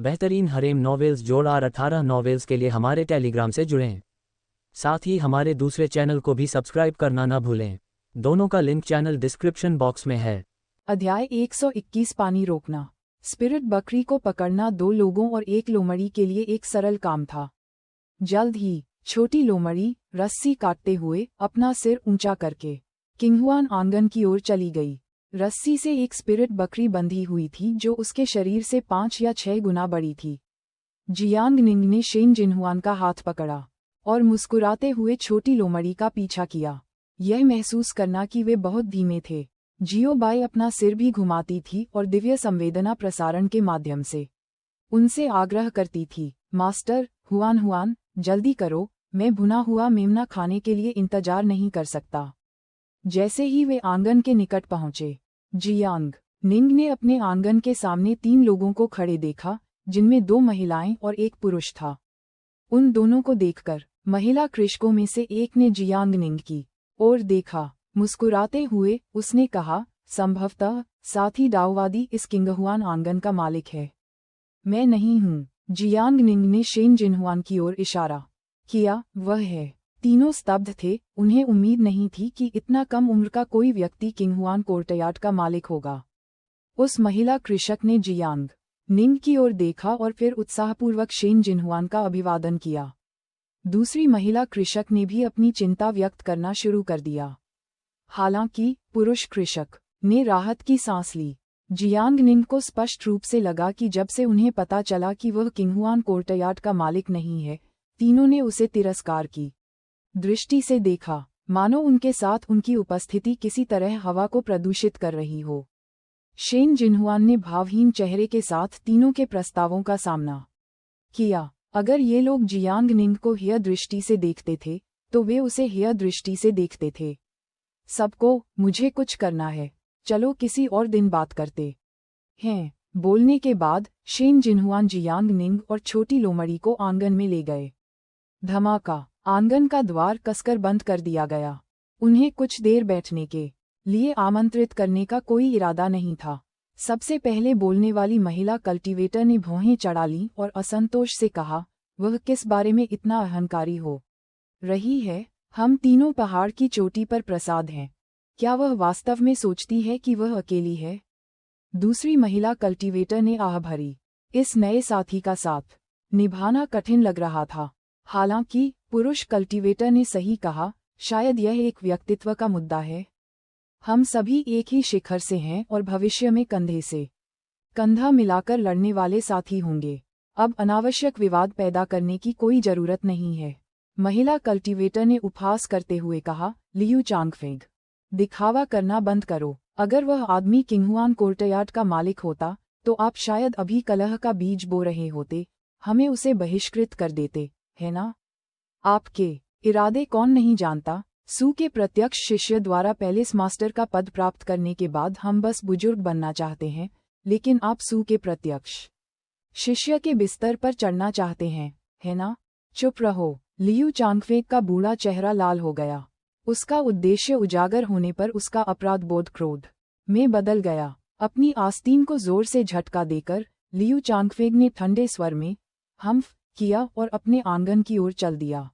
बेहतरीन harem novels जोड़ार 18 novels के लिए हमारे टेलीग्राम से जुड़ें। साथ ही हमारे दूसरे चैनल को भी सब्सक्राइब करना न भूलें। दोनों का लिंक चैनल डिस्क्रिप्शन बॉक्स में है। अध्याय 121 पानी रोकना। स्पिरिट बकरी को पकड़ना 2 लोगों और 1 लोमड़ी के लिए एक सरल काम था। जल्द ही छोटी लोमड़ी रस्सी काटते हुए अपना सिर ऊंचा करके किंगहुआन आंगन की ओर चली गई। रस्सी से एक स्पिरिट बकरी बंधी हुई थी जो उसके शरीर से 5 या 6 गुना बड़ी थी। जियांग निंग ने शेन जिनहुआन का हाथ पकड़ा और मुस्कुराते हुए छोटी लोमड़ी का पीछा किया, यह महसूस करना कि वे बहुत धीमे थे। जियो बाई अपना सिर भी घुमाती थी और दिव्य संवेदना प्रसारण के माध्यम से उनसे आग्रह करती थी, मास्टर हुआन हुआन, जल्दी करो, मैं भुना हुआ मेमना खाने के लिए इंतजार नहीं कर सकता। जैसे ही वे आंगन के निकट पहुंचे, जियांग निंग ने अपने आंगन के सामने 3 लोगों को खड़े देखा, जिनमें 2 महिलाएं और 1 पुरुष था। उन दोनों को देखकर महिला कृषकों में से एक ने जियांग निंग की ओर देखा। मुस्कुराते हुए उसने कहा, संभवतः साथी डाओवादी इस किंगहुआन आंगन का मालिक है। मैं नहीं हूँ। जियांग निंग ने शेन जिनहुआन की ओर इशारा किया, वह है। तीनों स्तब्ध थे, उन्हें उम्मीद नहीं थी कि इतना कम उम्र का कोई व्यक्ति किंगहुआन कोर्टयार्ड का मालिक होगा। उस महिला कृषक ने जियांग निंग की ओर देखा और फिर उत्साहपूर्वक शेन जिनहुआन का अभिवादन किया। दूसरी महिला कृषक ने भी अपनी चिंता व्यक्त करना शुरू कर दिया। हालांकि पुरुष कृषक ने राहत की सांस ली। जियांग निंग को स्पष्ट रूप से लगा कि जब से उन्हें पता चला कि वह किंगहुआन कोर्टयार्ड का मालिक नहीं है, तीनों ने उसे तिरस्कार की दृष्टि से देखा, मानो उनके साथ उनकी उपस्थिति किसी तरह हवा को प्रदूषित कर रही हो। शेन जिनहुआन ने भावहीन चेहरे के साथ तीनों के प्रस्तावों का सामना किया। अगर ये लोग जियांग निंग को हेय दृष्टि से देखते थे, तो वे उसे हेय दृष्टि से देखते थे। सबको, मुझे कुछ करना है, चलो किसी और दिन बात करते हैं। बोलने के बाद शेन जिनहुआन जियांग निंग और छोटी लोमड़ी को आंगन में ले गए। धमाका, आंगन का द्वार कसकर बंद कर दिया गया। उन्हें कुछ देर बैठने के लिए आमंत्रित करने का कोई इरादा नहीं था। सबसे पहले बोलने वाली महिला कल्टीवेटर ने भौहें चढ़ा लीं और असंतोष से कहा, वह किस बारे में इतना अहंकारी हो रही है? हम तीनों पहाड़ की चोटी पर प्रसाद हैं। क्या वह वास्तव में सोचती है कि वह अकेली है? दूसरी महिला कल्टीवेटर ने आह भरी। इस नए साथी का साथ निभाना कठिन लग रहा था। हालांकि पुरुष कल्टीवेटर ने सही कहा, शायद यह एक व्यक्तित्व का मुद्दा है। हम सभी एक ही शिखर से हैं और भविष्य में कंधे से कंधा मिलाकर लड़ने वाले साथी होंगे। अब अनावश्यक विवाद पैदा करने की कोई जरूरत नहीं है। महिला कल्टीवेटर ने उपहास करते हुए कहा, लियू चांगफेंग, दिखावा करना बंद करो। अगर वह आदमी किंगहुआन कोर्टयार्ड का मालिक होता, तो आप शायद अभी कलह का बीज बो रहे होते, हमें उसे बहिष्कृत कर देते, है ना? आपके इरादे कौन नहीं जानता? सू के प्रत्यक्ष शिष्य द्वारा पैलेस मास्टर का पद प्राप्त करने के बाद हम बस बुजुर्ग बनना चाहते हैं, लेकिन आप सू के प्रत्यक्ष शिष्य के बिस्तर पर चढ़ना चाहते हैं, है ना? चुप रहो। लियू चांगफेंग का बूढ़ा चेहरा लाल हो गया। उसका उद्देश्य उजागर होने पर उसका अपराध बोध क्रोध में बदल गया। अपनी आस्तीन को जोर से झटका देकर लियू चांगफेंग ने ठंडे स्वर में हम्फ किया और अपने आंगन की ओर चल दिया।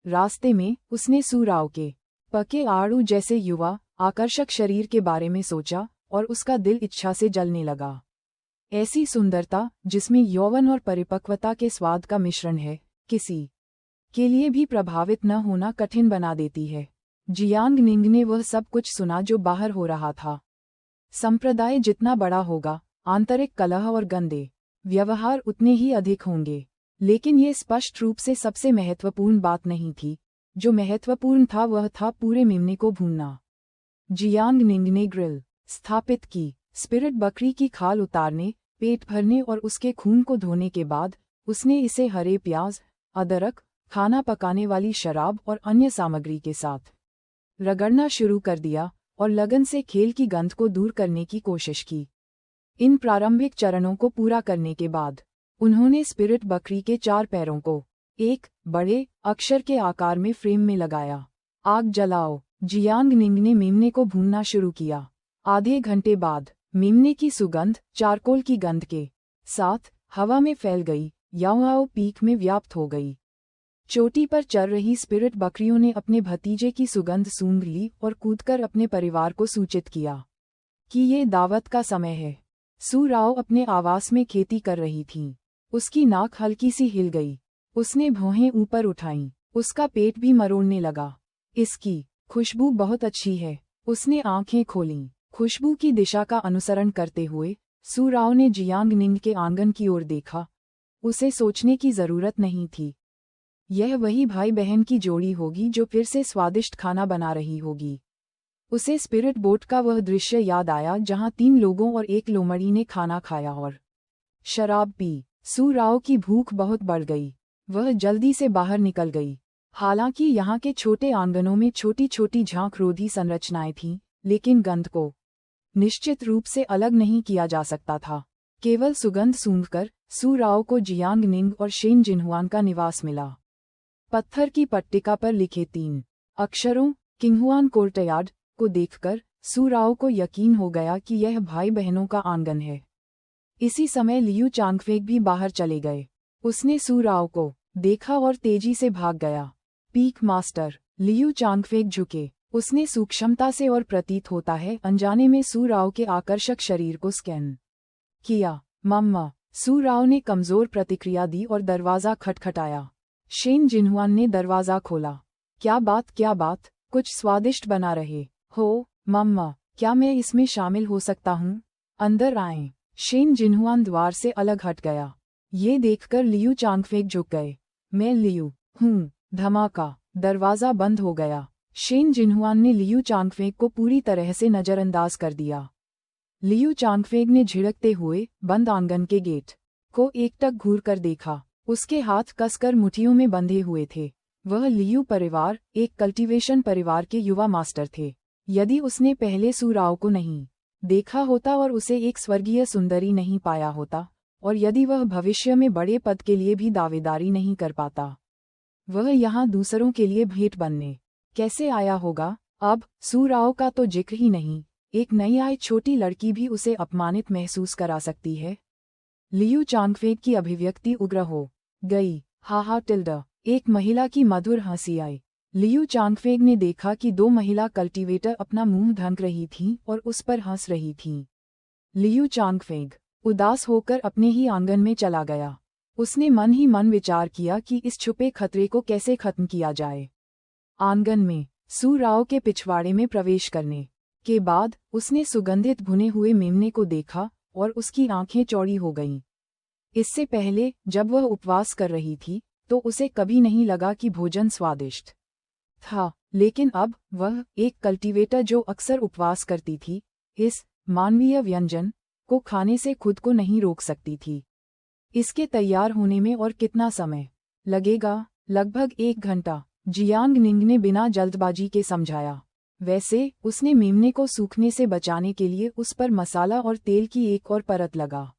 रास्ते में उसने सू राव के पके आड़ू जैसे युवा आकर्षक शरीर के बारे में सोचा और उसका दिल इच्छा से जलने लगा। ऐसी सुंदरता जिसमें यौवन और परिपक्वता के स्वाद का मिश्रण है, किसी के लिए भी प्रभावित न होना कठिन बना देती है। जियांग निंग ने वह सब कुछ सुना जो बाहर हो रहा था। संप्रदाय जितना बड़ा होगा, आंतरिक कलह और गंदे व्यवहार उतने ही अधिक होंगे। लेकिन ये स्पष्ट रूप से सबसे महत्वपूर्ण बात नहीं थी। जो महत्वपूर्ण था वह था पूरे मेमने को भूनना। जियांग निंग ने ग्रिल स्थापित की। स्पिरिट बकरी की खाल उतारने, पेट भरने और उसके खून को धोने के बाद उसने इसे हरे प्याज, अदरक, खाना पकाने वाली शराब और अन्य सामग्री के साथ रगड़ना शुरू कर दिया और लगन से खेल की गंध को दूर करने की कोशिश की। इन प्रारंभिक चरणों को पूरा करने के बाद उन्होंने स्पिरिट बकरी के 4 पैरों को एक बड़े अक्षर के आकार में फ्रेम में लगाया। आग जलाओ। जियांग निंग ने मेमने को भूनना शुरू किया। आधे घंटे बाद मेमने की सुगंध चारकोल की गंध के साथ हवा में फैल गई, याओयाओ पीक में व्याप्त हो गई। चोटी पर चल रही स्पिरिट बकरियों ने अपने भतीजे की सुगंध सूंघ ली और कूदकर अपने परिवार को सूचित किया कि ये दावत का समय है। सू राओ अपने आवास में खेती कर रही थी। उसकी नाक हल्की सी हिल गई। उसने भौहें ऊपर उठाईं। उसका पेट भी मरोड़ने लगा। इसकी खुशबू बहुत अच्छी है। उसने आंखें खोलीं। खुशबू की दिशा का अनुसरण करते हुए सू राओ ने जियांग निंग के आंगन की ओर देखा। उसे सोचने की जरूरत नहीं थी। यह वही भाई बहन की जोड़ी होगी जो फिर से स्वादिष्ट खाना बना रही होगी। उसे स्पिरिट बोट का वह दृश्य याद आया जहां 3 लोगों और एक लोमड़ी ने खाना खाया और शराब पी। सू राओ की भूख बहुत बढ़ गई। वह जल्दी से बाहर निकल गई। हालांकि यहाँ के छोटे आंगनों में छोटी छोटी झांकरोधी संरचनाएं थीं, लेकिन गंध को निश्चित रूप से अलग नहीं किया जा सकता था। केवल सुगंध सूंघकर सू राओ को जियांग निंग और शेन जिनहुआन का निवास मिला। पत्थर की पट्टिका पर लिखे 3 अक्षरों किंगहुआन कोर्टयार्ड को देखकर सू राओ को यकीन हो गया कि यह भाई बहनों का आंगन है। इसी समय लियू चांगफेग भी बाहर चले गए। उसने सू राओ को देखा और तेजी से भाग गया। पीक मास्टर लियू चांगफेग झुके। उसने सूक्ष्मता से और प्रतीत होता है अनजाने में सू राओ के आकर्षक शरीर को स्कैन किया। मम्मा, सू राओ ने कमजोर प्रतिक्रिया दी और दरवाजा खटखटाया। शेन जिनहुआन ने दरवाजा खोला। क्या बात, कुछ स्वादिष्ट बना रहे हो मम्मा, क्या मैं इसमें शामिल हो सकता हूँ? अंदर आएं। शेन जिनहुआन द्वार से अलग हट गया। ये देखकर लियू चांगफेग झुक गए। मैं लियू हूँ। धमाका, दरवाजा बंद हो गया। शेन जिनहुआन ने लियू चांगफेग को पूरी तरह से नजरअंदाज कर दिया। लियू चांगफेग ने झिड़कते हुए बंद आंगन के गेट को एकटक घूर कर देखा। उसके हाथ कसकर मुट्ठियों में बंधे हुए थे। वह लियू परिवार एक कल्टीवेशन परिवार के युवा मास्टर थे। यदि उसने पहले सू राओ को नहीं देखा होता और उसे एक स्वर्गीय सुंदरी नहीं पाया होता, और यदि वह भविष्य में बड़े पद के लिए भी दावेदारी नहीं कर पाता, वह यहाँ दूसरों के लिए भेंट बनने कैसे आया होगा? अब सू राओ का तो जिक्र ही नहीं, एक नई आई छोटी लड़की भी उसे अपमानित महसूस करा सकती है। लियू चांगफेग की अभिव्यक्ति उग्र हो गई। हा टिल्डा, एक महिला की मधुर हंसी आई। लियू चांगफेग ने देखा कि 2 महिला कल्टीवेटर अपना मुंह ढक रही थीं और उस पर हंस रही थीं। लियू चांगफेग उदास होकर अपने ही आंगन में चला गया। उसने मन ही मन विचार किया कि इस छुपे खतरे को कैसे खत्म किया जाए। आंगन में सू राओ के पिछवाड़े में प्रवेश करने के बाद उसने सुगंधित भुने हुए मेमने को देखा और उसकी आंखें चौड़ी हो गईं। इससे पहले जब वह उपवास कर रही थी तो उसे कभी नहीं लगा कि भोजन स्वादिष्ट था, लेकिन अब वह एक कल्टीवेटर जो अक्सर उपवास करती थी, इस मानवीय व्यंजन को खाने से खुद को नहीं रोक सकती थी। इसके तैयार होने में और कितना समय लगेगा? लगभग 1 घंटा, जियांग निंग ने बिना जल्दबाजी के समझाया। वैसे उसने मेमने को सूखने से बचाने के लिए उस पर मसाला और तेल की एक और परत लगा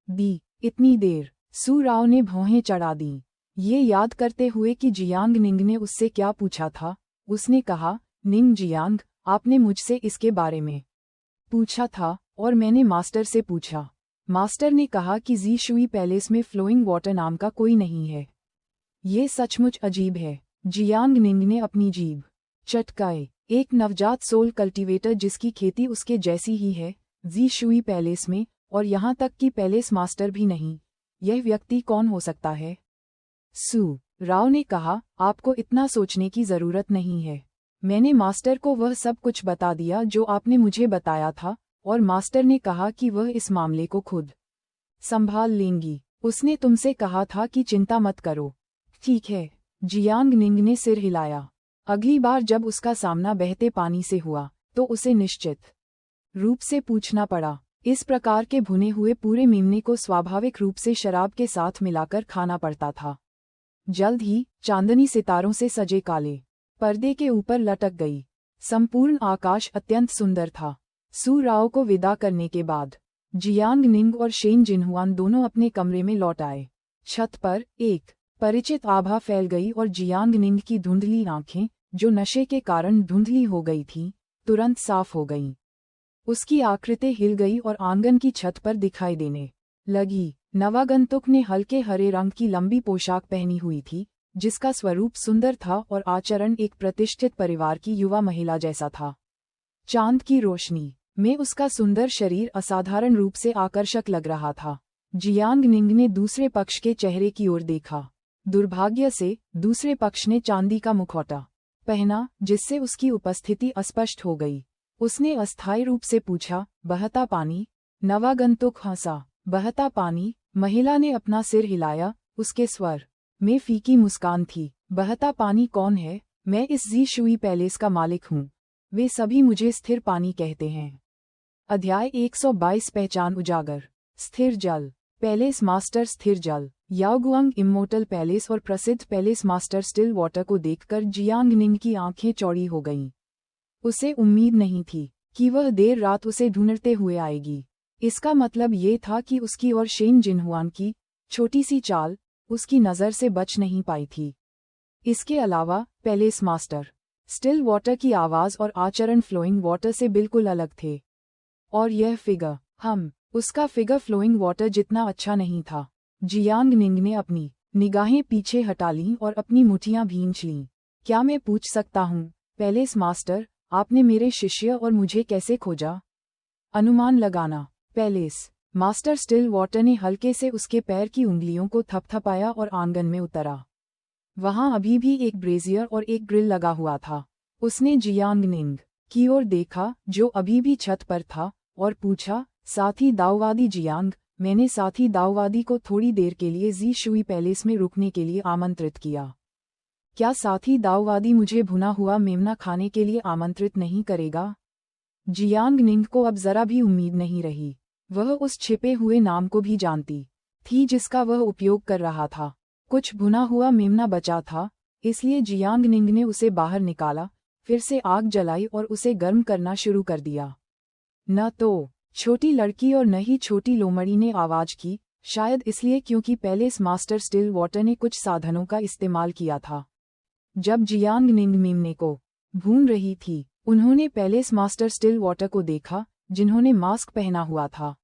दी। इतनी देर? सू राओ ने भौहें चढ़ा दीं, ये याद करते हुए कि जियांग निंग ने उससे क्या पूछा था। उसने कहा, निंग जियांग, आपने मुझसे इसके बारे में पूछा था और मैंने मास्टर से पूछा। मास्टर ने कहा कि जी शुई पैलेस में फ्लोइंग वाटर नाम का कोई नहीं है। ये सचमुच अजीब है। जियांग निंग ने अपनी जीभ चटकाई। एक नवजात सोल कल्टीवेटर जिसकी खेती उसके जैसी ही है, जी शुई पैलेस में, और यहाँ तक कि पैलेस मास्टर भी नहीं। यह व्यक्ति कौन हो सकता है? सू राव ने कहा, आपको इतना सोचने की जरूरत नहीं है। मैंने मास्टर को वह सब कुछ बता दिया जो आपने मुझे बताया था, और मास्टर ने कहा कि वह इस मामले को खुद संभाल लेंगी। उसने तुमसे कहा था कि चिंता मत करो। ठीक है, जियांग निंग ने सिर हिलाया। अगली बार जब उसका सामना बहते पानी से हुआ तो उसे निश्चित रूप से पूछना पड़ा। इस प्रकार के भुने हुए पूरे मेमने को स्वाभाविक रूप से शराब के साथ मिलाकर खाना पड़ता था। जल्द ही चांदनी सितारों से सजे काले पर्दे के ऊपर लटक गई। संपूर्ण आकाश अत्यंत सुंदर था। सू राओ को विदा करने के बाद जियांग निंग और शेन जिनहुआन दोनों अपने कमरे में लौट आए। छत पर एक परिचित आभा फैल गई और जियांग निंग की धुंधली आंखें, जो नशे के कारण धुंधली हो गई थीं, तुरंत साफ हो गईं। उसकी आकृति हिल गई और आंगन की छत पर दिखाई देने लगी। नवागंतुक ने हल्के हरे रंग की लंबी पोशाक पहनी हुई थी, जिसका स्वरूप सुंदर था और आचरण एक प्रतिष्ठित परिवार की युवा महिला जैसा था। चांद की रोशनी में उसका सुंदर शरीर असाधारण रूप से आकर्षक लग रहा था। जियांग निंग ने दूसरे पक्ष के चेहरे की ओर देखा। दुर्भाग्य से दूसरे पक्ष ने चांदी का मुखौटा पहना, जिससे उसकी उपस्थिति अस्पष्ट हो गई। उसने अस्थायी रूप से पूछा, बहता पानी? नवागंतुक हंसा। बहता पानी? महिला ने अपना सिर हिलाया, उसके स्वर में फीकी मुस्कान थी। बहता पानी कौन है? मैं इस जी शुई पैलेस का मालिक हूँ। वे सभी मुझे स्थिर पानी कहते हैं। अध्याय 122 पहचान उजागर। स्थिर जल पैलेस मास्टर स्थिर जल। याओगुआंग इम्मोर्टल पैलेस और प्रसिद्ध पैलेस मास्टर स्टिल वाटर को देखकर जियांग निंग की आंखें चौड़ी हो गईं। उसे उम्मीद नहीं थी कि वह देर रात उसे ढूंढते हुए आएगी। इसका मतलब ये था कि उसकी और शेन जिनहुआन की छोटी सी चाल उसकी नज़र से बच नहीं पाई थी। इसके अलावा पैलेस मास्टर स्टिल वाटर की आवाज़ और आचरण फ्लोइंग वाटर से बिल्कुल अलग थे। और यह फिगर उसका फिगर फ्लोइंग वाटर जितना अच्छा नहीं था। जियांग निंग ने अपनी निगाहें पीछे हटा लीं और अपनी मुठियां भींच लीं। क्या मैं पूछ सकता हूँ, पैलेस मास्टर, आपने मेरे शिष्य और मुझे कैसे खोजा? अनुमान लगाना। पैलेस मास्टर स्टिल वाटर ने हल्के से उसके पैर की उंगलियों को थपथपाया और आंगन में उतरा। वहां अभी भी एक ब्रेजियर और एक ग्रिल लगा हुआ था। उसने जियांग निंग की ओर देखा, जो अभी भी छत पर था, और पूछा, साथी दाओवादी जियांग, मैंने साथी दाओवादी को थोड़ी देर के लिए जी शुई पैलेस में रुकने के लिए आमंत्रित किया। क्या साथी दाओवादी मुझे भुना हुआ मेमना खाने के लिए आमंत्रित नहीं करेगा? जियांग निंग को अब जरा भी उम्मीद नहीं रही। वह उस छिपे हुए नाम को भी जानती थी जिसका वह उपयोग कर रहा था। कुछ भुना हुआ मेमना बचा था, इसलिए जियांग निंग ने उसे बाहर निकाला, फिर से आग जलाई और उसे गर्म करना शुरू कर दिया। न तो छोटी लड़की और न ही छोटी लोमड़ी ने आवाज की, शायद इसलिए क्योंकि पैलेस मास्टर स्टिल वाटर ने कुछ साधनों का इस्तेमाल किया था। जब जियांग निंग मेमने को भून रही थी, उन्होंने पैलेस मास्टर स्टिल वाटर को देखा, जिन्होंने मास्क पहना हुआ था।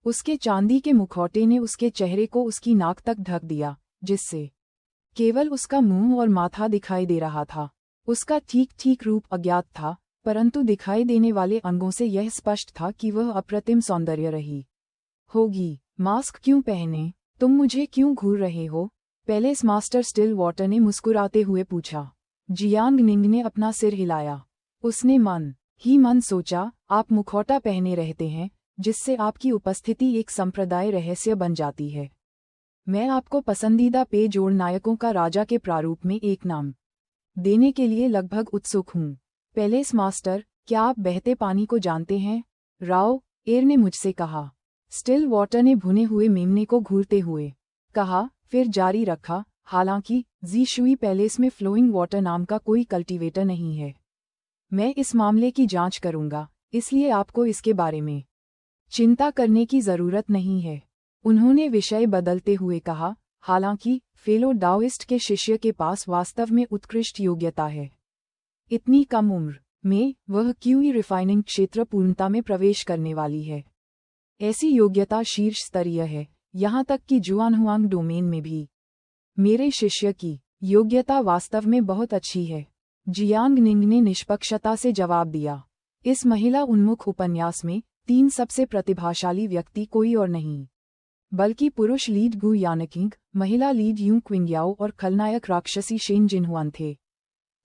उसके चांदी के मुखौटे ने उसके चेहरे को उसकी नाक तक ढक दिया, जिससे केवल उसका मुंह और माथा दिखाई दे रहा था। उसका ठीक ठीक रूप अज्ञात था, परंतु दिखाई देने वाले अंगों से यह स्पष्ट था कि वह अप्रतिम सौंदर्य रही होगी। मास्क क्यों पहने? तुम मुझे क्यों घूर रहे हो? पैलेस मास्टर स्टिल वाटर ने मुस्कुराते हुए पूछा। जियांग निंग ने अपना सिर हिलाया। उसने मन ही मन सोचा, आप मुखौटा पहने रहते हैं, जिससे आपकी उपस्थिति एक संप्रदाय रहस्य बन जाती है। मैं आपको पसंदीदा पेय जोड़ नायकों का राजा के प्रारूप में एक नाम देने के लिए लगभग उत्सुक हूँ। पैलेस मास्टर, क्या आप बहते पानी को जानते हैं? राव एर ने मुझसे कहा। स्टिल वाटर ने भुने हुए मेमने को घूरते हुए कहा, फिर जारी रखा, हालांकि जी शुई पैलेस में फ्लोइंग वाटर नाम का कोई कल्टीवेटर नहीं है। मैं इस मामले की जांच करूंगा, इसलिए आपको इसके बारे में चिंता करने की जरूरत नहीं है। उन्होंने विषय बदलते हुए कहा, हालांकि फेलो डाओइस्ट के शिष्य के पास वास्तव में उत्कृष्ट योग्यता है। इतनी कम उम्र में वह क्यूई रिफाइनिंग क्षेत्र पूर्णता में प्रवेश करने वाली है। ऐसी योग्यता शीर्ष स्तरीय है, यहाँ तक कि जुआनहुआंग डोमेन में भी। मेरे शिष्य की योग्यता वास्तव में बहुत अच्छी है, जियांग निंग ने निष्पक्षता से जवाब दिया। इस महिला उन्मुख उपन्यास में 3 सबसे प्रतिभाशाली व्यक्ति कोई और नहीं, बल्कि पुरुष लीड गु यानकिंग, महिला लीड यूं क्विंगयाओ और खलनायक राक्षसी शेन जिनहुआन थे।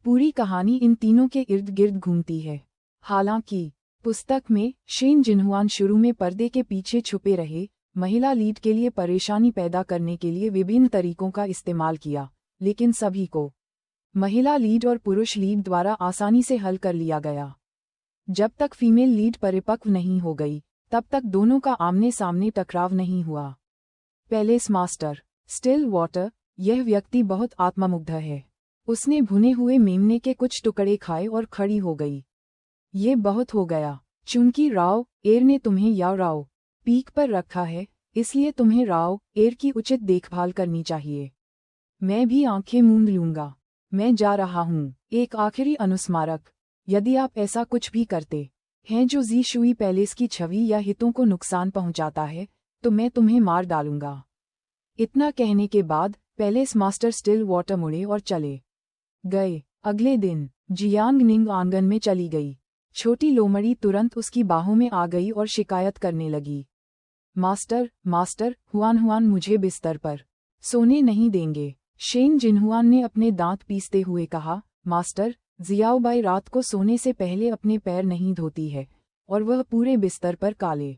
पूरी कहानी इन तीनों के इर्द गिर्द घूमती है। हालांकि पुस्तक में शेन जिनहुआन शुरू में पर्दे के पीछे छुपे रहे, महिला लीड के लिए परेशानी पैदा करने के लिए विभिन्न तरीकों का इस्तेमाल किया, लेकिन सभी को महिला लीड और पुरुष लीड द्वारा आसानी से हल कर लिया गया। जब तक फीमेल लीड परिपक्व नहीं हो गई, तब तक दोनों का आमने सामने टकराव नहीं हुआ। पैलेस मास्टर स्टिल वाटर, यह व्यक्ति बहुत आत्ममुग्ध है। उसने भुने हुए मेमने के कुछ टुकड़े खाए और खड़ी हो गई। ये बहुत हो गया। चूंकि राव एर ने तुम्हें या राव पीक पर रखा है, इसलिए तुम्हें राव एर की उचित देखभाल करनी चाहिए। मैं भी आंखें मूंद लूंगा। मैं जा रहा हूँ। एक आखिरी अनुस्मारक, यदि आप ऐसा कुछ भी करते हैं जो जी शुई पैलेस की छवि या हितों को नुकसान पहुंचाता है, तो मैं तुम्हें मार डालूंगा। इतना कहने के बाद पैलेस मास्टर स्टिल वाटर मुड़े और चले गए। अगले दिन जियांग निंग आंगन में चली गई। छोटी लोमड़ी तुरंत उसकी बाहों में आ गई और शिकायत करने लगी, मास्टर मास्टर, हुआन हुआन मुझे बिस्तर पर सोने नहीं देंगे। शेन जिनहुआन ने अपने दांत पीसते हुए कहा, मास्टर, जियाओबाई रात को सोने से पहले अपने पैर नहीं धोती है और वह पूरे बिस्तर पर काले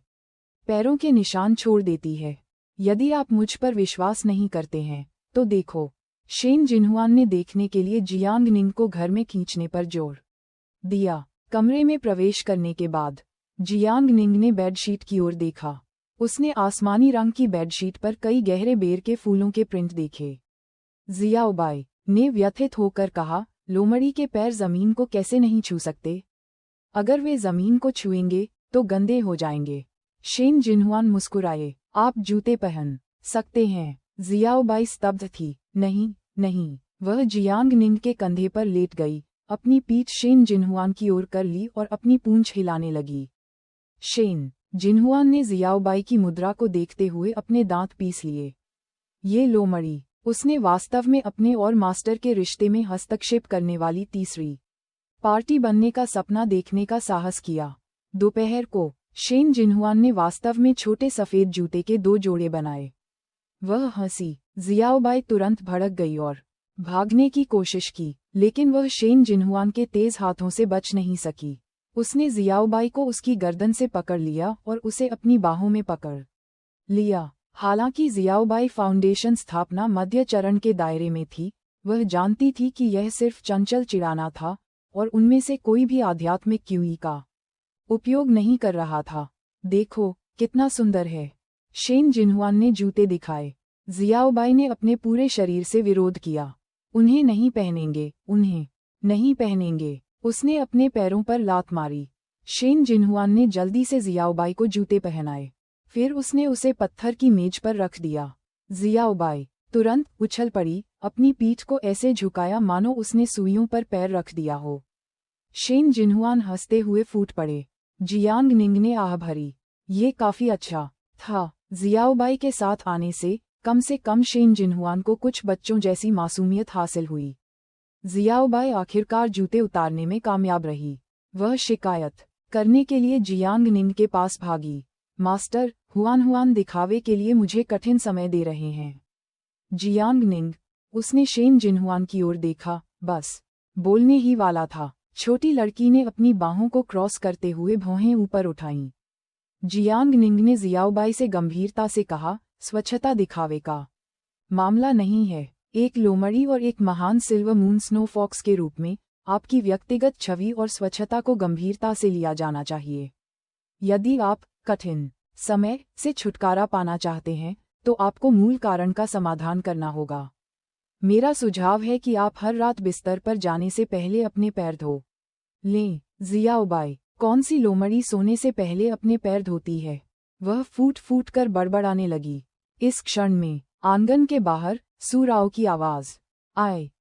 पैरों के निशान छोड़ देती है। यदि आप मुझ पर विश्वास नहीं करते हैं तो देखो। शेन जिनहुआन ने देखने के लिए जियांग निंग को घर में खींचने पर जोर दिया। कमरे में प्रवेश करने के बाद जियांग निंग ने बेडशीट की ओर देखा। उसने आसमानी रंग की बेडशीट पर कई गहरे बेर के फूलों के प्रिंट देखे। जियाओबाई ने व्यथित होकर कहा, लोमड़ी के पैर जमीन को कैसे नहीं छू सकते? अगर वे जमीन को छुएंगे तो गंदे हो जाएंगे। शेन जिनहुआन मुस्कुराए, आप जूते पहन सकते हैं। जियाओबाई स्तब्ध थी। नहीं नहीं। वह जियांग निंग के कंधे पर लेट गई, अपनी पीठ शेन जिनहुआन की ओर कर ली और अपनी पूंछ हिलाने लगी। शेन जिनहुआन ने जियाओबाई की मुद्रा को देखते हुए अपने दांत पीस लिए। ये लोमड़ी, उसने वास्तव में अपने और मास्टर के रिश्ते में हस्तक्षेप करने वाली तीसरी पार्टी बनने का सपना देखने का साहस किया। दोपहर को शेन जिनहुआन ने वास्तव में छोटे सफेद जूते के 2 जोड़े बनाए। वह हंसी। जियाओबाई तुरंत भड़क गई और भागने की कोशिश की, लेकिन वह शेन जिनहुआन के तेज हाथों से बच नहीं सकी। उसने जियाओबाई को उसकी गर्दन से पकड़ लिया और उसे अपनी बाहों में पकड़ लिया। हालांकि जियाओबाई फाउंडेशन स्थापना मध्य चरण के दायरे में थी, वह जानती थी कि यह सिर्फ चंचल चिढ़ाना था और उनमें से कोई भी आध्यात्मिक क्यूई का उपयोग नहीं कर रहा था। देखो कितना सुंदर है। शेन जिनहुआन ने जूते दिखाए। जियाओबाई ने अपने पूरे शरीर से विरोध किया। उन्हें नहीं पहनेंगे, उन्हें नहीं पहनेंगे। उसने अपने पैरों पर लात मारी। शेन जिनहुआन ने जल्दी से जियाओबाई को जूते पहनाए। फिर उसने उसे पत्थर की मेज पर रख दिया। जियाओबाई तुरंत उछल पड़ी, अपनी पीठ को ऐसे झुकाया मानो उसने सुइयों पर पैर रख दिया हो। शेन जिनहुआन हंसते हुए फूट पड़े। जियांग निंग ने आह भरी। ये काफी अच्छा था। जियाओबाई के साथ आने से कम शेन जिनहुआन को कुछ बच्चों जैसी मासूमियत हासिल हुई। जियाओबाई आखिरकार जूते उतारने में कामयाब रही। वह शिकायत करने के लिए जियांग निंग के पास भागी, मास्टर, हुआन हुआन दिखावे के लिए मुझे कठिन समय दे रहे हैं। जियांग निंग, उसने शेन जिनहुआन की ओर देखा, बस बोलने ही वाला था। छोटी लड़की ने अपनी बाहों को क्रॉस करते हुए भौहें ऊपर उठाईं। जियांग निंग ने जियाओबाई से गंभीरता से कहा, स्वच्छता दिखावे का मामला नहीं है। एक लोमड़ी और एक महान सिल्वर मून स्नो फॉक्स के रूप में आपकी व्यक्तिगत छवि और स्वच्छता को गंभीरता से लिया जाना चाहिए। यदि आप कठिन समय से छुटकारा पाना चाहते हैं तो आपको मूल कारण का समाधान करना होगा। मेरा सुझाव है कि आप हर रात बिस्तर पर जाने से पहले अपने पैर धो लें। जियाओबाई, कौन सी लोमड़ी सोने से पहले अपने पैर धोती है? वह फूट फूट कर बड़बड़ाने लगी। इस क्षण में आंगन के बाहर सूराओ की आवाज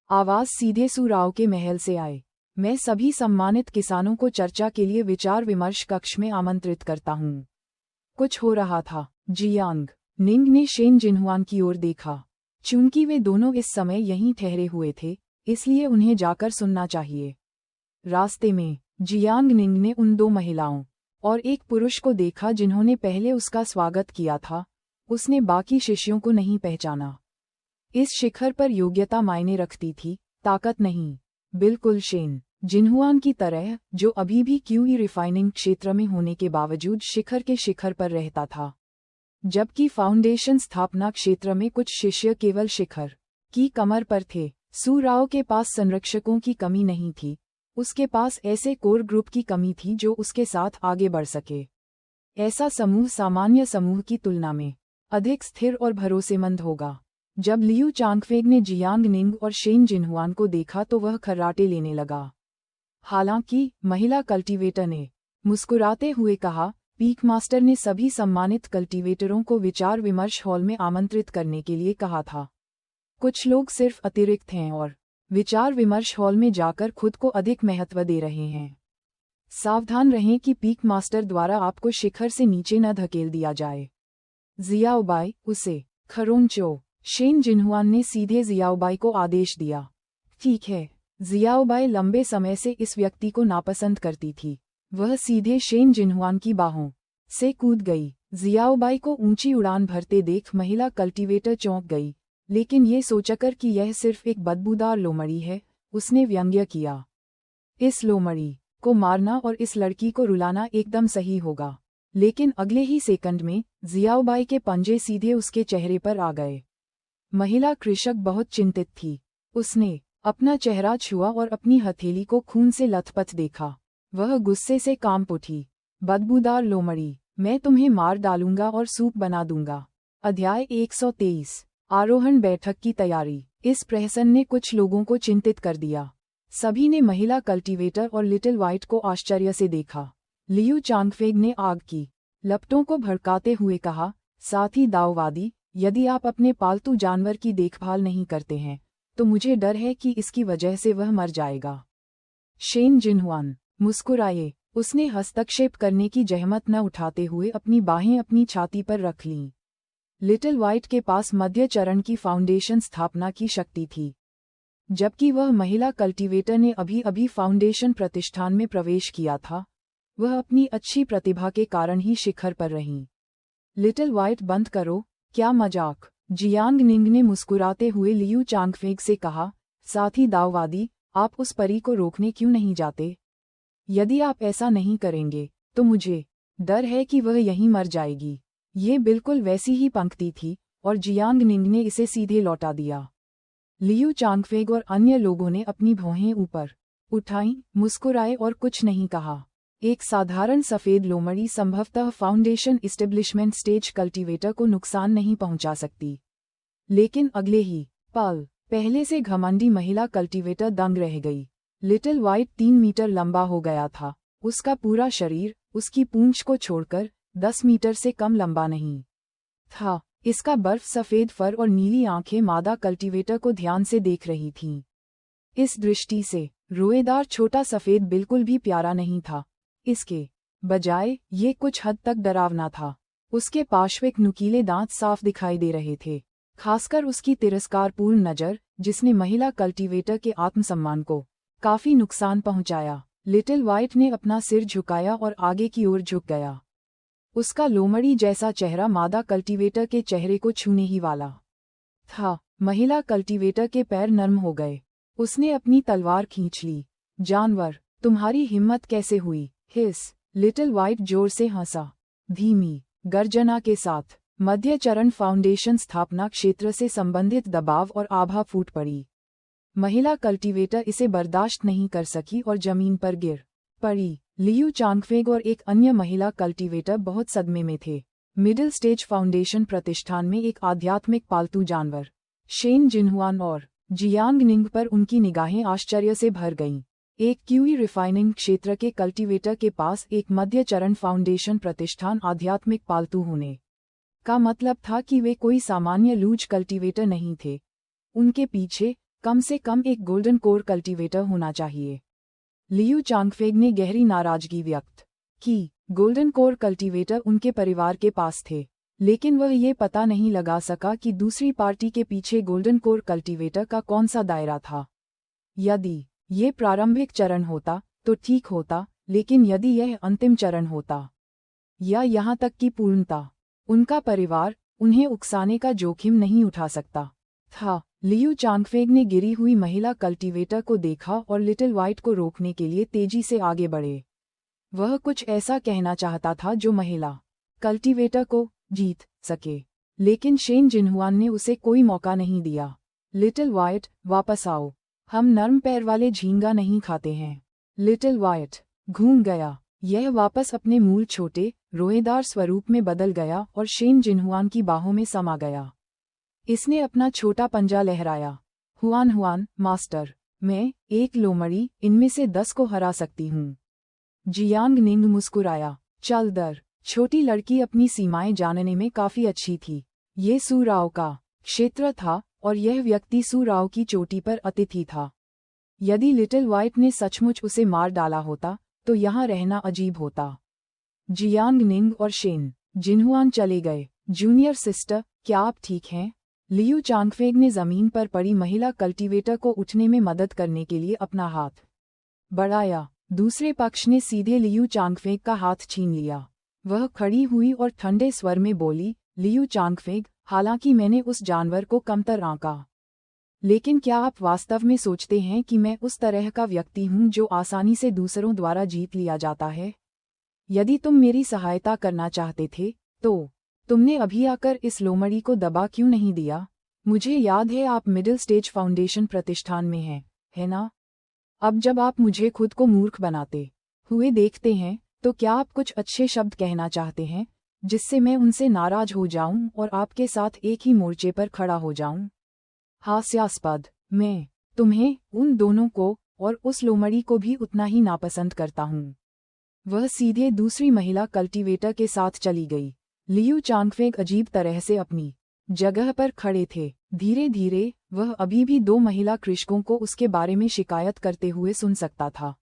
आवाज सीधे सूराओ के महल से आए। मैं सभी सम्मानित किसानों को चर्चा के लिए विचार विमर्श कक्ष में आमंत्रित करता हूँ। कुछ हो रहा था। जियांग निंग ने शेन जिनहुआन की ओर देखा। चूंकि वे दोनों इस समय यहीं ठहरे हुए थे, इसलिए उन्हें जाकर सुनना चाहिए। रास्ते में जियांग निंग ने उन 2 महिलाओं और एक पुरुष को देखा जिन्होंने पहले उसका स्वागत किया था। उसने बाकी शिष्यों को नहीं पहचाना। इस शिखर पर योग्यता मायने रखती थी, ताकत नहीं। बिल्कुल शेन जिनहुआन की तरह, जो अभी भी क्यूई रिफाइनिंग क्षेत्र में होने के बावजूद शिखर के शिखर पर रहता था। जबकि फाउंडेशन स्थापना क्षेत्र में कुछ शिष्य केवल शिखर की कमर पर थे। सूराओ के पास संरक्षकों की कमी नहीं थी, उसके पास ऐसे कोर ग्रुप की कमी थी जो उसके साथ आगे बढ़ सके। ऐसा समूह सामान्य समूह की तुलना में अधिक स्थिर और भरोसेमंद होगा। जब लियू चांगफेग ने जियांग निंग और शेन जिनहुआन को देखा तो वह खर्राटे लेने लगा। हालांकि महिला कल्टीवेटर ने मुस्कुराते हुए कहा, पीक मास्टर ने सभी सम्मानित कल्टीवेटरों को विचार विमर्श हॉल में आमंत्रित करने के लिए कहा था। कुछ लोग सिर्फ अतिरिक्त हैं और विचार विमर्श हॉल में जाकर खुद को अधिक महत्व दे रहे हैं। सावधान रहें कि पीक मास्टर द्वारा आपको शिखर से नीचे न धकेल दिया जाए। जियाओबाई उसे खरोंचो। शेन जिनहुआन ने सीधे जियाओबाई को आदेश दिया। ठीक है। जियाओबाई लंबे समय से इस व्यक्ति को नापसंद करती थी। वह सीधे शेन जिनहुआन की बाहों से कूद गई। जियाओबाई को ऊंची उड़ान भरते देख महिला कल्टीवेटर चौंक गई, लेकिन ये सोचकर कि यह सिर्फ एक बदबूदार लोमड़ी है, उसने व्यंग्य किया। इस लोमड़ी को मारना और इस लड़की को रुलाना एकदम सही होगा। लेकिन अगले ही सेकंड में जियाओबाई के पंजे सीधे उसके चेहरे पर आ गए। महिला कृषक बहुत चिंतित थी। उसने अपना चेहरा छुआ और अपनी हथेली को खून से लथपथ देखा। वह गुस्से से कांप उठी। बदबूदार लोमड़ी, मैं तुम्हें मार डालूंगा और सूप बना दूंगा। अध्याय 123। आरोहण बैठक की तैयारी। इस प्रहसन ने कुछ लोगों को चिंतित कर दिया। सभी ने महिला कल्टीवेटर और लिटिल व्हाइट को आश्चर्य से देखा। लियू चांगफेग ने आग की लपटों को भड़काते हुए कहा, साथी दाओवादी, यदि आप अपने पालतू जानवर की देखभाल नहीं करते हैं तो मुझे डर है कि इसकी वजह से वह मर जाएगा। शेन जिनहुआन मुस्कुराए। उसने हस्तक्षेप करने की जहमत न उठाते हुए अपनी बाहें अपनी छाती पर रख लीं। लिटिल व्हाइट के पास मध्य चरण की फाउंडेशन स्थापना की शक्ति थी, जबकि वह महिला कल्टीवेटर ने अभी अभी फाउंडेशन प्रतिष्ठान में प्रवेश किया था। वह अपनी अच्छी प्रतिभा के कारण ही शिखर पर रहीं। लिटिल व्हाइट बंद करो, क्या मजाक। जियांग निंग ने मुस्कुराते हुए लियू चांगफेग से कहा, साथी दाओवादी, आप उस परी को रोकने क्यों नहीं जाते? यदि आप ऐसा नहीं करेंगे तो मुझे डर है कि वह यहीं मर जाएगी। ये बिल्कुल वैसी ही पंक्ति थी और जियांग निंग ने इसे सीधे लौटा दिया। लियू चांगफेग और अन्य लोगों ने अपनी भौहें ऊपर उठाईं, मुस्कुराए और कुछ नहीं कहा। एक साधारण सफेद लोमड़ी संभवतः फाउंडेशन इस्टेब्लिशमेंट स्टेज कल्टीवेटर को नुकसान नहीं पहुंचा सकती। लेकिन अगले ही पल पहले से घमंडी महिला कल्टीवेटर दंग रह गई। लिटिल व्हाइट 3 मीटर लंबा हो गया था। उसका पूरा शरीर, उसकी पूंछ को छोड़कर, 10 मीटर से कम लंबा नहीं था। इसका बर्फ सफेद फर और नीली आंखें मादा कल्टीवेटर को ध्यान से देख रही थीं। इस दृष्टि से रोएदार छोटा सफेद बिल्कुल भी प्यारा नहीं था। इसके बजाय ये कुछ हद तक डरावना था। उसके पार्श्विक नुकीले दांत साफ दिखाई दे रहे थे, खासकर उसकी तिरस्कारपूर्ण नज़र, जिसने महिला कल्टीवेटर के आत्मसम्मान को काफी नुकसान पहुंचाया। लिटिल व्हाइट ने अपना सिर झुकाया और आगे की ओर झुक गया। उसका लोमड़ी जैसा चेहरा मादा कल्टीवेटर के चेहरे को छूने ही वाला था। महिला कल्टीवेटर के पैर नर्म हो गए। उसने अपनी तलवार खींच ली। जानवर, तुम्हारी हिम्मत कैसे हुई? हिस। लिटिल व्हाइट जोर से हंसा। धीमी गर्जना के साथ मध्य चरण फाउंडेशन स्थापना क्षेत्र से संबंधित दबाव और आभा फूट पड़ी। महिला कल्टीवेटर इसे बर्दाश्त नहीं कर सकी और जमीन पर गिर पड़ी। लियू चांगफेग और एक अन्य महिला कल्टीवेटर बहुत सदमे में थे। मिडिल स्टेज फाउंडेशन प्रतिष्ठान में एक आध्यात्मिक पालतू जानवर, शेन जिनहुआन और जियांग निंग पर उनकी निगाहें आश्चर्य से भर गईं। एक क्यूई रिफाइनिंग क्षेत्र के कल्टीवेटर के पास एक मध्य चरण फाउंडेशन प्रतिष्ठान आध्यात्मिक पालतू होने का मतलब था कि वे कोई सामान्य लूज कल्टीवेटर नहीं थे। उनके पीछे कम से कम एक गोल्डन कोर कल्टीवेटर होना चाहिए। लियू चांगफेग ने गहरी नाराजगी व्यक्त की। गोल्डन कोर कल्टीवेटर उनके परिवार के पास थे, लेकिन वह ये पता नहीं लगा सका कि दूसरी पार्टी के पीछे गोल्डन कोर कल्टीवेटर का कौन सा दायरा था। यदि ये प्रारंभिक चरण होता तो ठीक होता, लेकिन यदि यह अंतिम चरण होता या यहाँ तक कि पूर्णता, उनका परिवार उन्हें उकसाने का जोखिम नहीं उठा सकता था। लियू चांगफेग ने गिरी हुई महिला कल्टीवेटर को देखा और लिटिल व्हाइट को रोकने के लिए तेजी से आगे बढ़े। वह कुछ ऐसा कहना चाहता था जो महिला कल्टीवेटर को जीत सके, लेकिन शेन जिनहुआन ने उसे कोई मौका नहीं दिया। लिटिल व्हाइट, वापस आओ, हम नर्म पैर वाले झींगा नहीं खाते हैं। लिटिल व्हाइट घूम गया। यह वापस अपने मूल छोटे रोएदार स्वरूप में बदल गया और शेन जिनहुआन की बाहों में समा गया। इसने अपना छोटा पंजा लहराया। हुआन हुआन, मास्टर, मैं एक लोमड़ी इनमें से 10 को हरा सकती हूँ। जियांग निंग मुस्कुराया। चल दर। छोटी लड़की अपनी सीमाएं जानने में काफी अच्छी थी। ये सूराव का क्षेत्र था और यह व्यक्ति सूराव की चोटी पर अतिथि था। यदि लिटिल व्हाइट ने सचमुच उसे मार डाला होता तो यहाँ रहना अजीब होता। जियांग निंग और शेन जिनहुआन चले गए। जूनियर सिस्टर, क्या आप ठीक हैं? लियू चांगफेग ने जमीन पर पड़ी महिला कल्टीवेटर को उठने में मदद करने के लिए अपना हाथ बढ़ाया। दूसरे पक्ष ने सीधे लियू चांगफेग का हाथ छीन लिया। वह खड़ी हुई और ठंडे स्वर में बोली, लियू चांगफेग, हालांकि मैंने उस जानवर को कमतर आंका, लेकिन क्या आप वास्तव में सोचते हैं कि मैं उस तरह का व्यक्ति हूं जो आसानी से दूसरों द्वारा जीत लिया जाता है? यदि तुम मेरी सहायता करना चाहते थे, तो तुमने अभी आकर इस लोमड़ी को दबा क्यों नहीं दिया? मुझे याद है आप मिडिल स्टेज फाउंडेशन प्रतिष्ठान में हैं, है ना? अब जब आप मुझे खुद को मूर्ख बनाते हुए देखते हैं, तो क्या आप कुछ अच्छे शब्द कहना चाहते हैं, जिससे मैं उनसे नाराज हो जाऊं और आपके साथ एक ही मोर्चे पर खड़ा हो जाऊं? हास्यास्पद। मैं तुम्हें, उन दोनों को और उस लोमड़ी को भी उतना ही नापसंद करता हूं। वह सीधे दूसरी महिला कल्टीवेटर के साथ चली गई। लियू चांगफेग अजीब तरह से अपनी जगह पर खड़े थे। धीरे धीरे वह अभी भी दो महिला कृषकों को उसके बारे में शिकायत करते हुए सुन सकता था।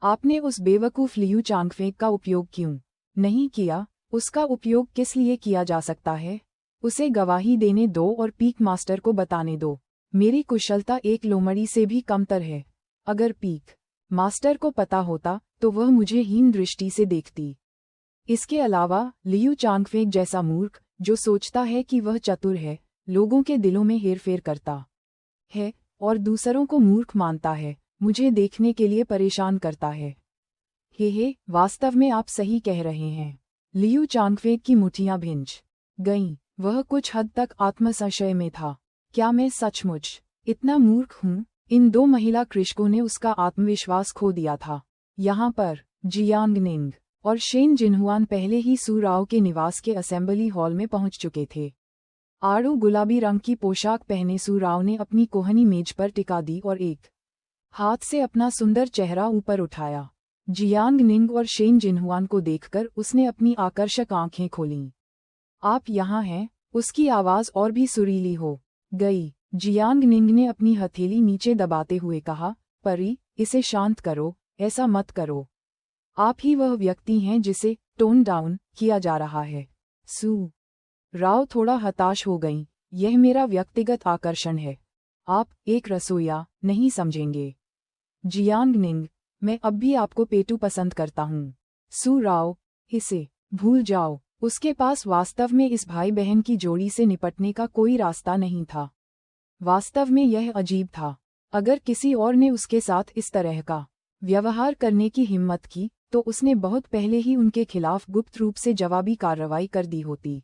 आपने उस बेवकूफ लियू चांगफेग का उपयोग क्यों नहीं किया? उसका उपयोग किस लिए किया जा सकता है? उसे गवाही देने दो और पीक मास्टर को बताने दो। मेरी कुशलता एक लोमड़ी से भी कमतर है। अगर पीक मास्टर को पता होता तो वह मुझे हीन दृष्टि से देखती। इसके अलावा लियू चांगफेग जैसा मूर्ख, जो सोचता है कि वह चतुर है, लोगों के दिलों में हेरफेर करता है और दूसरों को मूर्ख मानता है, मुझे देखने के लिए परेशान करता है। हे, वास्तव में आप सही कह रहे हैं। लियू चांगफेग की मुठियां भिंच गईं। वह कुछ हद तक आत्मसंशय में था। क्या मैं सचमुच इतना मूर्ख हूँ? इन दो महिला कृषकों ने उसका आत्मविश्वास खो दिया था। यहाँ पर जियांग निंग और शेन जिनहुआन पहले ही सू राव के निवास के असेंबली हॉल में पहुंच चुके थे। आड़ू गुलाबी रंग की पोशाक पहने सू राव ने अपनी कोहनी मेज पर टिका दी और एक हाथ से अपना सुंदर चेहरा ऊपर उठाया। जियांग निंग और शेन जिनहुआन को देखकर उसने अपनी आकर्षक आंखें खोलीं। आप यहाँ हैं? उसकी आवाज और भी सुरीली हो गई। जियांग निंग ने अपनी हथेली नीचे दबाते हुए कहा, परी, इसे शांत करो, ऐसा मत करो। आप ही वह व्यक्ति हैं जिसे टोन डाउन किया जा रहा है। सू राव थोड़ा हताश हो गईं। यह मेरा व्यक्तिगत आकर्षण है। आप एक रसोइया नहीं समझेंगे। जियांग निंग, मैं अब भी आपको पेटू पसंद करता हूँ। सू राव, इसे भूल जाओ। उसके पास वास्तव में इस भाई बहन की जोड़ी से निपटने का कोई रास्ता नहीं था। वास्तव में यह अजीब था। अगर किसी और ने उसके साथ इस तरह का व्यवहार करने की हिम्मत की, तो उसने बहुत पहले ही उनके खिलाफ गुप्त रूप से जवाबी कार्रवाई कर दी होती।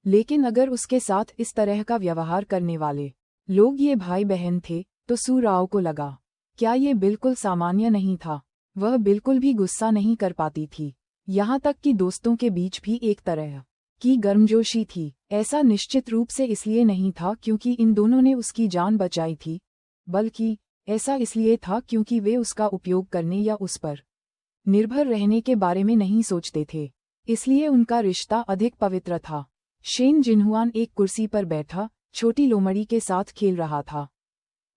लेकिन अगर उसके साथ इस तरह का व्यवहार करने वाले लोग ये भाई बहन थे, तो सू राव को लगा, क्या ये बिल्कुल सामान्य नहीं था? वह बिल्कुल भी गुस्सा नहीं कर पाती थी। यहाँ तक कि दोस्तों के बीच भी एक तरह की गर्मजोशी थी। ऐसा निश्चित रूप से इसलिए नहीं था क्योंकि इन दोनों ने उसकी जान बचाई थी, बल्कि ऐसा इसलिए था क्योंकि वे उसका उपयोग करने या उस पर निर्भर रहने के बारे में नहीं सोचते थे। इसलिए उनका रिश्ता अधिक पवित्र था। शेन जिनहुआन एक कुर्सी पर बैठा छोटी लोमड़ी के साथ खेल रहा था।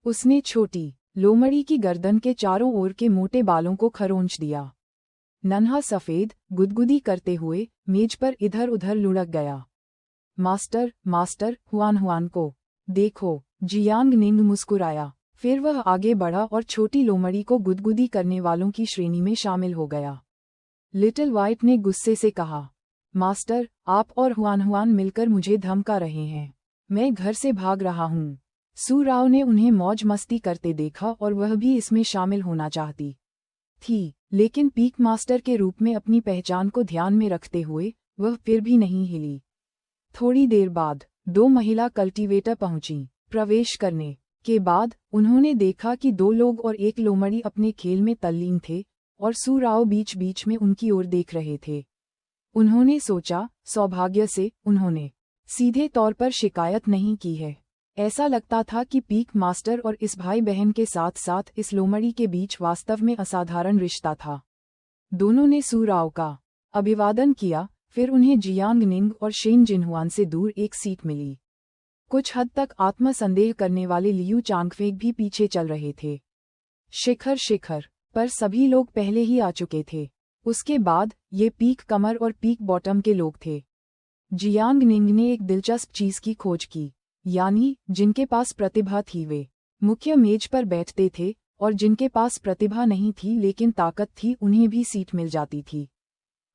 उसने छोटी लोमड़ी की गर्दन के चारों ओर के मोटे बालों को खरोंच दिया। नन्हा सफेद गुदगुदी करते हुए मेज पर इधर उधर लुढ़क गया। मास्टर, मास्टर, हुआन को देखो। जियांग निंग मुस्कुराया। फिर वह आगे बढ़ा और छोटी लोमड़ी को गुदगुदी करने वालों की श्रेणी में शामिल हो गया। लिटिल व्हाइट ने गुस्से से कहा, मास्टर, आप और हुआन मिलकर मुझे धमका रहे हैं। मैं घर से भाग रहा हूँ। सू राव ने उन्हें मौज मस्ती करते देखा और वह भी इसमें शामिल होना चाहती थी, लेकिन पीक मास्टर के रूप में अपनी पहचान को ध्यान में रखते हुए वह फिर भी नहीं हिली। थोड़ी देर बाद दो महिला कल्टीवेटर पहुंचीं। प्रवेश करने के बाद उन्होंने देखा कि दो लोग और एक लोमड़ी अपने खेल में तल्लीन थे और सू राव बीच बीच में उनकी ओर देख रहे थे। उन्होंने सोचा, सौभाग्य से उन्होंने सीधे तौर पर शिकायत नहीं की है। ऐसा लगता था कि पीक मास्टर और इस भाई बहन के साथ साथ इस लोमड़ी के बीच वास्तव में असाधारण रिश्ता था। दोनों ने सू राव का अभिवादन किया, फिर उन्हें जियांग निंग और शेन जिनहुआन से दूर एक सीट मिली। कुछ हद तक आत्मसंदेह करने वाले लियू चांगफेग भी पीछे चल रहे थे। शिखर पर सभी लोग पहले ही आ चुके थे। उसके बाद ये पीक कमर और पीक बॉटम के लोग थे। जियांग निंग ने एक दिलचस्प चीज की खोज की, यानी जिनके पास प्रतिभा थी वे मुख्य मेज पर बैठते थे, और जिनके पास प्रतिभा नहीं थी लेकिन ताकत थी उन्हें भी सीट मिल जाती थी।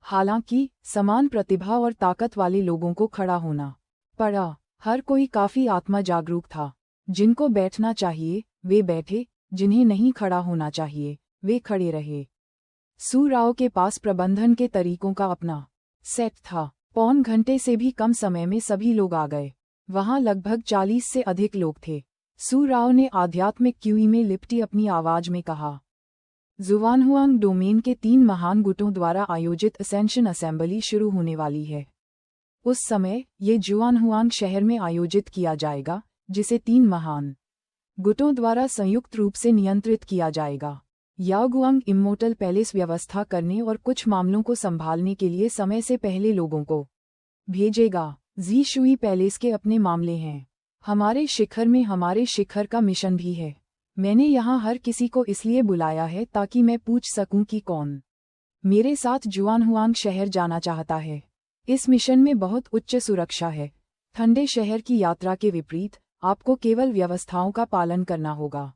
हालांकि समान प्रतिभा और ताकत वाले लोगों को खड़ा होना पड़ा। हर कोई काफी आत्मा जागरूक था। जिनको बैठना चाहिए वे बैठे, जिन्हें नहीं खड़ा होना चाहिए वे खड़े रहे। सू राव के पास प्रबंधन के तरीकों का अपना सेट था। पौन घंटे से भी कम समय में सभी लोग आ गए। वहां लगभग 40 से अधिक लोग थे। सू राव ने आध्यात्मिक क्यूई में लिपटी अपनी आवाज में कहा, जुवानहुआंग डोमेन के 3 महान गुटों द्वारा आयोजित असेंशन असेंबली शुरू होने वाली है। उस समय ये जुआनहुआंग शहर में आयोजित किया जाएगा, जिसे 3 महान गुटों द्वारा संयुक्त रूप से नियंत्रित किया जाएगा। याओगुआंग इमोर्टल पैलेस व्यवस्था करने और कुछ मामलों को संभालने के लिए समय से पहले लोगों को भेजेगा। जी शुई पैलेस के अपने मामले हैं। हमारे शिखर में हमारे शिखर का मिशन भी है। मैंने यहाँ हर किसी को इसलिए बुलाया है ताकि मैं पूछ सकूं कि कौन मेरे साथ जुआनहुआंग शहर जाना चाहता है। इस मिशन में बहुत उच्च सुरक्षा है। ठंडे शहर की यात्रा के विपरीत आपको केवल व्यवस्थाओं का पालन करना होगा,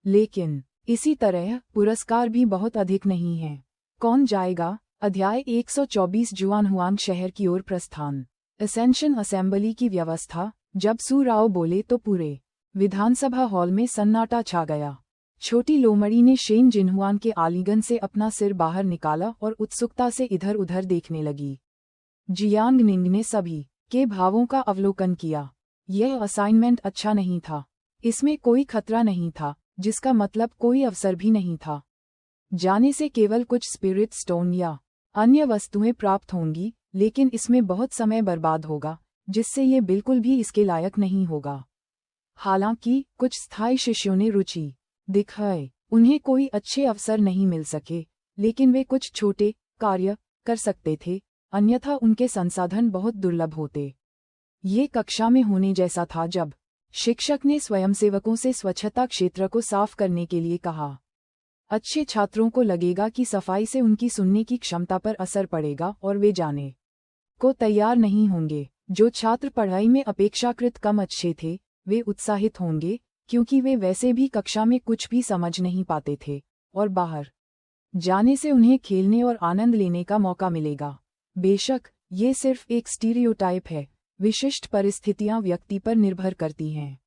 लेकिन इसी तरह पुरस्कार भी बहुत अधिक नहीं है। कौन जाएगा? अध्याय 124 जुआनहुआंग शहर की ओर प्रस्थान। असेंशन असेंबली की व्यवस्था। जब सू राव बोले तो पूरे विधानसभा हॉल में सन्नाटा छा गया। छोटी लोमड़ी ने शेन जिनहुआन के आलिंगन से अपना सिर बाहर निकाला और उत्सुकता से इधर उधर देखने लगी। जियांग निंग ने सभी के भावों का अवलोकन किया। यह असाइनमेंट अच्छा नहीं था। इसमें कोई खतरा नहीं था, जिसका मतलब कोई अवसर भी नहीं था। जाने से केवल कुछ स्पिरिट स्टोन या अन्य वस्तुएं प्राप्त होंगी, लेकिन इसमें बहुत समय बर्बाद होगा, जिससे ये बिल्कुल भी इसके लायक नहीं होगा। हालांकि कुछ स्थायी शिष्यों ने रुचि दिखाई। उन्हें कोई अच्छे अवसर नहीं मिल सके, लेकिन वे कुछ छोटे कार्य कर सकते थे, अन्यथा उनके संसाधन बहुत दुर्लभ होते। ये कक्षा में होने जैसा था जब शिक्षक ने स्वयंसेवकों से स्वच्छता क्षेत्र को साफ करने के लिए कहा। अच्छे छात्रों को लगेगा कि सफाई से उनकी सुनने की क्षमता पर असर पड़ेगा और वे जाने को तैयार नहीं होंगे। जो छात्र पढ़ाई में अपेक्षाकृत कम अच्छे थे, वे उत्साहित होंगे, क्योंकि वे वैसे भी कक्षा में कुछ भी समझ नहीं पाते थे, और बाहर जाने से उन्हें खेलने और आनंद लेने का मौका मिलेगा। बेशक ये सिर्फ एक स्टीरियोटाइप है। विशिष्ट परिस्थितियां व्यक्ति पर निर्भर करती हैं।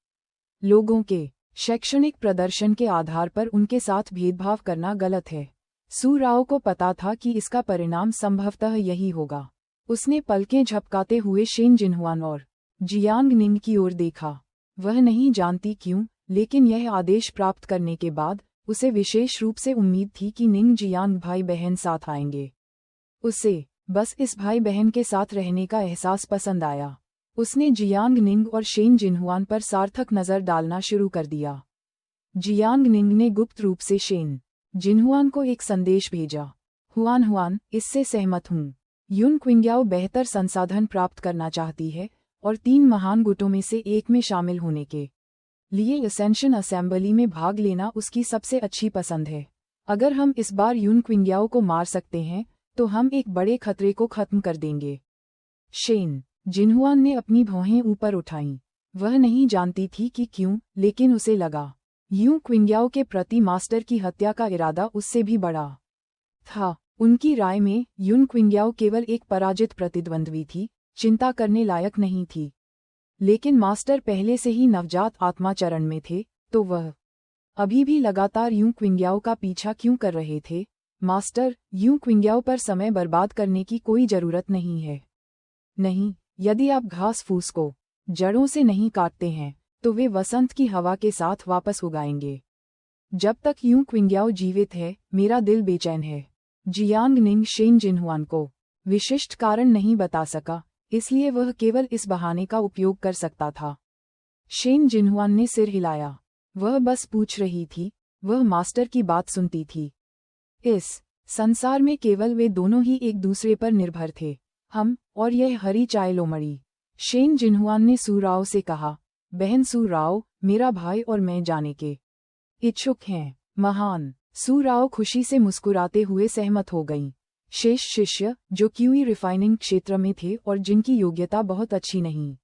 लोगों के शैक्षणिक प्रदर्शन के आधार पर उनके साथ भेदभाव करना गलत है। सू राव को पता था कि इसका परिणाम संभवतः यही होगा। उसने पलकें झपकाते हुए शेन जिनहुआन और जियांग निंग की ओर देखा। वह नहीं जानती क्यों, लेकिन यह आदेश प्राप्त करने के बाद उसे विशेष रूप से उम्मीद थी कि निंग जियांग भाई बहन साथ आएंगे। उसे बस इस भाई बहन के साथ रहने का एहसास पसंद आया। उसने जियांग निंग और शेन जिनहुआन पर सार्थक नजर डालना शुरू कर दिया। जियांग निंग ने गुप्त रूप से शेन जिनहुआन को एक संदेश भेजा। हुआन, इससे सहमत हूँ। युन क्विंग्याओ बेहतर संसाधन प्राप्त करना चाहती है और 3 महान गुटों में से एक में शामिल होने के लिए असेंशन असेंबली में भाग लेना उसकी सबसे अच्छी पसंद है। अगर हम इस बार युन क्विंग्याओ को मार सकते हैं, तो हम एक बड़े खतरे को खत्म कर देंगे। शेन जिनहुआन ने अपनी भौहें ऊपर उठाईं। वह नहीं जानती थी कि क्यों, लेकिन उसे लगा यूं क्विंग्याओ के प्रति मास्टर की हत्या का इरादा उससे भी बड़ा था। उनकी राय में युन क्विंग्याओ केवल एक पराजित प्रतिद्वंद्वी थी, चिंता करने लायक नहीं थी। लेकिन मास्टर पहले से ही नवजात आत्मा चरण में थे, तो वह अभी भी लगातार युन क्विंग्याओ का पीछा क्यों कर रहे थे? मास्टर, युन क्विंग्याओ पर समय बर्बाद करने की कोई जरूरत नहीं है। नहीं, यदि आप घास फूस को जड़ों से नहीं काटते हैं, तो वे वसंत की हवा के साथ वापस उगाएंगे। जब तक युन क्विंग्याओ जीवित है, मेरा दिल बेचैन है। जियांग निंग शेन जिनहुआन को विशिष्ट कारण नहीं बता सका, इसलिए वह केवल इस बहाने का उपयोग कर सकता था। शेन जिनहुआन ने सिर हिलाया। वह बस पूछ रही थी, वह मास्टर की बात सुनती थी। इस संसार में केवल वे दोनों ही एक दूसरे पर निर्भर थे, हम और यह हरी चाय लोमड़ी। शेन जिनहुआन ने सू राव से कहा, बहन सू राव, मेरा भाई और मैं जाने के इच्छुक हैं। महान। सू राव खुशी से मुस्कुराते हुए सहमत हो गईं। शेष शिष्य जो क्यूई रिफाइनिंग क्षेत्र में थे और जिनकी योग्यता बहुत अच्छी नहीं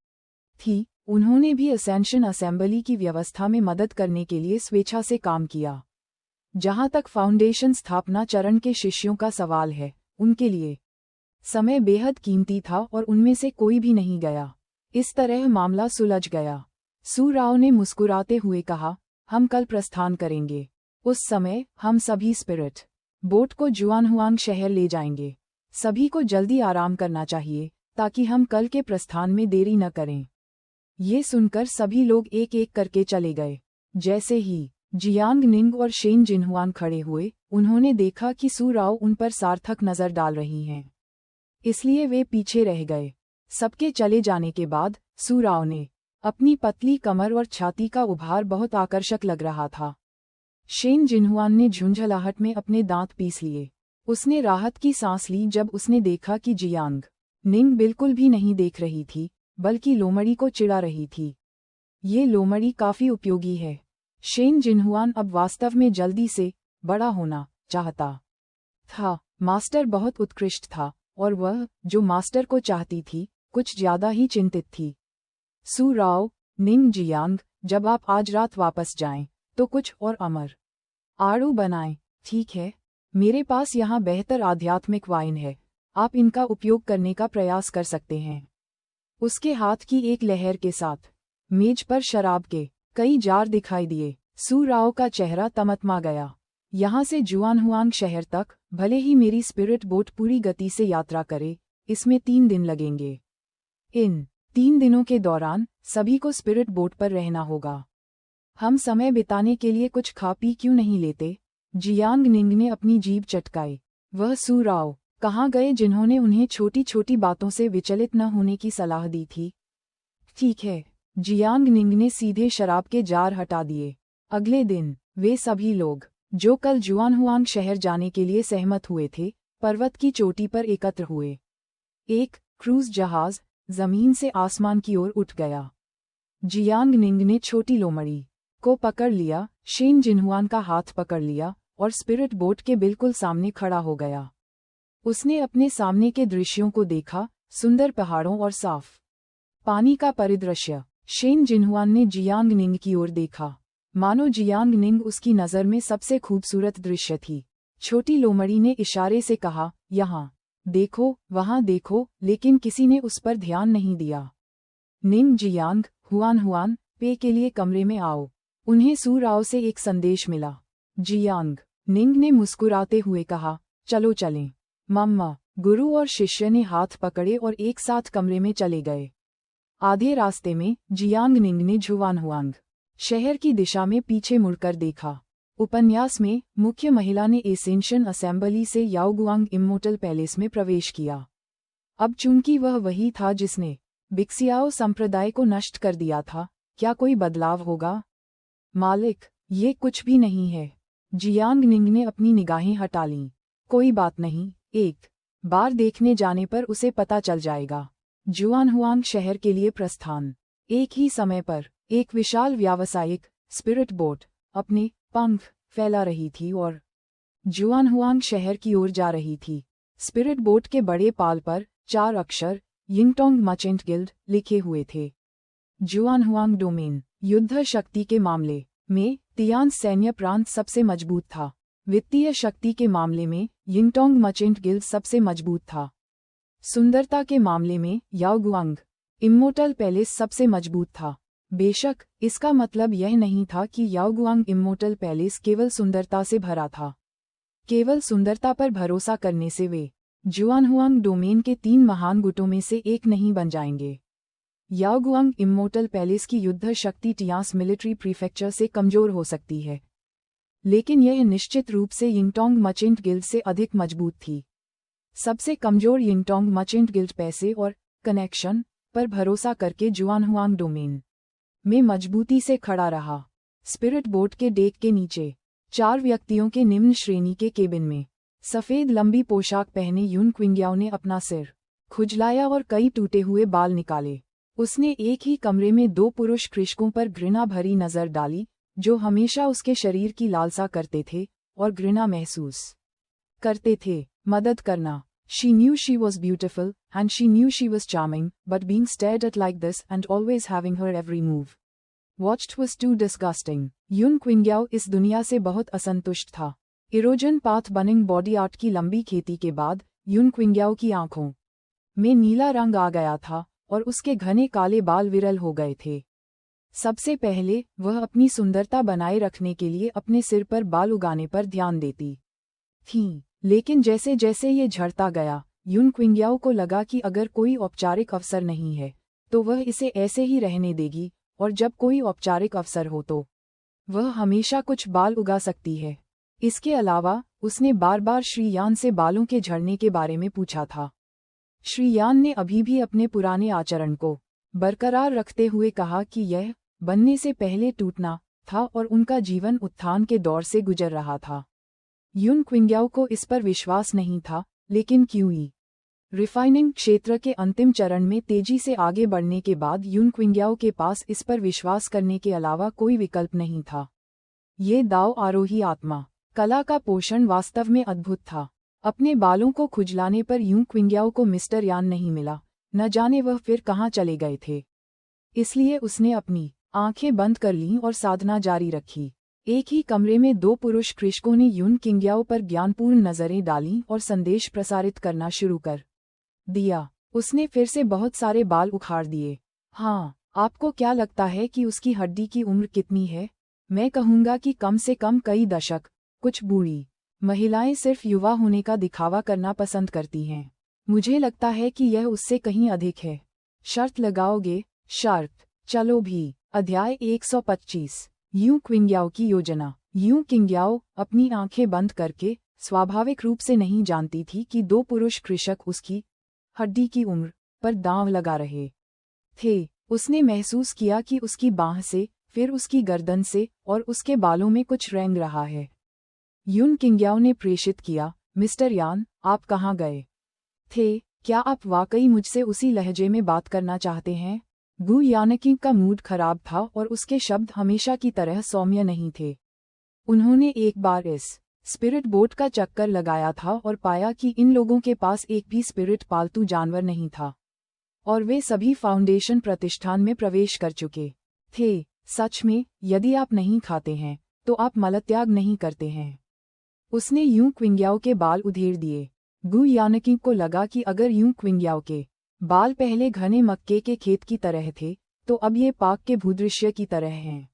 थी, उन्होंने भी असेंशन असेंबली की व्यवस्था में मदद करने के लिए स्वेच्छा से काम किया। जहां तक फाउंडेशन स्थापना चरण के शिष्यों का सवाल है, उनके लिए समय बेहद कीमती था और उनमें से कोई भी नहीं गया। इस तरह मामला सुलझ गया। सू राव ने मुस्कुराते हुए कहा, हम कल प्रस्थान करेंगे। उस समय हम सभी स्पिरिट बोट को जुआनहुआंग शहर ले जाएंगे। सभी को जल्दी आराम करना चाहिए ताकि हम कल के प्रस्थान में देरी न करें। ये सुनकर सभी लोग एक एक करके चले गए। जैसे ही जियांग निंग और शेन जिनहुआन खड़े हुए, उन्होंने देखा कि सू राव उन पर सार्थक नजर डाल रही हैं। इसलिए वे पीछे रह गए। सबके चले जाने के बाद सू राव ने अपनी पतली कमर और छाती का उभार बहुत आकर्षक लग रहा था। शेन जिनहुआन ने झुंझलाहट में अपने दांत पीस लिए। उसने राहत की सांस ली जब उसने देखा कि जियांग निंग बिल्कुल भी नहीं देख रही थी, बल्कि लोमड़ी को चिढ़ा रही थी। ये लोमड़ी काफी उपयोगी है। शेन जिनहुआन अब वास्तव में जल्दी से बड़ा होना चाहता था। मास्टर बहुत उत्कृष्ट था और वह जो मास्टर को चाहती थी, कुछ ज्यादा ही चिंतित थी। सू राव, निंग जियांग, जब आप आज रात वापस जाएं, तो कुछ और अमर आड़ू बनाएं, ठीक है? मेरे पास यहाँ बेहतर आध्यात्मिक वाइन है, आप इनका उपयोग करने का प्रयास कर सकते हैं। उसके हाथ की एक लहर के साथ मेज पर शराब के कई जार दिखाई दिए। सू राव का चेहरा तमतमा गया। यहाँ से जुआनहुआंग शहर तक भले ही मेरी स्पिरिट बोट पूरी गति से यात्रा करे, इसमें 3 दिन लगेंगे। इन 3 दिनों के दौरान सभी को स्पिरिट बोट पर रहना होगा। हम समय बिताने के लिए कुछ खा पी क्यों नहीं लेते? जियांग निंग ने अपनी जीभ चटकाई। वह सू राव कहाँ गए जिन्होंने उन्हें छोटी छोटी बातों से विचलित न होने की सलाह दी थी? ठीक है, जियांग निंग ने सीधे शराब के जार हटा दिए। अगले दिन वे सभी लोग जो कल जुआनहुआंग शहर जाने के लिए सहमत हुए थे, पर्वत की चोटी पर एकत्र हुए। एक क्रूज जहाज जमीन से आसमान की ओर उठ गया। जियांग निंग ने छोटी लोमड़ी को पकड़ लिया, शेन जिनहुआन का हाथ पकड़ लिया और स्पिरिट बोट के बिल्कुल सामने खड़ा हो गया। उसने अपने सामने के दृश्यों को देखा, सुंदर पहाड़ों और साफ पानी का परिदृश्य। शेन जिनहुआन ने जियांग निंग की ओर देखा, मानो जियांग निंग उसकी नज़र में सबसे खूबसूरत दृश्य थी। छोटी लोमड़ी ने इशारे से कहा, यहाँ देखो, वहाँ देखो, लेकिन किसी ने उस पर ध्यान नहीं दिया। निंग जियांग, हुआन पे के लिए कमरे में आओ। उन्हें सू राव से एक संदेश मिला। जियांग निंग ने मुस्कुराते हुए कहा, चलो चलें। मम्मा, गुरु और शिष्य ने हाथ पकड़े और एक साथ कमरे में चले गए। आधे रास्ते में जियांग निंग ने जुआनहुआंग शहर की दिशा में पीछे मुड़कर देखा। उपन्यास में मुख्य महिला ने एसेंशन असेंबली से याओगुआंग इम्मोर्टल पैलेस में प्रवेश किया। अब चूंकि वह वही था जिसने बिक्सियाओ संप्रदाय को नष्ट कर दिया था, क्या कोई बदलाव होगा? मालिक, ये कुछ भी नहीं है। जियांग निंग ने अपनी निगाहें हटा लीं। कोई बात नहीं, एक बार देखने जाने पर उसे पता चल जाएगा। जुआनहुआंग शहर के लिए प्रस्थान। एक ही समय पर एक विशाल व्यावसायिक स्पिरिट बोट अपने पंख फैला रही थी और जुआनहुआंग शहर की ओर जा रही थी। स्पिरिट बोट के बड़े पाल पर 4 अक्षर यिंगटोंग मर्चेंट गिल्ड लिखे हुए थे। जुआनहुआंग डोमेन। युद्ध शक्ति के मामले में तियान सैन्य प्रांत सबसे मजबूत था। वित्तीय शक्ति के मामले में यिंगटोंग मर्चेंट गिल्ड सबसे मजबूत था। सुंदरता के मामले में याओगुआंग इम्मोर्टल पैलेस सबसे मजबूत था। बेशक, इसका मतलब यह नहीं था कि याओगुआंग इम्मोर्टल पैलेस केवल सुंदरता से भरा था। केवल सुंदरता पर भरोसा करने से वे जुआनहुआंग डोमेन के 3 महान गुटों में से एक नहीं बन जाएंगे। याओगुआंग इम्मोर्टल पैलेस की युद्ध शक्ति टियास मिलिट्री प्रीफेक्चर से कमजोर हो सकती है, लेकिन यह निश्चित रूप से यिंगटोंग मर्चेंट गिल्ड से अधिक मजबूत थी। सबसे कमजोर यिंगटोंग मर्चेंट गिल्ड पैसे और कनेक्शन पर भरोसा करके जुआनहुआंग डोमेन में मजबूती से खड़ा रहा। स्पिरिट बोट के डेक के नीचे 4 व्यक्तियों के निम्न श्रेणी के केबिन में सफेद लंबी पोशाक पहने यून क्विंग्याओ ने अपना सिर खुजलाया और कई टूटे हुए बाल निकाले। उसने एक ही कमरे में 2 पुरुष कृषकों पर घृणा भरी नजर डाली, जो हमेशा उसके शरीर की लालसा करते थे और घृणा महसूस करते थे। मदद करना। She knew she was beautiful, and she knew she was charming, but being stared at like this and always having her every move watched was too disgusting. यून क्विंग्याओ इस दुनिया से बहुत असंतुष्ट था। Erosion path Warring body art की लंबी खेती के बाद यून क्विंग्याओ की आंखों में नीला रंग आ गया था और उसके घने काले बाल विरल हो गए थे। सबसे पहले वह अपनी सुंदरता बनाए रखने के लिए अपने सिर पर बाल उगाने पर ध्यान देती थी, लेकिन जैसे जैसे ये झड़ता गया यून क्विंग्याओ को लगा कि अगर कोई औपचारिक अवसर नहीं है तो वह इसे ऐसे ही रहने देगी, और जब कोई औपचारिक अवसर हो तो वह हमेशा कुछ बाल उगा सकती है। इसके अलावा उसने बार बार श्री यान से बालों के झड़ने के बारे में पूछा था। श्री यान ने अभी भी अपने पुराने आचरण को बरकरार रखते हुए कहा कि यह बनने से पहले टूटना था और उनका जीवन उत्थान के दौर से गुजर रहा था। यून क्विंग्याओ को इस पर विश्वास नहीं था, लेकिन क्यूई रिफाइनिंग क्षेत्र के अंतिम चरण में तेजी से आगे बढ़ने के बाद यून क्विंग्याओ के पास इस पर विश्वास करने के अलावा कोई विकल्प नहीं था। ये दाव आरोही आत्मा कला का पोषण वास्तव में अद्भुत था। अपने बालों को खुजलाने पर यून क्विंग्याओ को मिस्टर यान नहीं मिला, न जाने वह फिर कहाँ चले गए थे। इसलिए उसने अपनी आंखें बंद कर लीं और साधना जारी रखी। एक ही कमरे में दो पुरुष कृषकों ने यून क्विंग्याओ पर ज्ञानपूर्ण नजरें डालीं और संदेश प्रसारित करना शुरू कर दिया। उसने फिर से बहुत सारे बाल उखाड़ दिए। हाँ, आपको क्या लगता है कि उसकी हड्डी की उम्र कितनी है? मैं कहूँगा कि कम से कम कई दशक। कुछ बूढ़ी महिलाएं सिर्फ युवा होने का दिखावा करना पसंद करती हैं। मुझे लगता है कि यह उससे कहीं अधिक है। शर्त लगाओगे? शर्त। चलो भी। अध्याय 125। यून क्विंग्याओ की योजना। यून क्विंग्याओ अपनी आंखें बंद करके स्वाभाविक रूप से नहीं जानती थी कि दो पुरुष कृषक उसकी हड्डी की उम्र पर दांव लगा रहे थे। उसने महसूस किया कि उसकी बाह से, फिर उसकी गर्दन से और उसके बालों में कुछ रेंग रहा है। यून क्विंग्याओ ने प्रेषित किया, मिस्टर यान, आप कहाँ गए थे? क्या आप वाकई मुझसे उसी लहजे में बात करना चाहते हैं? गु यानकी का मूड खराब था और उसके शब्द हमेशा की तरह सौम्य नहीं थे। उन्होंने एक बार इस स्पिरिट बोट का चक्कर लगाया था और पाया कि इन लोगों के पास एक भी स्पिरिट पालतू जानवर नहीं था, और वे सभी फाउंडेशन प्रतिष्ठान में प्रवेश कर चुके थे। सच में, यदि आप नहीं खाते हैं तो आप मलत्याग नहीं करते हैं। उसने यून क्विंग्याओ के बाल उधेड़ दिए। गु यानकी को लगा कि अगर यून क्विंग्याओ के बाल पहले घने मक्के के खेत की तरह थे तो अब ये पाक के भूदृश्य की तरह हैं।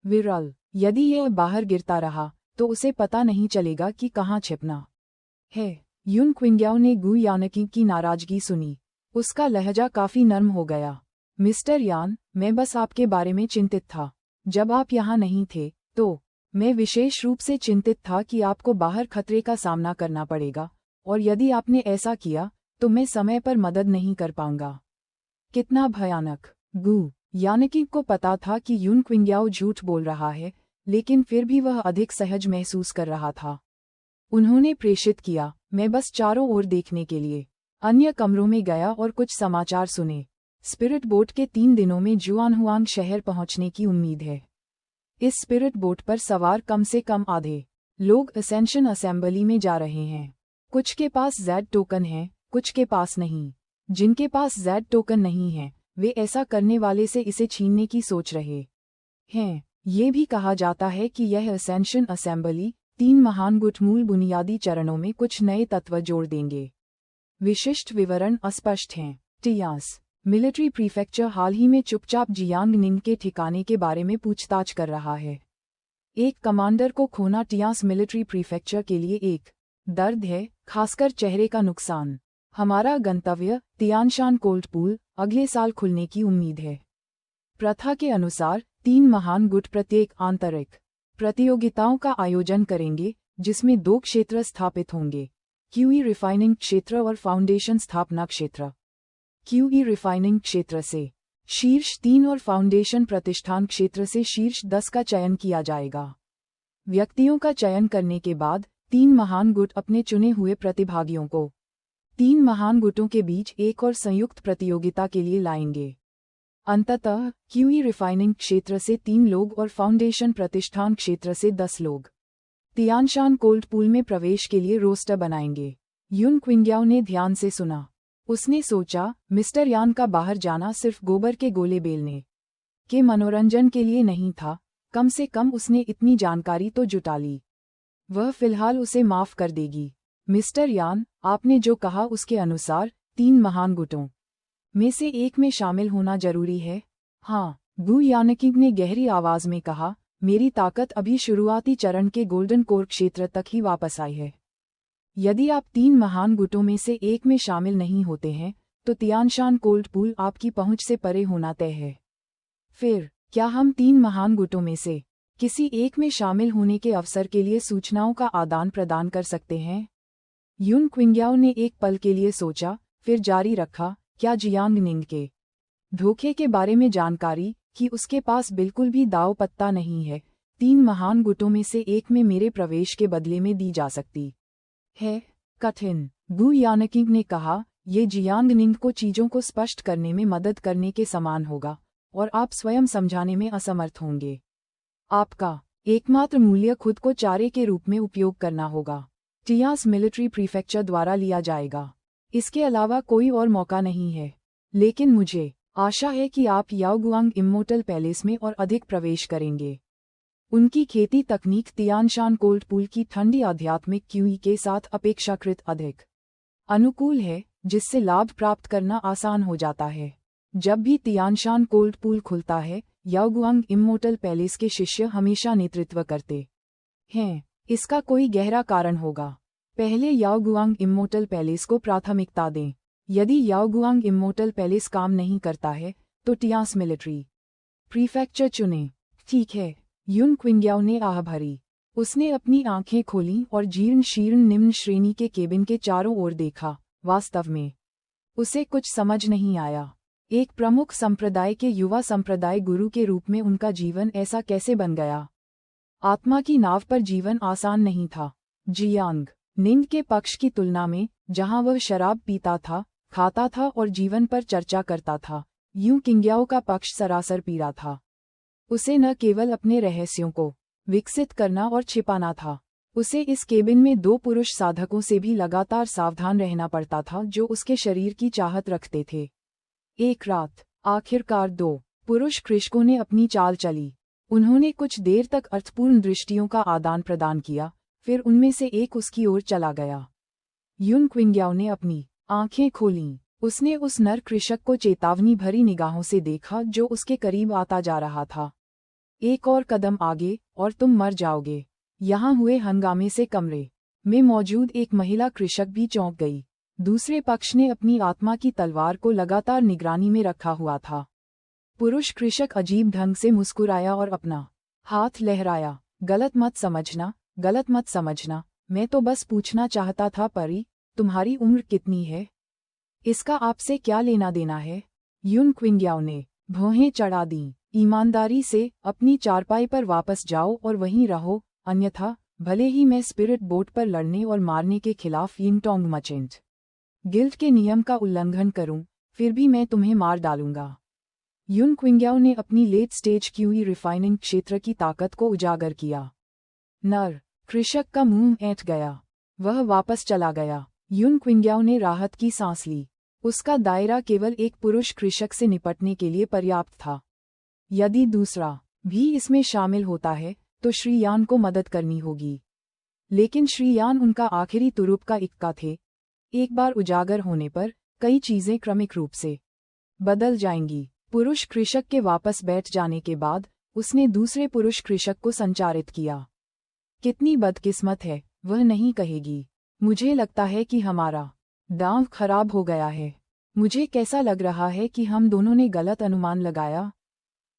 विरल। यदि यह बाहर गिरता रहा तो उसे पता नहीं चलेगा कि कहाँ छिपना है। यून क्विंग्याओ ने गु यानकी की नाराजगी सुनी। उसका लहजा काफी नर्म हो गया। मिस्टर यान, मैं बस आपके बारे में चिंतित था। जब आप यहाँ नहीं थे तो मैं विशेष रूप से चिंतित था कि आपको बाहर खतरे का सामना करना पड़ेगा, और यदि आपने ऐसा किया तो मैं समय पर मदद नहीं कर पाऊंगा। कितना भयानक। गु यानकी को पता था कि यून क्विंग्याओ झूठ बोल रहा है, लेकिन फिर भी वह अधिक सहज महसूस कर रहा था। उन्होंने प्रेषित किया, मैं बस चारों ओर देखने के लिए अन्य कमरों में गया और कुछ समाचार सुने। स्पिरिट बोट के 3 दिनों में जुआनहुआंग शहर पहुंचने की उम्मीद है। इस स्पिरिट बोट पर सवार कम से कम आधे लोग असेंशन असेंबली में जा रहे हैं। कुछ के पास जेड टोकन है, कुछ के पास नहीं। जिनके पास जेड टोकन नहीं है वे ऐसा करने वाले से इसे छीनने की सोच रहे हैं। ये भी कहा जाता है कि यह असेंशन असेंबली 3 महान गुटमूल बुनियादी चरणों में कुछ नए तत्व जोड़ देंगे। विशिष्ट विवरण अस्पष्ट हैं। टियास मिलिट्री प्रीफेक्चर हाल ही में चुपचाप जियांग निंग के ठिकाने के बारे में पूछताछ कर रहा है। एक कमांडर को खोना टियास मिलिट्री प्रीफेक्चर के लिए एक दर्द है, खासकर चेहरे का नुकसान। हमारा गंतव्य तियानशान कोल्ड पूल अगले साल खुलने की उम्मीद है। प्रथा के अनुसार 3 महान गुट प्रत्येक आंतरिक प्रतियोगिताओं का आयोजन करेंगे, जिसमें 2 क्षेत्र स्थापित होंगे, क्यूई रिफाइनिंग क्षेत्र और फाउंडेशन स्थापना क्षेत्र। क्यूई रिफाइनिंग क्षेत्र से शीर्ष 3 और फाउंडेशन प्रतिष्ठान क्षेत्र से शीर्ष 10 का चयन किया जाएगा। व्यक्तियों का चयन करने के बाद 3 महान गुट अपने चुने हुए प्रतिभागियों को 3 महान गुटों के बीच एक और संयुक्त प्रतियोगिता के लिए लाएंगे। अंततः क्यूई रिफाइनिंग क्षेत्र से 3 लोग और फाउंडेशन प्रतिष्ठान क्षेत्र से 10 लोग तियानशान कोल्ड पूल में प्रवेश के लिए रोस्टर बनाएंगे। युन क्विंग्याओ ने ध्यान से सुना। उसने सोचा, मिस्टर यान का बाहर जाना सिर्फ गोबर के गोले बेलने के मनोरंजन के लिए नहीं था, कम से कम उसने इतनी जानकारी तो जुटा ली। वह फिलहाल उसे माफ कर देगी। मिस्टर यान, आपने जो कहा उसके अनुसार 3 महान गुटों में से एक में शामिल होना जरूरी है। हाँ, गु यानकिंग ने गहरी आवाज में कहा, मेरी ताकत अभी शुरुआती चरण के गोल्डन कोर क्षेत्र तक ही वापस आई है। यदि आप 3 महान गुटों में से एक में शामिल नहीं होते हैं, तो तियानशान कोल्ड पूल आपकी पहुंच से परे होना तय है। फिर, क्या हम 3 महान गुटों में से किसी एक में शामिल होने के अवसर के लिए सूचनाओं का आदान प्रदान कर सकते हैं? युन क्विंग्याओ ने एक पल के लिए सोचा, फिर जारी रखा, क्या जियांग निंग के धोखे के बारे में जानकारी कि उसके पास बिल्कुल भी दाव पत्ता नहीं है, 3 महान गुटों में से एक में मेरे प्रवेश के बदले में दी जा सकती है? कठिन, गु यानकिंग ने कहा, ये जियांग निंग को चीजों को स्पष्ट करने में मदद करने के समान होगा, और आप स्वयं समझाने में असमर्थ होंगे। आपका एकमात्र मूल्य खुद को चारे के रूप में उपयोग करना होगा। टियास मिलिट्री प्रीफेक्चर द्वारा लिया जाएगा। इसके अलावा कोई और मौका नहीं है। लेकिन मुझे आशा है कि आप याओगुआंग इमोर्टल पैलेस में और अधिक प्रवेश करेंगे। उनकी खेती तकनीक तियानशान कोल्ड पूल की ठंडी आध्यात्मिक क्यूई के साथ अपेक्षाकृत अधिक अनुकूल है, जिससे लाभ प्राप्त करना आसान हो जाता है। जब भी तियानशान कोल्ड पूल खुलता है, याओगुआंग इमोर्टल पैलेस के शिष्य हमेशा नेतृत्व करते हैं। इसका कोई गहरा कारण होगा। पहले याओगुआंग इमोर्टल पैलेस को प्राथमिकता दें। यदि याओगुआंग इमोर्टल पैलेस काम नहीं करता है, तो टियास मिलिट्री प्रीफेक्चर चुनें। ठीक है, युन क्विंग्याओ ने आह भरी। उसने अपनी आंखें खोलीं और जीर्ण शीर्ण निम्न श्रेणी के केबिन के चारों ओर देखा। वास्तव में उसे कुछ समझ नहीं आया। एक प्रमुख संप्रदाय के युवा संप्रदाय गुरु के रूप में उनका जीवन ऐसा कैसे बन गया? आत्मा की नाव पर जीवन आसान नहीं था। जियांग निंग के पक्ष की तुलना में, जहां वह शराब पीता था, खाता था और जीवन पर चर्चा करता था, यूं क्विंग्याओ का पक्ष सरासर पीड़ा था। उसे न केवल अपने रहस्यों को विकसित करना और छिपाना था, उसे इस केबिन में 2 पुरुष साधकों से भी लगातार सावधान रहना पड़ता था जो उसके शरीर की चाहत रखते थे। एक रात, आखिरकार 2 पुरुष कृषकों ने अपनी चाल चली। उन्होंने कुछ देर तक अर्थपूर्ण दृष्टियों का आदान प्रदान किया, फिर उनमें से एक उसकी ओर चला गया। युन क्विंग्याओ ने अपनी आंखें खोलीं। उसने उस नर कृषक को चेतावनी भरी निगाहों से देखा जो उसके करीब आता जा रहा था। एक और कदम आगे और तुम मर जाओगे। यहाँ हुए हंगामे से कमरे में मौजूद एक महिला कृषक भी चौंक गई। दूसरे पक्ष ने अपनी आत्मा की तलवार को लगातार निगरानी में रखा हुआ था। पुरुष कृषक अजीब ढंग से मुस्कुराया और अपना हाथ लहराया। गलत मत समझना, गलत मत समझना, मैं तो बस पूछना चाहता था परी, तुम्हारी उम्र कितनी है? इसका आपसे क्या लेना देना है? युन क्विंग्याओ ने भौहें चढ़ा दीं। ईमानदारी से अपनी चारपाई पर वापस जाओ और वहीं रहो, अन्यथा भले ही मैं स्पिरिट बोट पर लड़ने और मारने के खिलाफ यिंगटोंग मर्चेंट गिल्ड के नियम का उल्लंघन करूं, फिर भी मैं तुम्हें मार डालूंगा। युन क्विंग्याओ ने अपनी लेट स्टेज क्यूई रिफाइनिंग क्षेत्र की ताकत को उजागर किया। नर कृषक का मुंह ऐंठ गया। वह वापस चला गया। युन क्विंग्याओ ने राहत की सांस ली। उसका दायरा केवल एक पुरुष कृषक से निपटने के लिए पर्याप्त था। यदि दूसरा भी इसमें शामिल होता है, तो श्री यान को मदद करनी होगी। लेकिन श्री यान उनका आखिरी तुरुप का इक्का थे। एक बार उजागर होने पर, कई चीजें क्रमिक रूप से बदल जाएंगी। पुरुष कृषक के वापस बैठ जाने के बाद, उसने दूसरे पुरुष कृषक को संचारित किया। कितनी बदकिस्मत है, वह नहीं कहेगी। मुझे लगता है कि हमारा दांव खराब हो गया है। मुझे कैसा लग रहा है कि हम दोनों ने गलत अनुमान लगाया।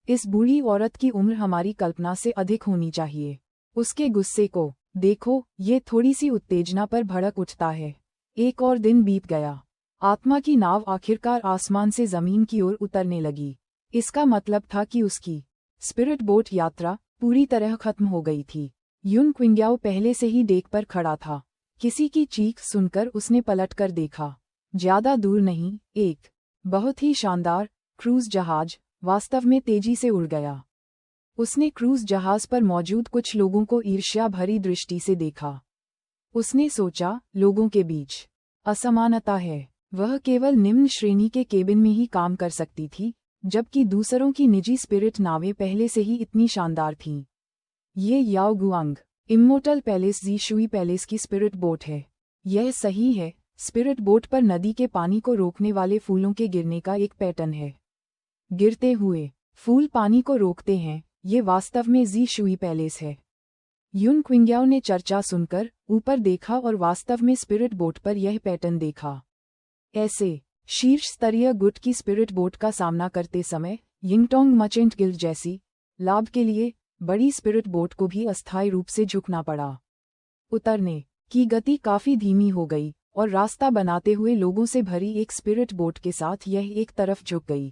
इस बूढ़ी औरत की उम्र हमारी कल्पना से अधिक होनी चाहिए। उसके गुस्से को देखो, ये थोड़ी सी उत्तेजना पर भड़क उठता है। एक और दिन बीत गया। आत्मा की नाव आखिरकार आसमान से जमीन की ओर उतरने लगी। इसका मतलब था कि उसकी स्पिरिट बोट यात्रा पूरी तरह खत्म हो गई थी। युन क्विंग्याओ पहले से ही डेक पर खड़ा था। किसी की चीख सुनकर उसने पलटकर देखा। ज्यादा दूर नहीं, एक बहुत ही शानदार क्रूज जहाज वास्तव में तेजी से उड़ गया। उसने क्रूज जहाज पर मौजूद कुछ लोगों को ईर्ष्या भरी दृष्टि से देखा। उसने सोचा, लोगों के बीच असमानता है। वह केवल निम्न श्रेणी के केबिन में ही काम कर सकती थी, जबकि दूसरों की निजी स्पिरिट नावें पहले से ही इतनी शानदार थीं। ये याओ गुआंग इम्मोर्टल पैलेस जी शुई पैलेस की स्पिरिट बोट है। यह सही है, स्पिरिट बोट पर नदी के पानी को रोकने वाले फूलों के गिरने का एक पैटर्न है। गिरते हुए फूल पानी को रोकते हैं, ये वास्तव में जी शुई पैलेस है। युन क्विंग्याओ ने चर्चा सुनकर ऊपर देखा और वास्तव में स्पिरिट बोट पर यह पैटर्न देखा। ऐसे शीर्ष स्तरीय गुट की स्पिरिट बोट का सामना करते समय यिंगटोंग मर्चेंट गिल्ड जैसी लाभ के लिए बड़ी स्पिरिट बोट को भी अस्थायी रूप से झुकना पड़ा। उतरने की गति काफी धीमी हो गई और रास्ता बनाते हुए लोगों से भरी एक स्पिरिट बोट के साथ यह एक तरफ झुक गई।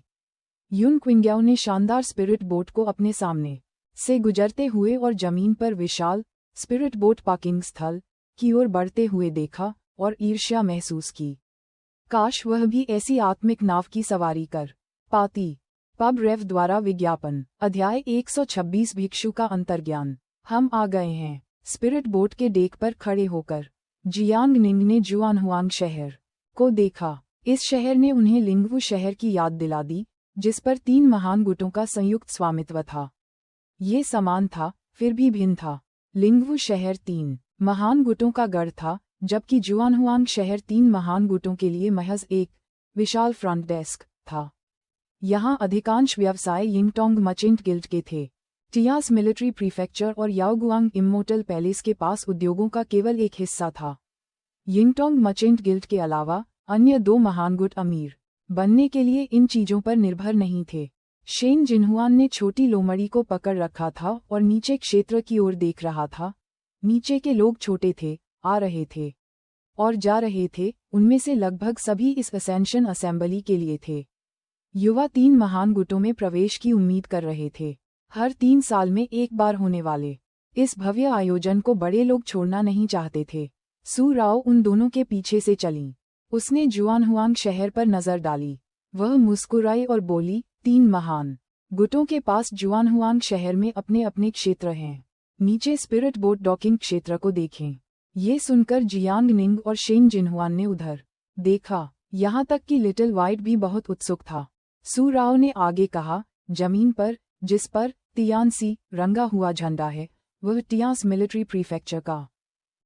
युन क्विंग्याओ ने शानदार स्पिरिट बोट को अपने सामने से गुजरते हुए और जमीन पर विशाल स्पिरिट बोट पार्किंग स्थल की ओर बढ़ते हुए देखा और ईर्ष्या महसूस की। काश वह भी ऐसी आत्मिक नाव की सवारी कर पाती। पब रेव द्वारा विज्ञापन अध्याय 126 भिक्षु का अंतर्ज्ञान। हम आ गए हैं। स्पिरिट बोट के डेक पर खड़े होकर जियांग निंग ने जुआनहुआंग शहर को देखा। इस शहर ने उन्हें लिंगवू शहर की याद दिला दी, जिस पर 3 महान गुटों का संयुक्त स्वामित्व था। ये समान था, फिर भी भिन्न था। लिंगवू शहर 3 महान गुटों का गढ़ था, जबकि जुआनहुआंग शहर 3 महान गुटों के लिए महज एक विशाल फ्रंट डेस्क था। यहाँ अधिकांश व्यवसाय यिंगटोंग मर्चेंट गिल्ड के थे। टियास मिलिट्री प्रीफेक्चर और याओगुआंग इम्मोर्टल पैलेस के पास उद्योगों का केवल एक हिस्सा था। यिंगटोंग मर्चेंट गिल्ड के अलावा अन्य 2 महान गुट अमीर बनने के लिए इन चीजों पर निर्भर नहीं थे। शेन जिनहुआन ने छोटी लोमड़ी को पकड़ रखा था और नीचे क्षेत्र की ओर देख रहा था। नीचे के लोग छोटे थे, आ रहे थे और जा रहे थे, उनमें से लगभग सभी इस असेंशन असेंबली के लिए थे। युवा 3 महान गुटों में प्रवेश की उम्मीद कर रहे थे। हर 3 साल में एक बार होने वाले इस भव्य आयोजन को बड़े लोग छोड़ना नहीं चाहते थे। सू राओ उन दोनों के पीछे से चलीं। उसने जुआनहुआंग शहर पर नजर डाली। वह मुस्कुराई और बोली, 3 महान गुटों के पास जुआनहुआंग शहर में अपने अपने क्षेत्र हैं। नीचे स्पिरिट बोट डॉकिंग क्षेत्र को देखें। ये सुनकर जियांग निंग और शेन जिनहुआन ने उधर देखा। यहाँ तक कि लिटिल वाइट भी बहुत उत्सुक था। सू राओ ने आगे कहा, जमीन पर जिस पर तियानसी रंगा हुआ झंडा है, वह टियास मिलिट्री प्रीफेक्चर का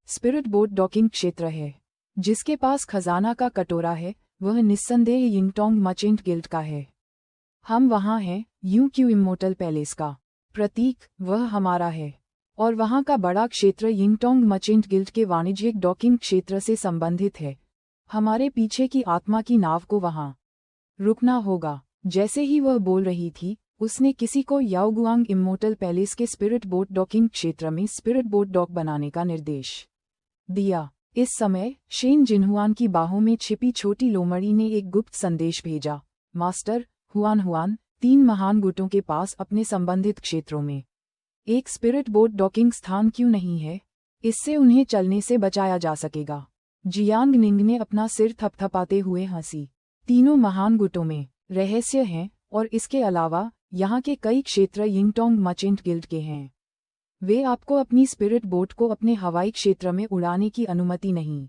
स्पिरिट बोट डॉकिंग क्षेत्र है। जिसके पास खजाना का कटोरा है, वह निस्संदेह यिंगटोंग मर्चेंट गिल्ड का है। हम वहाँ हैं, यूं क्यों इम्मोर्टल पैलेस का प्रतीक वह हमारा है। और वहाँ का बड़ा क्षेत्र यिंगटोंग मर्चेंट गिल्ड के वाणिज्यिक डॉकिंग क्षेत्र से संबंधित है। हमारे पीछे की आत्मा की नाव को वहाँ रुकना होगा। जैसे ही वह बोल रही थी, उसने किसी को याओगुआंग इम्मोर्टल पैलेस के स्पिरिट बोट डॉकिंग क्षेत्र में स्पिरिट बोट डॉक बनाने का निर्देश दिया। इस समय शेन जिनहुआन की बाहों में छिपी छोटी लोमड़ी ने एक गुप्त संदेश भेजा, मास्टर हुआन हुआन, 3 महान गुटों के पास अपने संबंधित क्षेत्रों में एक स्पिरिट बोट डॉकिंग स्थान क्यों नहीं है? इससे उन्हें चलने से बचाया जा सकेगा। जियांग निंग ने अपना सिर थपथपाते हुए हंसी। 3 महान गुटों में रहस्य हैं और इसके अलावा यहाँ के कई क्षेत्र यिंगटोंग मर्चेंट गिल्ड के हैं। वे आपको अपनी स्पिरिट बोट को अपने हवाई क्षेत्र में उड़ाने की अनुमति नहीं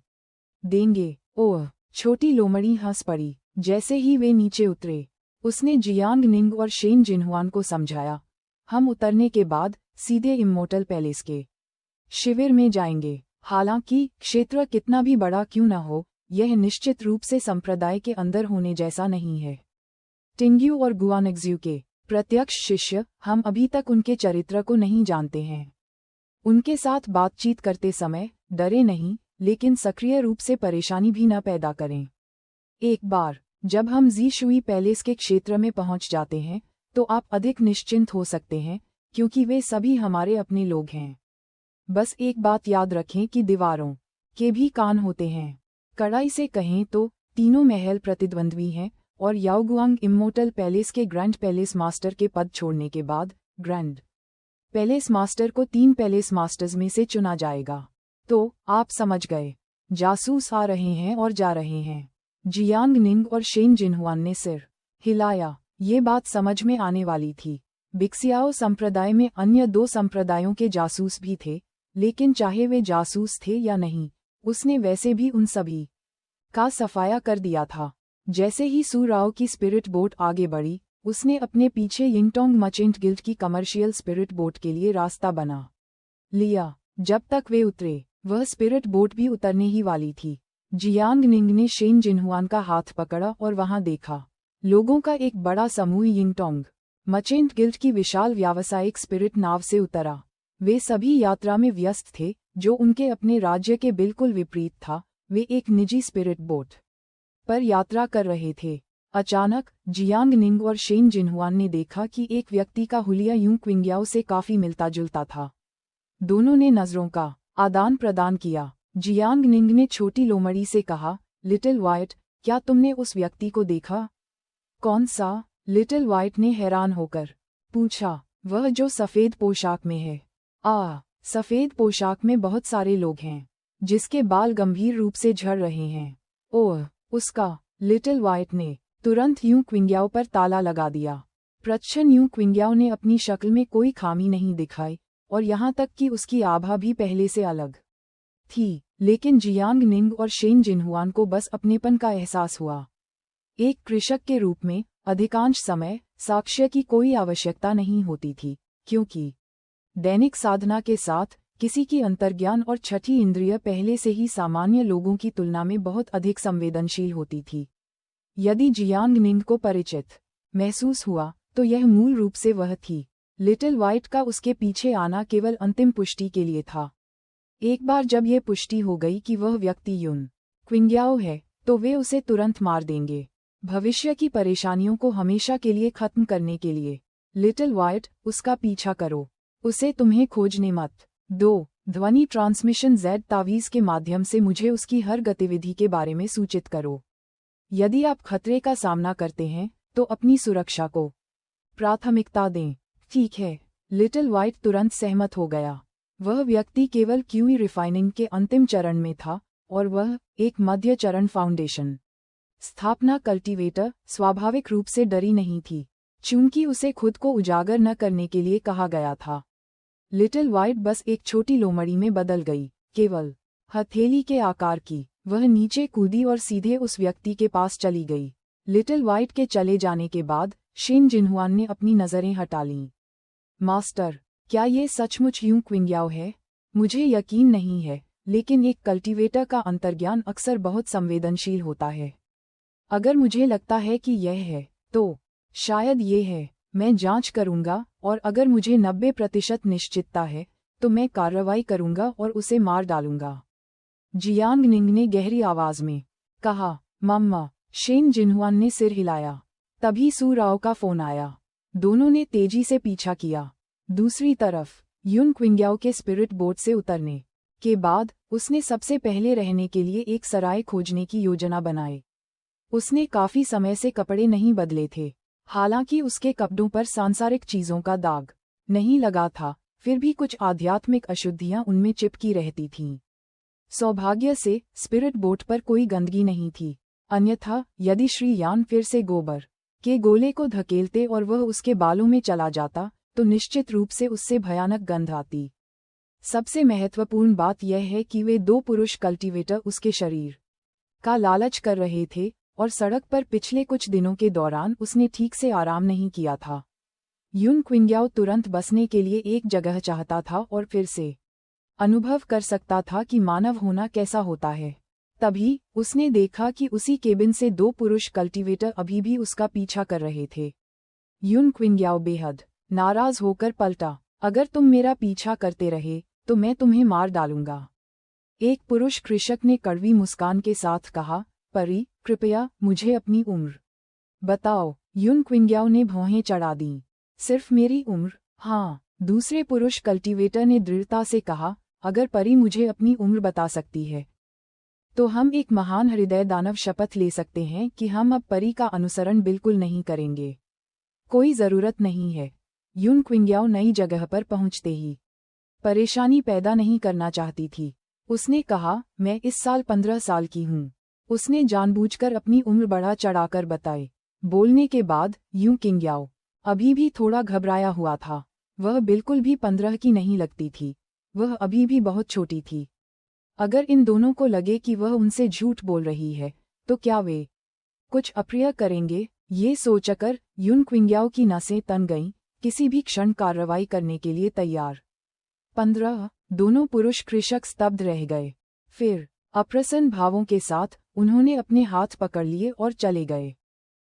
देंगे। ओह, छोटी लोमड़ी हंस पड़ी। जैसे ही वे नीचे उतरे, उसने जियांग निंग और शेन जिनहुआन को समझाया, हम उतरने के बाद सीधे इम्मोर्टल पैलेस के शिविर में जाएंगे। हालांकि क्षेत्र कितना भी बड़ा क्यों न हो, यह निश्चित रूप से संप्रदाय के अंदर होने जैसा नहीं है। टिंग्यू और गुआनग्ज्यू के प्रत्यक्ष शिष्य, हम अभी तक उनके चरित्र को नहीं जानते हैं। उनके साथ बातचीत करते समय डरे नहीं, लेकिन सक्रिय रूप से परेशानी भी न पैदा करें। एक बार जब हम जी शुई पैलेस के क्षेत्र में पहुंच जाते हैं, तो आप अधिक निश्चिंत हो सकते हैं, क्योंकि वे सभी हमारे अपने लोग हैं। बस एक बात याद रखें कि दीवारों के भी कान होते हैं। कड़ाई से कहें तो तीनों महल प्रतिद्वंद्वी हैं और याओगुआंग इम्मोर्टल पैलेस के ग्रैंड पैलेस मास्टर के पद छोड़ने के बाद ग्रैंड पैलेस मास्टर को 3 पैलेस मास्टर्स में से चुना जाएगा। तो आप समझ गए, जासूस आ रहे हैं और जा रहे हैं। जियांग निंग और शेन जिनहुआन ने सिर हिलाया। ये बात समझ में आने वाली थी। बिक्सियाओ संप्रदाय में अन्य 2 संप्रदायों के जासूस भी थे, लेकिन चाहे वे जासूस थे या नहीं, उसने वैसे भी उन सभी का सफाया कर दिया था। जैसे ही सू राओ की स्पिरिट बोट आगे बढ़ी, उसने अपने पीछे यिंगटोंग मर्चेंट गिल्ड की कमर्शियल स्पिरिट बोट के लिए रास्ता बना लिया। जब तक वे उतरे, वह स्पिरिट बोट भी उतरने ही वाली थी। जियांग निंग ने शेन जिनहुआन का हाथ पकड़ा और वहां देखा लोगों का एक बड़ा समूह यिंगटोंग मर्चेंट गिल्ड की विशाल व्यावसायिक स्पिरिट नाव से उतरा। वे सभी यात्रा में व्यस्त थे, जो उनके अपने राज्य के बिल्कुल विपरीत था। वे एक निजी स्पिरिट बोट पर यात्रा कर रहे थे। अचानक जियांग निंग और शेन जिनहुआन ने देखा कि एक व्यक्ति का हुलिया यूं क्विंग्याओ से काफी मिलता जुलता था। दोनों ने नजरों का आदान प्रदान किया। जियांग निंग ने छोटी लोमड़ी से कहा, लिटिल वाइट, क्या तुमने उस व्यक्ति को देखा? कौन सा? लिटिल वाइट ने हैरान होकर पूछा। वह जो सफेद पोशाक में है। सफेद पोशाक में बहुत सारे लोग हैं, जिसके बाल गंभीर रूप से झड़ रहे हैं। ओह, उसका। लिटिल वाइट ने तुरंत यूं क्विंग्याओ पर ताला लगा दिया। प्रच्छन यूं क्विंग्याओ ने अपनी शक्ल में कोई खामी नहीं दिखाई, और यहाँ तक कि उसकी आभा भी पहले से अलग थी। लेकिन जियांग निंग और शेन जिनहुआन को बस अपनेपन का एहसास हुआ। एक कृषक के रूप में अधिकांश समय साक्ष्य की कोई आवश्यकता नहीं होती थी, क्योंकि दैनिक साधना के साथ किसी की अंतर्ज्ञान और छठी इंद्रिय पहले से ही सामान्य लोगों की तुलना में बहुत अधिक संवेदनशील होती थी। यदि जियांग निंग को परिचित महसूस हुआ, तो यह मूल रूप से वह थी। लिटिल वाइट का उसके पीछे आना केवल अंतिम पुष्टि के लिए था। एक बार जब यह पुष्टि हो गई कि वह व्यक्ति यून क्विंग्याओ है, तो वे उसे तुरंत मार देंगे। भविष्य की परेशानियों को हमेशा के लिए खत्म करने के लिए। लिटिल वाइट, उसका पीछा करो, उसे तुम्हें खोजने मत दो। ध्वनि ट्रांसमिशन Z तावीज़ के माध्यम से मुझे उसकी हर गतिविधि के बारे में सूचित करो। यदि आप खतरे का सामना करते हैं, तो अपनी सुरक्षा को प्राथमिकता दें। ठीक है। लिटिल वाइट तुरंत सहमत हो गया। वह व्यक्ति केवल क्यूई रिफाइनिंग के अंतिम चरण में था, और वह एक मध्य चरण फाउंडेशन स्थापना कल्टीवेटर स्वाभाविक रूप से डरी नहीं थी, चूंकि उसे खुद को उजागर न करने के लिए कहा गया था। लिटिल वाइट बस एक छोटी लोमड़ी में बदल गई, केवल हथेली के आकार की। वह नीचे कूदी और सीधे उस व्यक्ति के पास चली गई। लिटिल वाइट के चले जाने के बाद शेन जिनहुआन ने अपनी नज़रें हटा लीं। मास्टर, क्या ये सचमुच यूं क्विंग्याओ है? मुझे यकीन नहीं है, लेकिन एक कल्टीवेटर का अंतर्ज्ञान अक्सर बहुत संवेदनशील होता है। अगर मुझे लगता है कि यह है, तो शायद ये है। मैं जांच करूंगा, और अगर मुझे 90% निश्चितता है, तो मैं कार्रवाई करूंगा और उसे मार डालूंगा। जियांग निंग ने गहरी आवाज में कहा। मम्मा। शेन जिनहुआन ने सिर हिलाया। तभी सू राओ का फोन आया। दोनों ने तेजी से पीछा किया। दूसरी तरफ यून क्विंग्याओ के स्पिरिट बोट से उतरने के बाद उसने सबसे पहले रहने के लिए एक सराय खोजने की योजना बनाई। उसने काफी समय से कपड़े नहीं बदले थे, हालांकि उसके कपड़ों पर सांसारिक चीजों का दाग नहीं लगा था, फिर भी कुछ आध्यात्मिक अशुद्धियां उनमें चिपकी रहती थीं। सौभाग्य से स्पिरिट बोट पर कोई गंदगी नहीं थी, अन्यथा यदि श्री यान फिर से गोबर के गोले को धकेलते और वह उसके बालों में चला जाता, तो निश्चित रूप से उससे भयानक गंध आती। सबसे महत्वपूर्ण बात यह है कि वे दो पुरुष कल्टीवेटर उसके शरीर का लालच कर रहे थे, और सड़क पर पिछले कुछ दिनों के दौरान उसने ठीक से आराम नहीं किया था। यून क्विंग्याओ तुरंत बसने के लिए एक जगह चाहता था और फिर से अनुभव कर सकता था कि मानव होना कैसा होता है। तभी उसने देखा कि उसी केबिन से दो पुरुष कल्टीवेटर अभी भी उसका पीछा कर रहे थे। यून क्विंग्याओ बेहद नाराज होकर पलटा। अगर तुम मेरा पीछा करते रहे, तो मैं तुम्हें मार डालूंगा। एक पुरुष कृषक ने कड़वी मुस्कान के साथ कहा, परी, कृपया मुझे अपनी उम्र बताओ। यून क्विंग्याओ ने भौहें चढ़ा दीं। सिर्फ मेरी उम्र? हाँ, दूसरे पुरुष कल्टीवेटर ने दृढ़ता से कहा, अगर परी मुझे अपनी उम्र बता सकती है, तो हम एक महान हृदय दानव शपथ ले सकते हैं कि हम अब परी का अनुसरण बिल्कुल नहीं करेंगे। कोई जरूरत नहीं है। यून क्विंग्याओ नई जगह पर पहुंचते ही परेशानी पैदा नहीं करना चाहती थी। उसने कहा, मैं इस साल 15 साल की हूँ। उसने जानबूझकर अपनी उम्र बढ़ा चढ़ाकर बताई। बोलने के बाद यून क्विंग्याओ अभी भी थोड़ा घबराया हुआ था। वह बिल्कुल भी 15 की नहीं लगती थी, वह अभी भी बहुत छोटी थी। अगर इन दोनों को लगे कि वह उनसे झूठ बोल रही है, तो क्या वे कुछ अप्रिय करेंगे? ये सोचकर युन क्विंग्याओ की नसें तन गईं, किसी भी क्षण कार्रवाई करने के लिए तैयार। 15 दोनों पुरुष कृषक स्तब्ध रह गए। फिर अप्रसन्न भावों के साथ उन्होंने अपने हाथ पकड़ लिए और चले गए।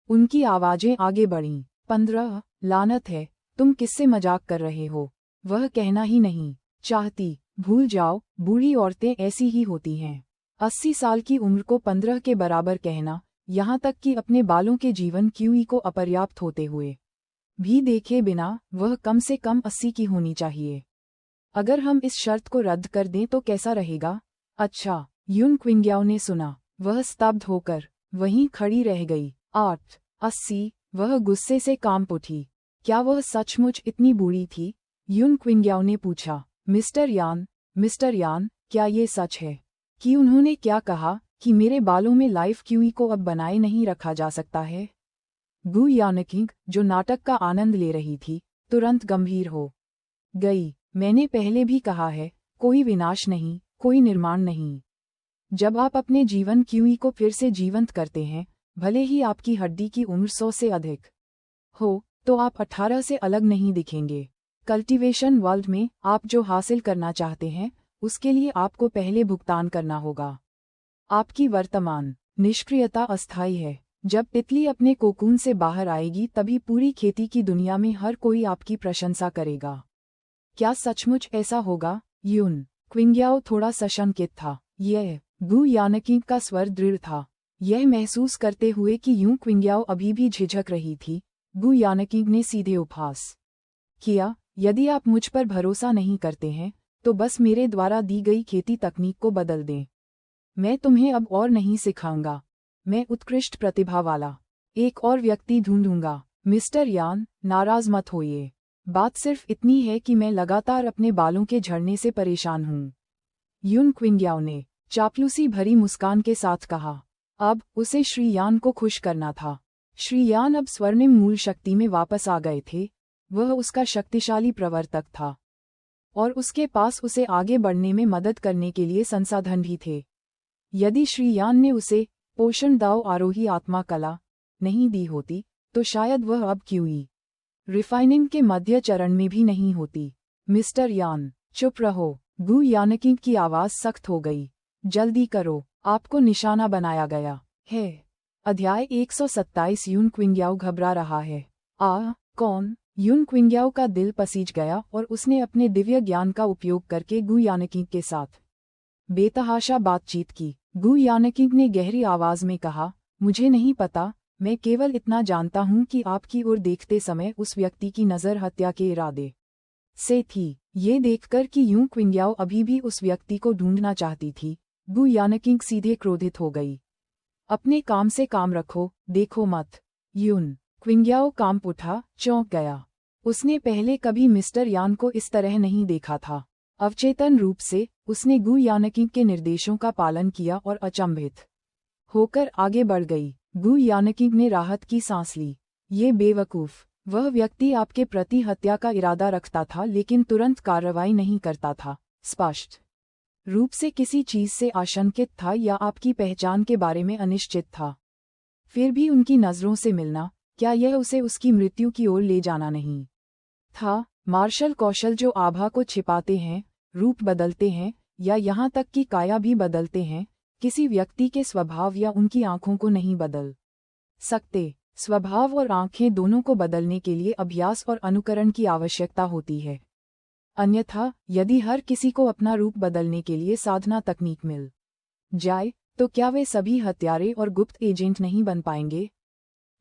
उनकी आवाजें आगे बढ़ीं। 15 लानत है, तुम किससे मजाक कर रहे हो? वह कहना ही नहीं चाहती। भूल जाओ, बूढ़ी औरतें ऐसी ही होती हैं। 80 साल की उम्र को 15 के बराबर कहना, यहाँ तक कि अपने बालों के जीवन क्यूई को अपर्याप्त होते हुए भी देखे बिना वह कम से कम 80 की होनी चाहिए। अगर हम इस शर्त को रद्द कर दें तो कैसा रहेगा? अच्छा, युन क्विंग्याओ ने सुना। वह स्तब्ध होकर वहीं खड़ी रह गई। 880 वह गुस्से से कांप उठी। क्या वह सचमुच इतनी बूढ़ी थी? युन क्विंग्याओ ने पूछा। मिस्टर यान, क्या ये सच है कि उन्होंने क्या कहा कि मेरे बालों में लाइफ क्यूई को अब बनाए नहीं रखा जा सकता है? गु यानकिंग, जो नाटक का आनंद ले रही थी, तुरंत गंभीर हो गई। मैंने पहले भी कहा है, कोई विनाश नहीं, कोई निर्माण नहीं। जब आप अपने जीवन क्यूई को फिर से जीवंत करते हैं, भले ही आपकी हड्डी की उम्र 100 से अधिक हो, तो आप 18 से अलग नहीं दिखेंगे। कल्टीवेशन वर्ल्ड में आप जो हासिल करना चाहते हैं, उसके लिए आपको पहले भुगतान करना होगा। आपकी वर्तमान निष्क्रियता अस्थायी है। जब तितली अपने कोकून से बाहर आएगी तभी पूरी खेती की दुनिया में हर कोई आपकी प्रशंसा करेगा। क्या सचमुच ऐसा होगा? युन क्विंग्याओ थोड़ा सशंकित था। यह गु यानकिंग का स्वर दृढ़ था। यह महसूस करते हुए कि यूं क्विंग्याओ अभी भी झिझक रही थी, गु यानकिंग ने सीधे उपहास किया। यदि आप मुझ पर भरोसा नहीं करते हैं, तो बस मेरे द्वारा दी गई खेती तकनीक को बदल दें। मैं तुम्हें अब और नहीं सिखाऊंगा। मैं उत्कृष्ट प्रतिभा वाला एक और व्यक्ति ढूंढूंगा। मिस्टर यान, नाराज मत होइए। बात सिर्फ इतनी है कि मैं लगातार अपने बालों के झड़ने से परेशान हूँ। युन क्विंग्याओ ने चापलूसी भरी मुस्कान के साथ कहा। अब उसे श्री यान को खुश करना था। श्री यान अब स्वर्णिम मूल शक्ति में वापस आ गए थे। वह उसका शक्तिशाली प्रवर्तक था और उसके पास उसे आगे बढ़ने में मदद करने के लिए संसाधन भी थे। यदि श्री यान ने उसे पोषण दाव आरोही आत्मा कला नहीं दी होती, तो शायद वह अब क्यूई रिफाइनिंग के मध्य चरण में भी नहीं होती। मिस्टर यान, चुप रहो। गु यानकिंग की आवाज सख्त हो गई। जल्दी करो, आपको निशाना बनाया गया है। अध्याय 127 युन क्विंग्याओ घबरा रहा है। कौन? युन क्विंग्याओ का दिल पसीज गया और उसने अपने दिव्य ज्ञान का उपयोग करके गु यानकिंग के साथ बेतहाशा बातचीत की। गु यानकिंग ने गहरी आवाज में कहा, मुझे नहीं पता, मैं केवल इतना जानता हूँ कि आपकी ओर देखते समय उस व्यक्ति की नज़र हत्या के इरादे से थी। ये देखकर कि यूं क्विंग्याओ अभी भी उस व्यक्ति को ढूंढना चाहती थी, गु यानकिंग सीधे क्रोधित हो गई। अपने काम से काम रखो, देखो मत। युन क्विंग्याओ कांप उठा, चौंक गया। उसने पहले कभी मिस्टर यान को इस तरह नहीं देखा था। अवचेतन रूप से उसने गु यानकिंग के निर्देशों का पालन किया और अचंभित होकर आगे बढ़ गई। गु यानकिंग ने राहत की सांस ली। ये बेवकूफ, वह व्यक्ति आपके प्रति हत्या का इरादा रखता था लेकिन तुरंत कार्रवाई नहीं करता था। स्पष्ट रूप से किसी चीज से आशंकित था या आपकी पहचान के बारे में अनिश्चित था। फिर भी उनकी नजरों से मिलना, क्या यह उसे उसकी मृत्यु की ओर ले जाना नहीं था? मार्शल कौशल जो आभा को छिपाते हैं, रूप बदलते हैं या यहाँ तक कि काया भी बदलते हैं, किसी व्यक्ति के स्वभाव या उनकी आंखों को नहीं बदल सकते। स्वभाव और आंखें दोनों को बदलने के लिए अभ्यास और अनुकरण की आवश्यकता होती है। अन्यथा यदि हर किसी को अपना रूप बदलने के लिए साधना तकनीक मिल जाए, तो क्या वे सभी हत्यारे और गुप्त एजेंट नहीं बन पाएंगे?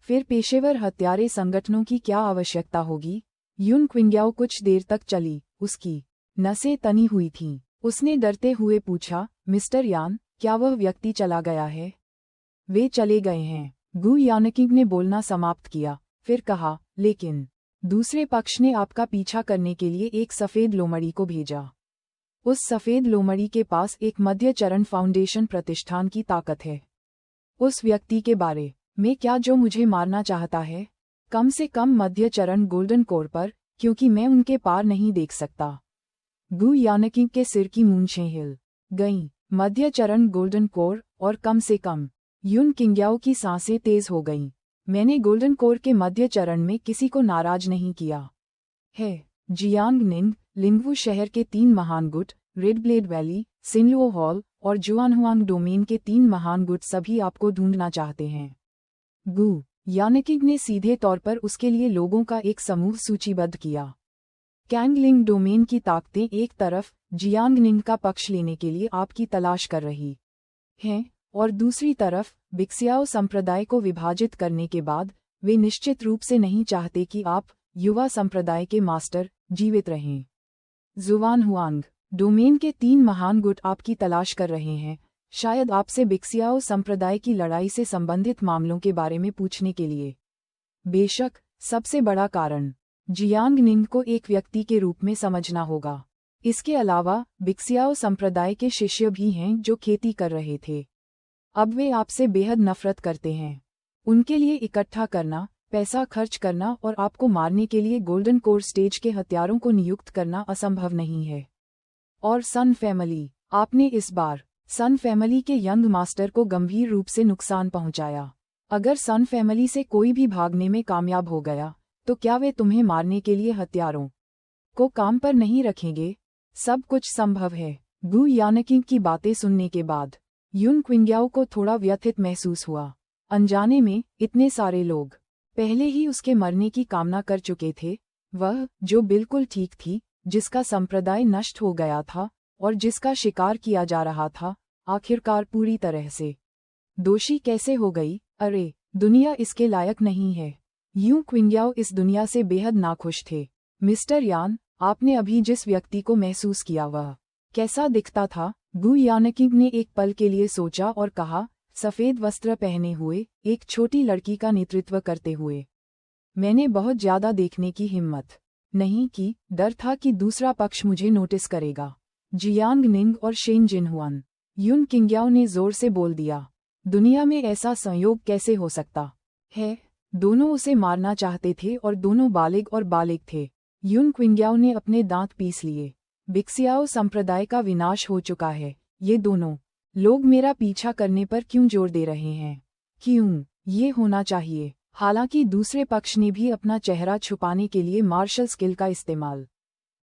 फिर पेशेवर हत्यारे संगठनों की क्या आवश्यकता होगी? युन क्विंग्याओ कुछ देर तक चली, उसकी नसें तनी हुई थीं। उसने डरते हुए पूछा, मिस्टर यान, क्या वह व्यक्ति चला गया है? वे चले गए हैं। गु यानकिंग ने बोलना समाप्त किया, फिर कहा, लेकिन दूसरे पक्ष ने आपका पीछा करने के लिए एक सफेद लोमड़ी को भेजा। उस सफेद लोमड़ी के पास एक मध्य चरण फाउंडेशन प्रतिष्ठान की ताकत है। उस व्यक्ति के बारे में क्या जो मुझे मारना चाहता है? कम से कम मध्य चरण गोल्डन कोर पर, क्योंकि मैं उनके पार नहीं देख सकता। गु यानकिंग के सिर की मूंछें हिल गईं। मध्य चरण गोल्डन कोर और कम से कम युन किंग्याओ की सांसें तेज हो गईं। मैंने गोल्डन कोर के मध्य चरण में किसी को नाराज नहीं किया है। जियांग निंग, लिंगवू शहर के 3 महान गुट, रेड ब्लेड वैली, सिनलुओ हॉल और जुआनहुआंग डोमेन के 3 महान गुट सभी आपको ढूंढना चाहते हैं। गु यानकिंग ने सीधे तौर पर उसके लिए लोगों का एक समूह सूचीबद्ध किया। कैंगलिंग डोमेन की ताकतें एक तरफ जियांग निंग का पक्ष लेने के लिए आपकी तलाश कर रही हैं और दूसरी तरफ बिक्सियाओ संप्रदाय को विभाजित करने के बाद वे निश्चित रूप से नहीं चाहते कि आप युवा संप्रदाय के मास्टर जीवित रहें। जुआनहुआंग डोमेन के 3 महान गुट आपकी तलाश कर रहे हैं, शायद आपसे बिक्सियाओ संप्रदाय की लड़ाई से संबंधित मामलों के बारे में पूछने के लिए। बेशक, सबसे बड़ा कारण जियांग निंग को एक व्यक्ति के रूप में समझना होगा। इसके अलावा बिक्सियाओ संप्रदाय के शिष्य भी हैं जो खेती कर रहे थे। अब वे आपसे बेहद नफरत करते हैं। उनके लिए इकट्ठा करना, पैसा खर्च करना और आपको मारने के लिए गोल्डन कोर स्टेज के हथियारों को नियुक्त करना असंभव नहीं है। और सन फैमिली, आपने इस बार सन फैमिली के यंग मास्टर को गंभीर रूप से नुकसान पहुंचाया। अगर सन फैमिली से कोई भी भागने में कामयाब हो गया तो क्या वे तुम्हें मारने के लिए हथियारों को काम पर नहीं रखेंगे? सब कुछ संभव है। गु यानकिंग की बातें सुनने के बाद युन क्विंग्याओ को थोड़ा व्यथित महसूस हुआ। अनजाने में इतने सारे लोग पहले ही उसके मरने की कामना कर चुके थे। वह, जो बिल्कुल ठीक थी, जिसका संप्रदाय नष्ट हो गया था और जिसका शिकार किया जा रहा था, आखिरकार पूरी तरह से दोषी कैसे हो गई? अरे, दुनिया इसके लायक नहीं है। यूं क्विंग्याओ इस दुनिया से बेहद नाखुश थे। मिस्टर यान, आपने अभी जिस व्यक्ति को महसूस किया वह कैसा दिखता था? गु यानकिंग ने एक पल के लिए सोचा और कहा, सफ़ेद वस्त्र पहने हुए एक छोटी लड़की का नेतृत्व करते हुए। मैंने बहुत ज्यादा देखने की हिम्मत नहीं की, डर था कि दूसरा पक्ष मुझे नोटिस करेगा। जियांग निंग और शेन जिनहुआन, युन किंग्याओ ने जोर से बोल दिया। दुनिया में ऐसा संयोग कैसे हो सकता है? दोनों उसे मारना चाहते थे और दोनों बालिग और बालिग थे। युन क्विंग्याओ ने अपने दांत पीस लिए। बिक्सियाओ संप्रदाय का विनाश हो चुका है। ये दोनों लोग मेरा पीछा करने पर क्यों जोर दे रहे हैं? क्यों ये होना चाहिए? हालांकि दूसरे पक्ष ने भी अपना चेहरा छुपाने के लिए मार्शल स्किल का इस्तेमाल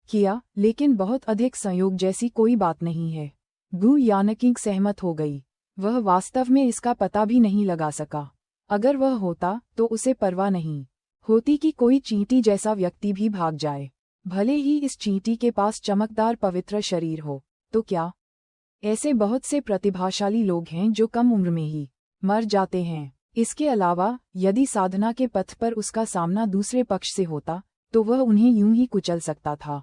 किया, लेकिन बहुत अधिक संयोग जैसी कोई बात नहीं है। गु यानकिंग सहमत हो गई। वह वास्तव में इसका पता भी नहीं लगा सका। अगर वह होता तो उसे परवाह नहीं होती कि कोई चींटी जैसा व्यक्ति भी भाग जाए, भले ही इस चींटी के पास चमकदार पवित्र शरीर हो। तो क्या ऐसे बहुत से प्रतिभाशाली लोग हैं जो कम उम्र में ही मर जाते हैं? इसके अलावा, यदि साधना के पथ पर उसका सामना दूसरे पक्ष से होता तो वह उन्हें यूं ही कुचल सकता था।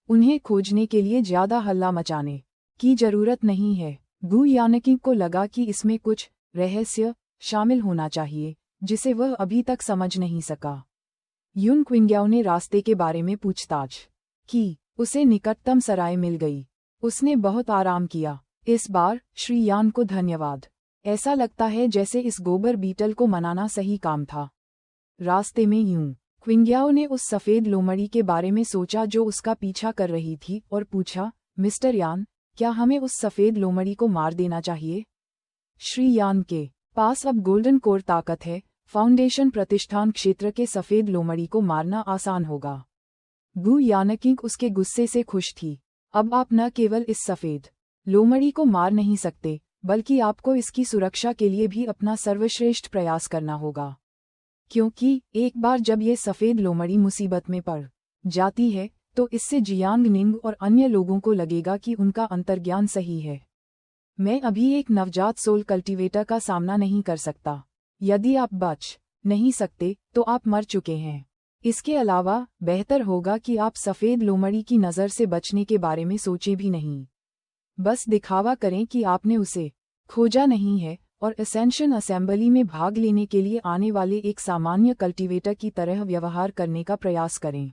उन्हें खोजने के लिए ज्यादा हल्ला मचाने की जरूरत नहीं है। गु यानकिंग को लगा कि इसमें कुछ रहस्य शामिल होना चाहिए जिसे वह अभी तक समझ नहीं सका। युन क्विंग्याओ ने रास्ते के बारे में पूछताछ की। उसे निकटतम सराय मिल गई। उसने बहुत आराम किया। इस बार श्री यान को धन्यवाद। ऐसा लगता है जैसे इस गोबर बीटल को मनाना सही काम था। रास्ते में यूं क्विंग्याओ ने उस सफ़ेद लोमड़ी के बारे में सोचा जो उसका पीछा कर रही थी और पूछा, मिस्टर यान, क्या हमें उस सफ़ेद लोमड़ी को मार देना चाहिए? श्री यान के पास अब गोल्डन कोर ताकत है। फाउंडेशन प्रतिष्ठान क्षेत्र के सफ़ेद लोमड़ी को मारना आसान होगा। गु यानकिंग उसके गुस्से से खुश थी। अब आप न केवल इस सफ़ेद लोमड़ी को मार नहीं सकते, बल्कि आपको इसकी सुरक्षा के लिए भी अपना सर्वश्रेष्ठ प्रयास करना होगा। क्योंकि एक बार जब ये सफ़ेद लोमड़ी मुसीबत में पड़ जाती है तो इससे जियांग निंग और अन्य लोगों को लगेगा कि उनका अंतर्ज्ञान सही है। मैं अभी एक नवजात सोल कल्टीवेटर का सामना नहीं कर सकता। यदि आप बच नहीं सकते तो आप मर चुके हैं। इसके अलावा बेहतर होगा कि आप सफ़ेद लोमड़ी की नज़र से बचने के बारे में सोचें भी नहीं। बस दिखावा करें कि आपने उसे खोजा नहीं है और असेंशन असेंबली में भाग लेने के लिए आने वाले एक सामान्य कल्टीवेटर की तरह व्यवहार करने का प्रयास करें।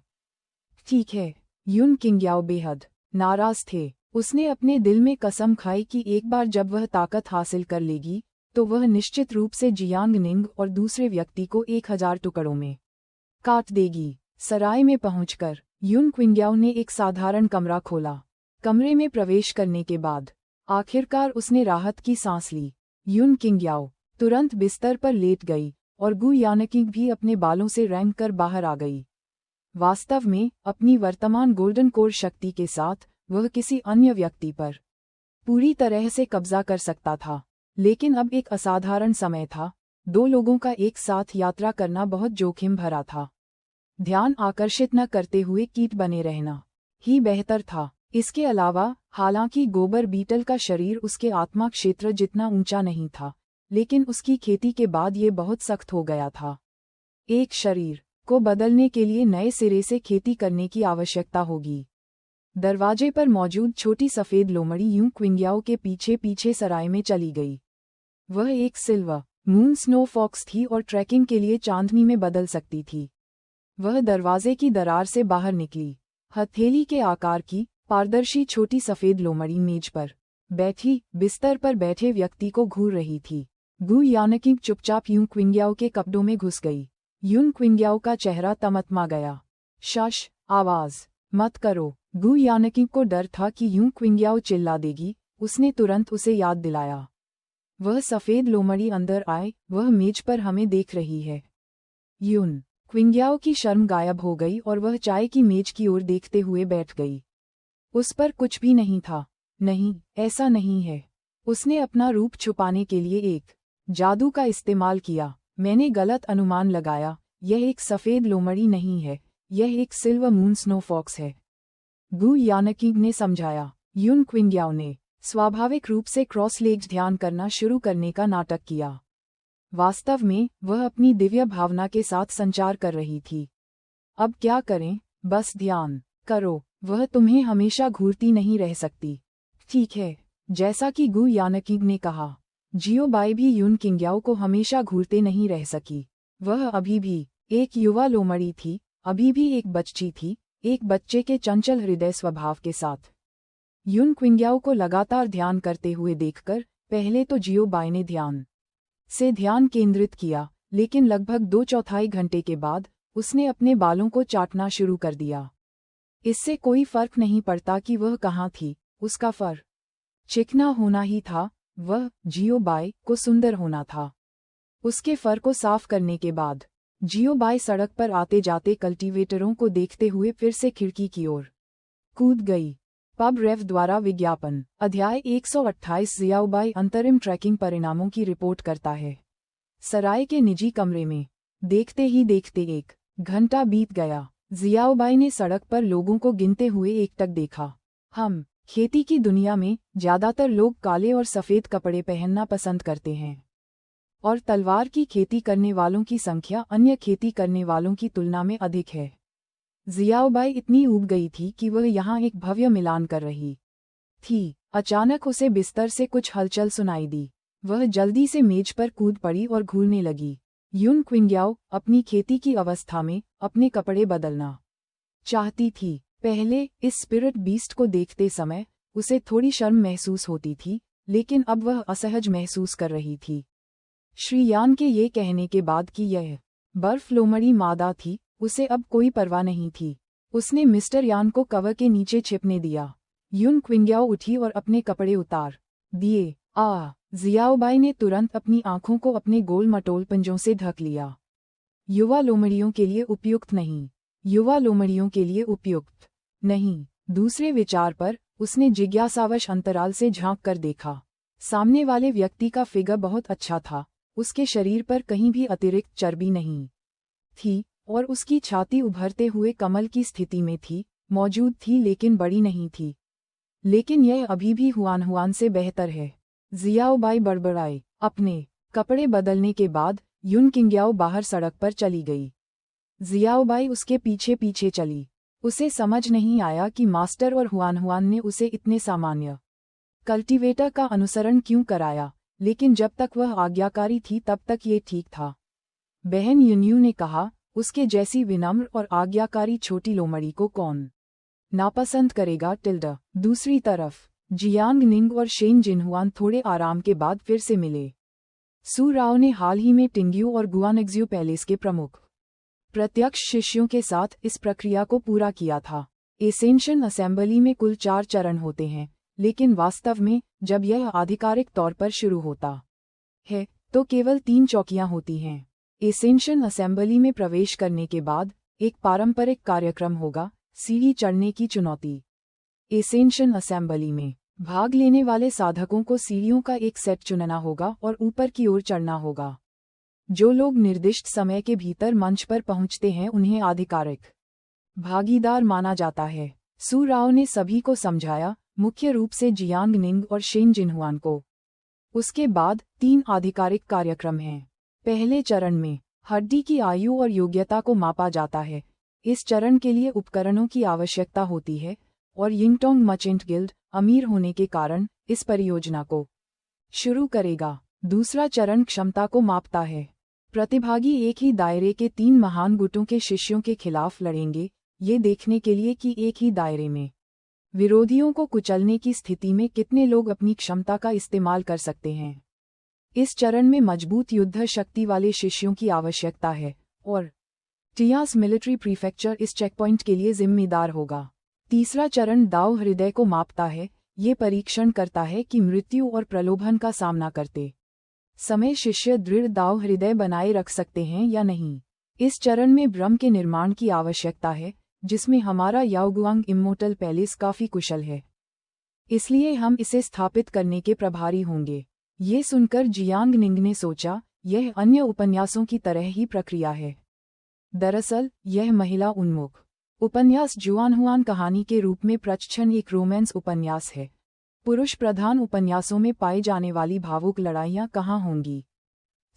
ठीक है। युन किंग्याओ बेहद नाराज थे। उसने अपने दिल में कसम खाई कि एक बार जब वह ताकत हासिल कर लेगी तो वह निश्चित रूप से जियांग निंग और दूसरे व्यक्ति को 1000 टुकड़ों में काट देगी। सराय में पहुंचकर युन क्विंग्याओ ने एक साधारण कमरा खोला। कमरे में प्रवेश करने के बाद आखिरकार उसने राहत की सांस ली। युन किंग्याओ तुरंत बिस्तर पर लेट गई और गु यानकिंग भी अपने बालों से रेंग कर बाहर आ गई। वास्तव में अपनी वर्तमान गोल्डन कोर शक्ति के साथ वह किसी अन्य व्यक्ति पर पूरी तरह से कब्जा कर सकता था, लेकिन अब एक असाधारण समय था। दो लोगों का एक साथ यात्रा करना बहुत जोखिम भरा था। ध्यान आकर्षित न करते हुए कीट बने रहना ही बेहतर था। इसके अलावा हालांकि गोबर बीटल का शरीर उसके आत्मा क्षेत्र जितना ऊंचा नहीं था, लेकिन उसकी खेती के बाद ये बहुत सख्त हो गया था। एक शरीर को बदलने के लिए नए सिरे से खेती करने की आवश्यकता होगी। दरवाजे पर मौजूद छोटी सफेद लोमड़ी यूं क्विंग्याओ के पीछे पीछे सराय में चली गई। वह एक सिल्वर मून स्नो फॉक्स थी और ट्रैकिंग के लिए चांदनी में बदल सकती थी। वह दरवाजे की दरार से बाहर निकली। हथेली के आकार की पारदर्शी छोटी सफेद लोमड़ी मेज पर बैठी बिस्तर पर बैठे व्यक्ति को घूर रही थी। गु यानकिंग चुपचाप यूं क्विंग्याओ के कपड़ों में घुस गई। यून क्विंग्याओ का चेहरा तमतमा गया। शश, आवाज मत करो। गु यानकिंग को डर था कि यूं क्विंग्याओ चिल्ला देगी। उसने तुरंत उसे याद दिलाया। वह सफेद लोमड़ी अंदर आए, वह मेज पर हमें देख रही है। यून क्विंग्याओ की शर्म गायब हो गई और वह चाय की मेज की ओर देखते हुए बैठ गई। उस पर कुछ भी नहीं था। नहीं, ऐसा नहीं है। उसने अपना रूप छुपाने के लिए एक जादू का इस्तेमाल किया। मैंने गलत अनुमान लगाया। यह एक सफेद लोमड़ी नहीं है, यह एक सिल्वर मून स्नो फॉक्स है, गु यानकिंग ने समझाया। यून क्विंग्याओ ने स्वाभाविक रूप से क्रॉस लेग्ड ध्यान करना शुरू करने का नाटक किया। वास्तव में वह अपनी दिव्य भावना के साथ संचार कर रही थी। अब क्या करें? बस ध्यान करो, वह तुम्हें हमेशा घूरती नहीं रह सकती। ठीक है, जैसा कि गु यानकिंग ने कहा। जियोबाई भी यून क्विंग्याओ को हमेशा घूरते नहीं रह सकी। वह अभी भी एक युवा लोमड़ी थी, अभी भी एक बच्ची थी, एक बच्चे के चंचल हृदय स्वभाव के साथ। यून क्विंग्याओ को लगातार ध्यान करते हुए देखकर पहले तो जियोबाई ने ध्यान से ध्यान केंद्रित किया, लेकिन लगभग 2/4 घंटे के बाद उसने अपने बालों को चाटना शुरू कर दिया। इससे कोई फर्क नहीं पड़ता कि वह कहाँ थी, उसका फर चिकना होना ही था। वह जियोबाई को सुंदर होना था। उसके फर को साफ करने के बाद जियोबाई सड़क पर आते जाते कल्टीवेटरों को देखते हुए फिर से खिड़की की ओर कूद गई। पब रेव द्वारा विज्ञापन। अध्याय 128। जियाओबाई अंतरिम ट्रैकिंग परिणामों की रिपोर्ट करता है। सराय के निजी कमरे में देखते ही देखते 1 घंटा बीत गया। जियाओबाई ने सड़क पर लोगों को गिनते हुए एकटक देखा। हम खेती की दुनिया में ज्यादातर लोग काले और सफेद कपड़े पहनना पसंद करते हैं, और तलवार की खेती करने वालों की संख्या अन्य खेती करने वालों की तुलना में अधिक है। जियाओबाई इतनी ऊब गई थी कि वह यहाँ एक भव्य मिलान कर रही थी। अचानक उसे बिस्तर से कुछ हलचल सुनाई दी। वह जल्दी से मेज पर कूद पड़ी और घूरने लगी। यून क्विंग्याओ अपनी खेती की अवस्था में अपने कपड़े बदलना चाहती थी। पहले इस स्पिरिट बीस्ट को देखते समय उसे थोड़ी शर्म महसूस होती थी, लेकिन अब वह असहज महसूस कर रही थी। श्री यान के ये कहने के बाद कि यह बर्फ लोमड़ी मादा थी, उसे अब कोई परवाह नहीं थी। उसने मिस्टर यान को कवर के नीचे छिपने दिया। यून क्विंग्याओ उठी और अपने कपड़े उतार दिए। जियाओबाई ने तुरंत अपनी आंखों को अपने गोल मटोल पंजों से ढक लिया। युवा लोमड़ियों के लिए उपयुक्त नहीं, युवा लोमड़ियों के लिए उपयुक्त नहीं। दूसरे विचार पर उसने जिज्ञासावश अंतराल से झांक कर देखा। सामने वाले व्यक्ति का फिगर बहुत अच्छा था। उसके शरीर पर कहीं भी अतिरिक्त चर्बी नहीं थी और उसकी छाती उभरते हुए कमल की स्थिति में थी, मौजूद थी लेकिन बड़ी नहीं थी। लेकिन यह अभी भी हुआन से बेहतर है। जियाओबाई बड़बड़ाई। अपने कपड़े बदलने के बाद यून क्विंग्याओ बाहर सड़क पर चली गई। जियाओबाई उसके पीछे पीछे चली। उसे समझ नहीं आया कि मास्टर और हुआन ने उसे इतने सामान्य कल्टीवेटर का अनुसरण क्यों कराया, लेकिन जब तक वह आज्ञाकारी थी तब तक ये ठीक था। बहन युन्यू ने कहा, उसके जैसी विनम्र और आज्ञाकारी छोटी लोमड़ी को कौन नापसंद करेगा। दूसरी तरफ जियांग निंग और शेन जिनहुआन थोड़े आराम के बाद फिर से मिले। सू राव ने हाल ही में टिंग्यू और गुआनग्ज्यू पैलेस के प्रमुख प्रत्यक्ष शिष्यों के साथ इस प्रक्रिया को पूरा किया था। एसेंशन असेंबली में कुल 4 चरण होते हैं, लेकिन वास्तव में जब यह आधिकारिक तौर पर शुरू होता है तो केवल 3 चौकियां होती हैं। एसेंशन असेंबली में प्रवेश करने के बाद एक पारंपरिक कार्यक्रम होगा, सीढ़ी चढ़ने की चुनौती। एसेंशन असेंबली में भाग लेने वाले साधकों को सीढ़ियों का एक सेट चुनना होगा और ऊपर की ओर चढ़ना होगा। जो लोग निर्दिष्ट समय के भीतर मंच पर पहुंचते हैं उन्हें आधिकारिक भागीदार माना जाता है। सू राव ने सभी को समझाया, मुख्य रूप से जियांग निंग और शेन जिनहुआन को। उसके बाद 3 आधिकारिक कार्यक्रम हैं। पहले चरण में हड्डी की आयु और योग्यता को मापा जाता है। इस चरण के लिए उपकरणों की आवश्यकता होती है और यिंगटोंग मर्चेंट गिल्ड अमीर होने के कारण इस परियोजना को शुरू करेगा। दूसरा चरण क्षमता को मापता है। प्रतिभागी एक ही दायरे के 3 महान गुटों के शिष्यों के खिलाफ लड़ेंगे, ये देखने के लिए कि एक ही दायरे में विरोधियों को कुचलने की स्थिति में कितने लोग अपनी क्षमता का इस्तेमाल कर सकते हैं। इस चरण में मजबूत युद्ध शक्ति वाले शिष्यों की आवश्यकता है और टियास मिलिट्री प्रीफेक्चर इस चेकपॉइंट के लिए जिम्मेदार होगा। तीसरा चरण दाव हृदय को मापता है। ये परीक्षण करता है कि मृत्यु और प्रलोभन का सामना करते समय शिष्य दृढ़ दाव हृदय बनाए रख सकते हैं या नहीं। इस चरण में ब्रह्म के निर्माण की आवश्यकता है, जिसमें हमारा याओगुआंग इम्मोर्टल पैलेस काफी कुशल है, इसलिए हम इसे स्थापित करने के प्रभारी होंगे। ये सुनकर जियांग निंग ने सोचा, यह अन्य उपन्यासों की तरह ही प्रक्रिया है। दरअसल यह महिला उन्मुख उपन्यास जुआनहुआन कहानी के रूप में प्रच्छन्न एक रोमांस उपन्यास है। पुरुष प्रधान उपन्यासों में पाई जाने वाली भावुक लड़ाइयाँ कहाँ होंगी?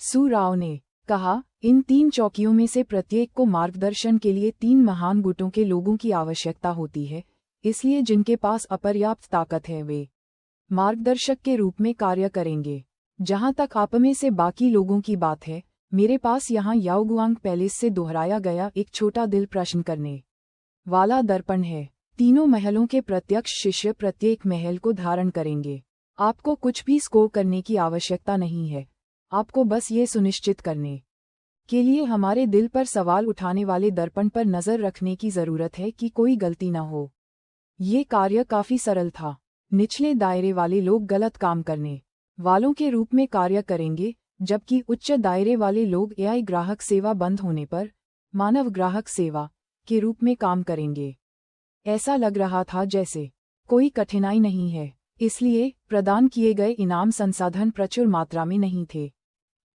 सू राव ने कहा, इन 3 चौकियों में से प्रत्येक को मार्गदर्शन के लिए 3 महान गुटों के लोगों की आवश्यकता होती है, इसलिए जिनके पास अपर्याप्त ताकत है वे मार्गदर्शक के रूप में कार्य करेंगे। जहां तक आप में से बाकी लोगों की बात है, मेरे पास यहाँ याओगुआंग पैलेस से दोहराया गया एक छोटा दिल प्रश्न करने वाला दर्पण है। तीनों महलों के प्रत्यक्ष शिष्य प्रत्येक महल को धारण करेंगे। आपको कुछ भी स्कोर करने की आवश्यकता नहीं है, आपको बस ये सुनिश्चित करने के लिए हमारे दिल पर सवाल उठाने वाले दर्पण पर नजर रखने की जरूरत है कि कोई गलती न हो। ये कार्य काफी सरल था। निचले दायरे वाले लोग गलत काम करने वालों के रूप में कार्य करेंगे, जबकि उच्च दायरे वाले लोग एआई ग्राहक सेवा बंद होने पर मानव ग्राहक सेवा के रूप में काम करेंगे। ऐसा लग रहा था जैसे कोई कठिनाई नहीं है, इसलिए प्रदान किए गए इनाम संसाधन प्रचुर मात्रा में नहीं थे।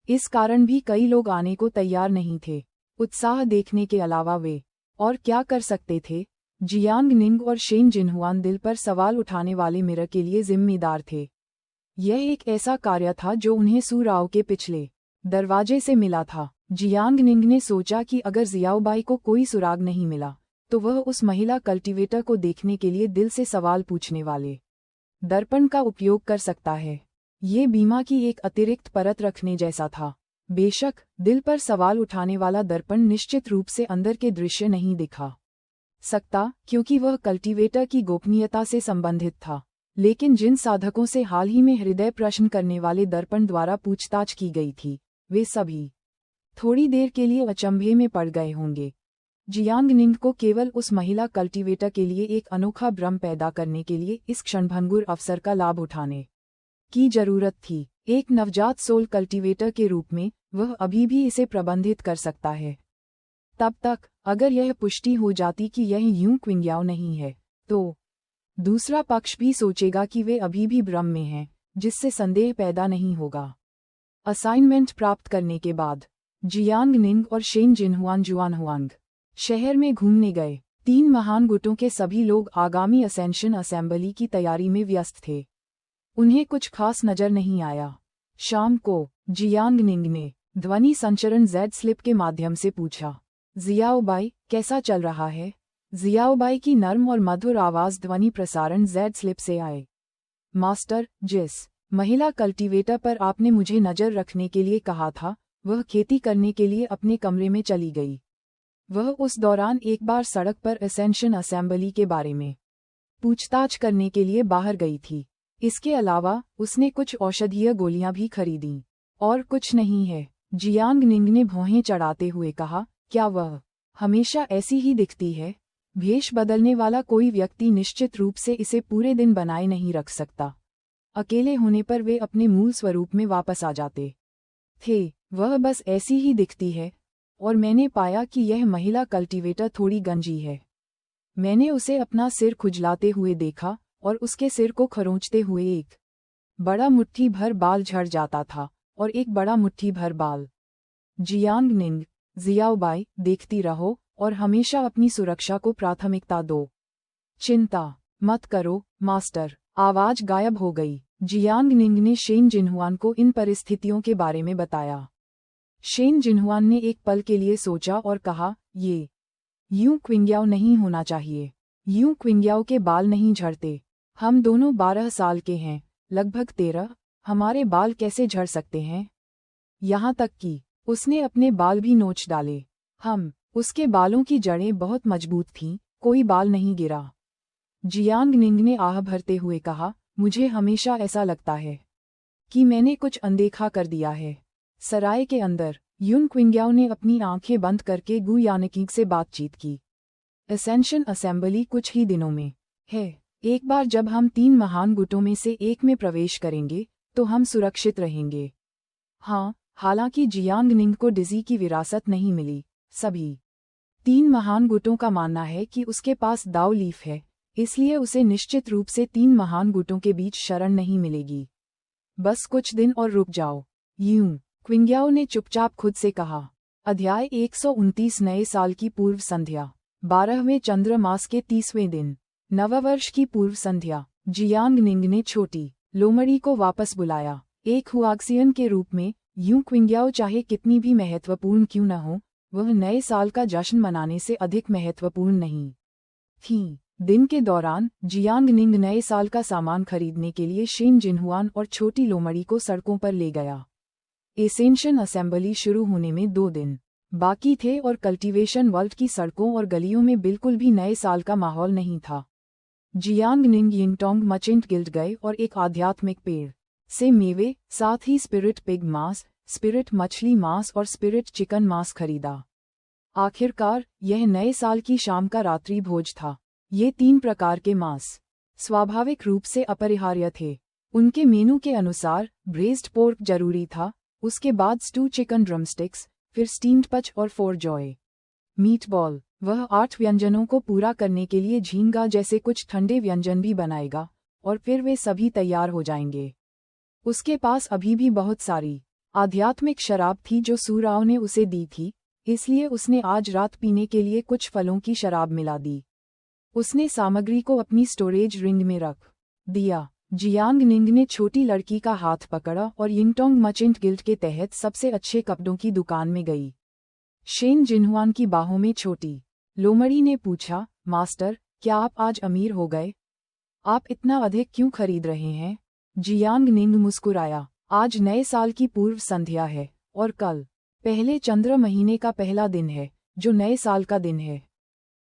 इस कारण भी कई लोग आने को तैयार नहीं थे। उत्साह देखने के अलावा वे और क्या कर सकते थे? जियांग निंग और शेन जिनहुआन दिल पर सवाल उठाने वाले मिरर के लिए जिम्मेदार थे। यह एक ऐसा कार्य था जो उन्हें सू राव के पिछले दरवाजे से मिला था। जियांग निंग ने सोचा कि अगर जियाओबाई को कोई सुराग नहीं मिला, तो वह उस महिला कल्टीवेटर को देखने के लिए दिल से सवाल पूछने वाले दर्पण का उपयोग कर सकता है। ये बीमा की एक अतिरिक्त परत रखने जैसा था। बेशक दिल पर सवाल उठाने वाला दर्पण निश्चित रूप से अंदर के दृश्य नहीं दिखा सकता, क्योंकि वह कल्टीवेटर की गोपनीयता से संबंधित था। लेकिन जिन साधकों से हाल ही में हृदय प्रश्न करने वाले दर्पण द्वारा पूछताछ की गई थी, वे सभी थोड़ी देर के लिए अचंभे में पड़ गए होंगे। जियांग निंग को केवल उस महिला कल्टीवेटर के लिए एक अनोखा भ्रम पैदा करने के लिए इस क्षणभंगुर अवसर का लाभ उठाने की जरूरत थी। एक नवजात सोल कल्टीवेटर के रूप में वह अभी भी इसे प्रबंधित कर सकता है। तब तक अगर यह पुष्टि हो जाती कि यह यूं क्विंग्याओ नहीं है, तो दूसरा पक्ष भी सोचेगा कि वे अभी भी भ्रम में हैं, जिससे संदेह पैदा नहीं होगा। असाइनमेंट प्राप्त करने के बाद जियांग निंग और शेन जिनहुआन जुआनहुआंग शहर में घूमने गए। 3 महान गुटों के सभी लोग आगामी असेंशन असेंबली की तैयारी में व्यस्त थे। उन्हें कुछ खास नजर नहीं आया। शाम को जियांग निंग ने ध्वनि संचरण जेड स्लिप के माध्यम से पूछा, जियाओबाई कैसा चल रहा है? जियाओबाई की नर्म और मधुर आवाज ध्वनि प्रसारण जेड स्लिप से आए। मास्टर, जिस महिला कल्टीवेटर पर आपने मुझे नजर रखने के लिए कहा था, वह खेती करने के लिए अपने कमरे में चली गई। वह उस दौरान एक बार सड़क पर असेंशन असेंबली के बारे में पूछताछ करने के लिए बाहर गई थी। इसके अलावा उसने कुछ औषधीय गोलियां भी खरीदीं। और कुछ नहीं है, जियांग निंग ने भौहें चढ़ाते हुए कहा। क्या वह हमेशा ऐसी ही दिखती है? भेष बदलने वाला कोई व्यक्ति निश्चित रूप से इसे पूरे दिन बनाए नहीं रख सकता। अकेले होने पर वे अपने मूल स्वरूप में वापस आ जाते। थे, वह बस ऐसी ही दिखती है, और मैंने पाया कि यह महिला कल्टीवेटर थोड़ी गंजी है। मैंने उसे अपना सिर खुजलाते हुए देखा और उसके सिर को खरोंचते हुए एक बड़ा मुट्ठी भर बाल झड़ जाता था और एक बड़ा मुट्ठी भर बाल। जियांग निंग, जियाओबाई, देखती रहो और हमेशा अपनी सुरक्षा को प्राथमिकता दो। चिंता मत करो, मास्टर। आवाज गायब हो गई। जियांग निंग ने शेन जिनहुआन को इन परिस्थितियों के बारे में बताया। शेन जिनहुआन ने एक पल के लिए सोचा और कहा, ये यूं क्विंग्याओ नहीं होना चाहिए। यूं क्विंग्याओ के बाल नहीं झड़ते। हम दोनों 12 साल के हैं, लगभग 13। हमारे बाल कैसे झड़ सकते हैं? यहाँ तक कि उसने अपने बाल भी नोच डाले। उसके बालों की जड़ें बहुत मजबूत थीं, कोई बाल नहीं गिरा। जियांग निंग ने आह भरते हुए कहा, मुझे हमेशा ऐसा लगता है कि मैंने कुछ अनदेखा कर दिया है। सराय के अंदर यून क्विंग्याओ ने अपनी आंखें बंद करके गु यानकिंग से बातचीत की। एसेंशन असेंबली कुछ ही दिनों में है। एक बार जब हम 3 महान गुटों में से एक में प्रवेश करेंगे तो हम सुरक्षित रहेंगे। हाँ, हालांकि जियांग निंग को डिजी की विरासत नहीं मिली। सभी 3 महान गुटों का मानना है कि उसके पास दाव लीफ है, इसलिए उसे निश्चित रूप से 3 महान गुटों के बीच शरण नहीं मिलेगी। बस कुछ दिन और रुक जाओ। यूं क्विंग्याओ ने चुपचाप खुद से कहा। अध्याय 129 नए साल की पूर्व संध्या। 12वें चंद्र मास के 30वें दिन, नववर्ष की पूर्व संध्या। जियांग निंग ने छोटी लोमड़ी को वापस बुलाया। एक हुआक्सियन के रूप में, यूं क्विंग्याओ चाहे कितनी भी महत्वपूर्ण क्यों न हो, वह नए साल का जश्न मनाने से अधिक महत्वपूर्ण नहीं थी। दिन के दौरान जियांग निंग नए साल का सामान खरीदने के लिए शेन जिनहुआन और छोटी लोमड़ी को सड़कों पर ले गया। एसेंशन असेंबली शुरू होने में 2 दिन बाकी थे और कल्टीवेशन वर्ल्ड की सड़कों और गलियों में बिल्कुल भी नए साल का माहौल नहीं था। जियांग निंग यिंगटोंग मर्चेंट गिल्ड गए और एक आध्यात्मिक पेड़ से मेवे, साथ ही स्पिरिट पिग मांस, स्पिरिट मछली मांस और स्पिरिट चिकन मांस खरीदा। आखिरकार यह नए साल की शाम का रात्रि भोज था। ये 3 प्रकार के मांस स्वाभाविक रूप से अपरिहार्य थे। उनके मेनू के अनुसार ब्रेस्ड पोर्क जरूरी था, उसके बाद स्टू चिकन ड्रमस्टिक्स, फिर स्टीम्ड पच और 4 जॉय मीटबॉल। वह 8 व्यंजनों को पूरा करने के लिए झींगा जैसे कुछ ठंडे व्यंजन भी बनाएगा और फिर वे सभी तैयार हो जाएंगे। उसके पास अभी भी बहुत सारी आध्यात्मिक शराब थी जो सूराओं ने उसे दी थी, इसलिए उसने आज रात पीने के लिए कुछ फलों की शराब मिला दी। उसने सामग्री को अपनी स्टोरेज रिंग में रख दिया। जियांग निंग ने छोटी लड़की का हाथ पकड़ा और यिंगटोंग मर्चेंट गिल्ड के तहत सबसे अच्छे कपड़ों की दुकान में गई। शेन जिनहुआन की बाहों में छोटी लोमड़ी ने पूछा, मास्टर, क्या आप आज अमीर हो गए? आप इतना अधिक क्यों खरीद रहे हैं? जियांग निंग मुस्कुराया। आज नए साल की पूर्व संध्या है और कल पहले चंद्र महीने का पहला दिन है, जो नए साल का दिन है।